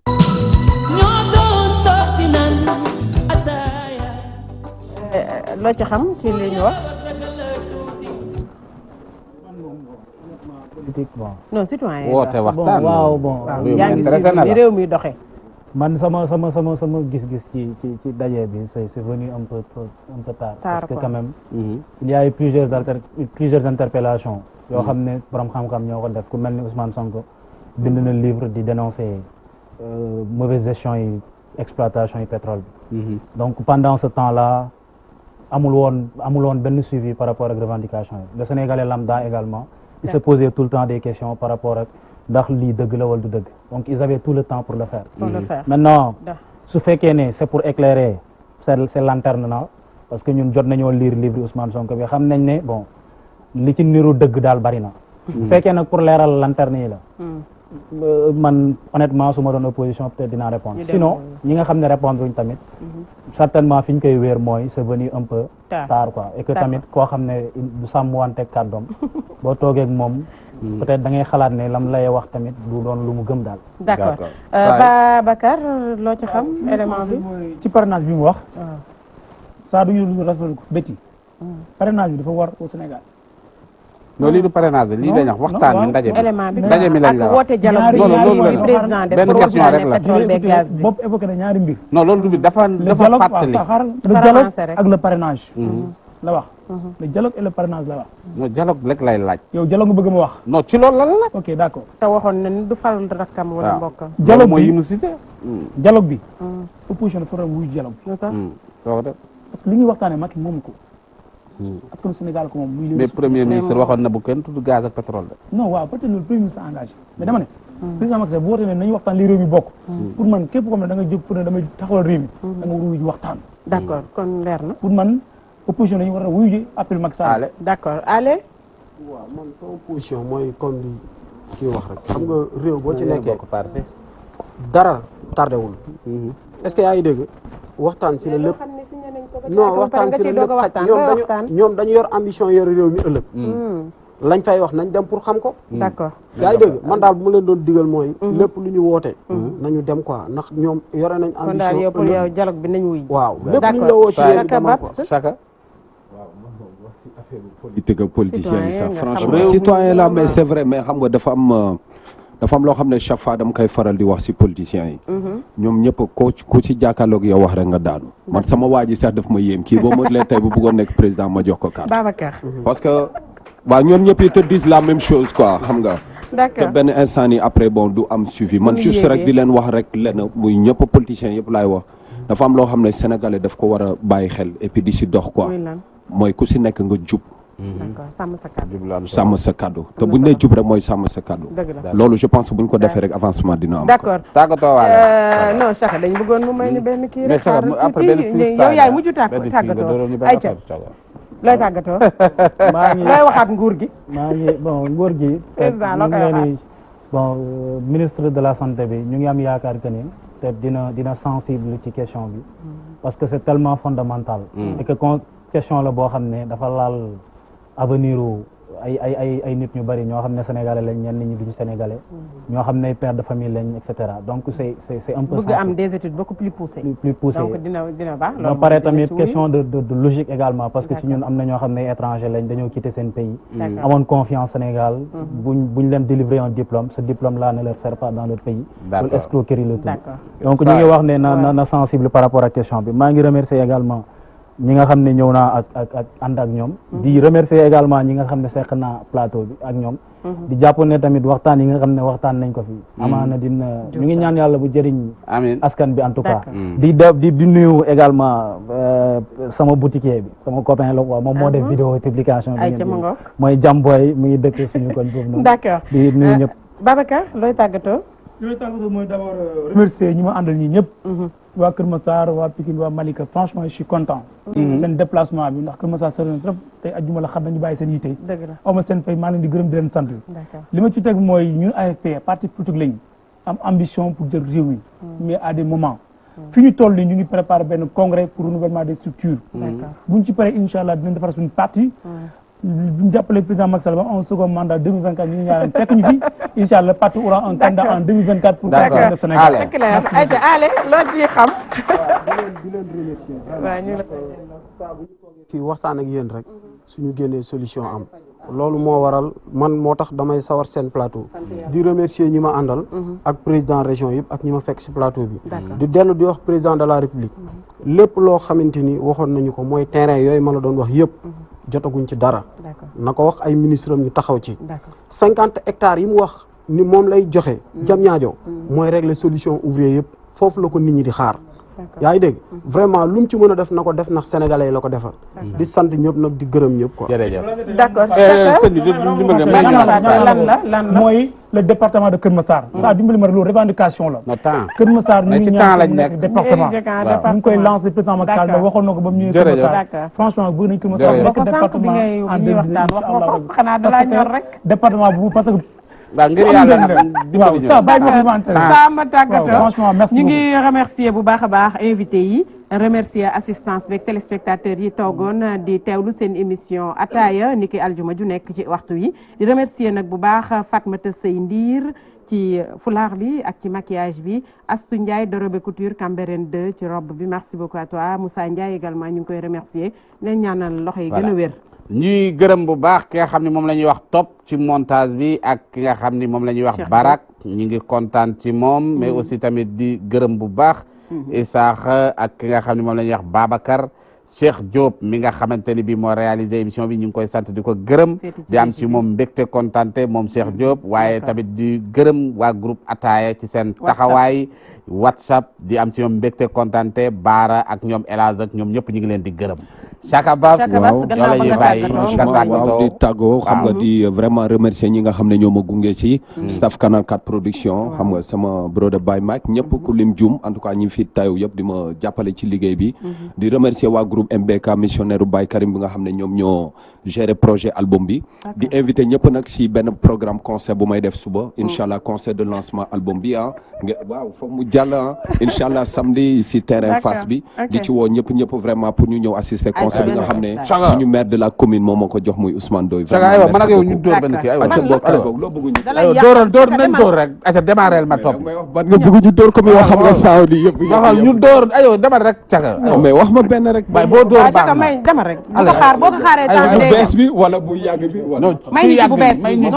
loo ci xam ci li ñu wax non citoyen woote waxtaan waaw bon yaa ngi si réew mi doxee man sama gis-gis ci daje bi c'est venu un peu tard parce que quand même il y a eu plusieurs interpellations yoo xam ne borom xam-xam ñoo ko def ku mel ni Ousmane Sonko bind na livre di dénoncer mauvaise gestion yi exploitation yi pétrole bi donc pendant ce temps-là amul woon benn suivi par rapport ak revendication yi le Sénégalais lambda également il se posait tout le temps des questions par rapport ak ndax lii dëgg la wala du dëgg donc ils avaient tout le temps pour le faire maintenant su fekkee ne c'est pour éclairer c'est lanterne na parce que ñun jot nañoo lire livre Ousmane Sonko bi xam nañ ne bon li ci niru dëgg daal bari na su fekkee nag pour leeral lanterne yi la man honnêtement su ma doon opposition peut-être dinaa répondre sinon ñi nga xam ne répondre uñ tamit certainement fi ñu koy wéer mooy c'est venu un peu tard quoi et que tamit koo xam ne du sàmm wante kàddoom boo toogee ak moom peut-être da ngay xalaat ne lam lay wax tamit du doon lu mu gëm daal d'accord Babacar loo ci xam élément bi ci parrainage bi mu wax ça duñu rafetlu ko bétti parrainage bi dafa war au Sénégal non lii du parrainage lii lañ wax waxtaan bi ndaje mi lañ la wax woote dialogue bi président def benn question rek la pétrole beeg gaz bi bopp évoqué na ñaari mbir non loolu du dafa fàttali le dialogue ak le parrainage la wax le dialogue et le parrainage la wax non dialogue rek lay laaj yow dialogue nga bëgg ma wax non ci loolu la laaj ok d'accord te waxoon na ni du fal rakkam wala mbokkam dialogue mooy yi mu cité dialogue bi opposition dafa war a wuyu dialogue bi parce que li ñuy waxtaane Macky moomu ko askan Sénégal ko moom muy mais premier ministre waxoon na bu kenn tudd gaz ak pétrole de non waaw peut-être loolu premier ministre engagé mais dama ne président Macky Sall bu wootee ne nañu waxtaan li réew mi bokk pour man képp ko xam ne da nga jóg pour ne damay taxawal réew mi da nga war a wuyu waxtaan d'accord kon leer na pour man opposition dañu war a wuyu ji appel Macky Sall d'accord allez waaw man sa opposition mooy comme li kii wax rek xam nga réew boo ci nekkee dara tardé wul est-ce que yaa ngi dégg waxtaan si la lépp non waxtaan si la lépp xaj ñoom dañu yor ambition yor réew mi ëllëg lañ fay wax nañ dem pour xam ko. d'accord yaa ngi dégg man daal bu ma leen doon digal mooy. lépp lu ñu woote. nañu dem quoi ndax ñoom yore nañ. ambition kon daal yow pour yow dialogue bi nañ wuy. waaw lépp lu ñu la woo ci yéen demal ko Chaka. politique ak politiciens yi sax franchement citoyen la mais c'est vrai mais xam nga dafa am loo xam ne chaque fois dama koy faral di wax si politiciens yi ñoom ñëpp ku ci jàkkaarloog yow wax rek nga daanu man sama waa ji sax daf ma yéem kii boo ma lee tey bu bëggoon nekk président ma jox ko carte Babacar parce que waaw ñoom ñëpp ils te disent la même chose quoi xam nga te benn instant yi après bon du am suivi man juste rek di leen wax rek lenn muy ñëpp politiciens yëpp laay wax dafa am loo xam ne sénégalais daf ko war a bàyyi xel et puis di si dox quoi mooy ku si nekk nga jub d'accord sàmm sa kàddu sàmm sa kàddu te buñ nee jub rek mooy sàmm sa kàddu loolu je pense que buñ ko defee rek avancement dina am d'accord tàggatoo waale non Chaka dañ bëggoon mu may ñu benn kii mais Chaka après benn yow yaay mujj tàggatoo ay ca looy tàggatoo looy waxaat nguur gi maa ngi bon nguur gi président la koy waxaat bon ministre de la santé bi ñu ngi am yaakaar que ni te dina sensible ci question bi parce que c'est tellement fondamental et que question la boo xam ne dafa laal avenir ay nit ñu bari ñoo xam ne sénégalais lañ ñenn ñi duñu sénégalais ñoo xam ne père de famille lañ et cetera donc c'est un peu bëgg am des études beaucoup plus poussées donc dina baax ba pare tamit question de logique également parce que ci ñun am na ñoo xam ne étranger lañ dañoo quitter seen pays amoon confiance Sénégal buñ leen délivrer un diplôme ce diplôme là ne leur sert pas dans leur pays loolu escroquerie la tudd donc ñu ngi wax ne na sensible par rapport à question bi maa ngi remercier également ñi nga xam ne ñëw naa ak ànd ak ñoom di remercier également ñi nga xam ne seq naa plateau bi ak ñoom di jàpp ne tamit waxtaan yi nga xam ne waxtaan nañ ko fi amaana dina ñu ngi ñaan yàlla bu jëriñ askan bi en tout cas di nuyu également sama boutiquier bi sama copain la quoi moom moo def vidéo publication bi mooy Jamboy mu ngi dëkk suñu koñ foofu noonu d'accord di nuyu ñëpp Babacar looy tàggatoo mooy d'abord remercier ñi ma àndal ñi ñëpp waa Kër Massar waa Pikine waa Malika franchement je suis content seen déplacement bi ndax Kër Massar sori na trop tey ajjuma la xam nañu bàyyi seen yitte awma seen fay maa leen di gërëm di leen sant li ma ci teg mooy ñun AFP parti politique lañ am ambition pour jël réew mi mais à des moments fi ñu toll nii ñu ngi préparer benn congrès pour renouvellement des structures buñ ci paree incha allah dinañ defar suñu parti bu ñu jàppale président Macky Sall ba un second mandat 2024 ñu ngi ñaanal fekk ñu fi incha allah parti aura un candidat en 2024 pour gouverner le Sénégal. c'est clair ayca allez loo ciy xam. di leen remercier vraiment fii waxtaan ak yéen rek suñu génnee solution am loolu moo waral man moo tax damay sawar seen plateau di remercier ñi ma àndal ak président région yëpp ak ñi ma fekk si plateau bi di dellu di wax président de la république lépp loo xamante ni waxoon nañu ko mooy terrain yooyu ma la doon wax yëpp jotaguñ ci dara na ko wax ay ministre am ñu taxaw ci 50 hectares yi mu wax ni moom lay joxe jam ñaajo mooy régler solution ouvrier yëpp foofu la ko nit ñi di xaar yaa ngi dégg vraiment lu mu ci mën a def na ko def ndax sénégalais yi la ko defal di sant ñëpp nag di gërëm ñëpp quoi d'accord lan mooy le département de Kër Massar saa dimbali ma loolu revendication la Kër Massar ñu ngi ñaan département ñu ngi koy lancé président Macky Sall waxoon na ko ba mu ñëwee Kër Massar franchement bëgg nañ Kër Massar nekk département en 2020 département bu parce que waaw ngir yàlla ma tàggatoo ñu ngi remercier bu baax a baax invité yi remercier assistance beeg téléspectateurs yi toogoon di teewlu seen émission ataaya niki aljuma ju nekk ci waxtu yi di remercier nag bu baax Fatmata Sey Ndiir ci foulard bi ak ci maquillage bi Astou Ndiaye de Robe Couture Cambérène 2 ci robe bi merci beaucoup à toi Moussa Ndiaye également ñu ngi koy remercier leen ñaanal loxo yi gën a wér ñuy gërëm bu baax ki nga xam ne moom la ñuy wax top ci montage bi ak ki nga xam ni moom la ñuy wax barak ñu ngi kontaan ci moom mais aussi tamit di gërëm bu baax Isaaxa ak ki nga xam ne moom la ñuy wax Babacar Cheikh Diop mi nga xamante ni bi moo réalisé émission bi ñu ngi koy sant di ko gërëm di am ci moom mbégte kontaante moom Cheikh Diop waaye tamit di gërëm waa groupe Ataaya ci seen taxawaay WhatsApp di am ci ñoom mbégte kontaante Baara ak ñoom El Hadj ak ñoom ñëpp ñu ngi leen di gërëm Chaka Babs waaw di tàggoo xam nga di vraiment remercier ñi nga xam ne ñoo ma gunge si staff Canal 4 production xam nga sama brother Baye Mike ñëpp ku lim jum en tout cas ñi fi tayu yëpp di ma jàppale ci liggéey bi di remercier waa groupe MBK missionnaire Baye Karim bi nga xam ne ñoom ñoo gérer projet album bi di invité ñëpp nag si benn programme concert bu may def suba inchallah concert de lancement album bi waaw foog mu jàll inchallah samedi si terrain face bi di ci woo ñëpp vraiment pour ñu ñëw assister concert morceau bi nga xam ne suñu maire de la commune moom moo ko jox muy Ousmane Doye. aywa man ak yow ñu door benn kii aywa door nañ door rek aca démarrel ma topp ban nga bëgg ñu door comme yow xam nga saaw di yëpp waxal ñu door aywa demal rek caga mais wax ma benn rek waaye boo door baax na may demal rek boo ko xaaree temps bu bees bi wala bu yàgg bi wala may ñu bu bees may ñu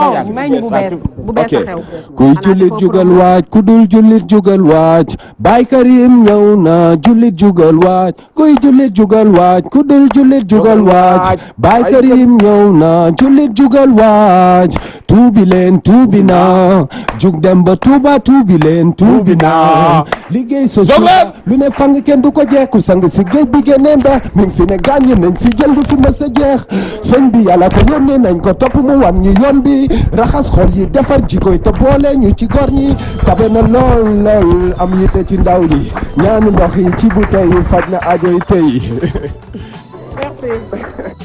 bu bees xew kuy jullit jugal waaj ku dul jullit jugal waaj Baay Karim ñëw na jullit jugal waaj kuy jullit jugal waaj ku dul jullit jugal waaj Baay Karim ñëw na jullit jugal waaj tuubi leen tuubi na jug dem ba Tuuba tuubi leen tuubi na liggéey social lu ne fang kenn du ko jeeku sang si géej bi génnee mbeex mi ngi fi ne gaañ nañ si jël du fi mës a jeex sëñ bi yàlla ko yónnee nañ ko topp mu wan ñu yoon bi raxas xol yi defar jikoy te boole ñu ci góor ñi tabe na lool lool am yitte ci ndaw ñi ñaanu ndox yi ci bu tey faj na ajoy tey merci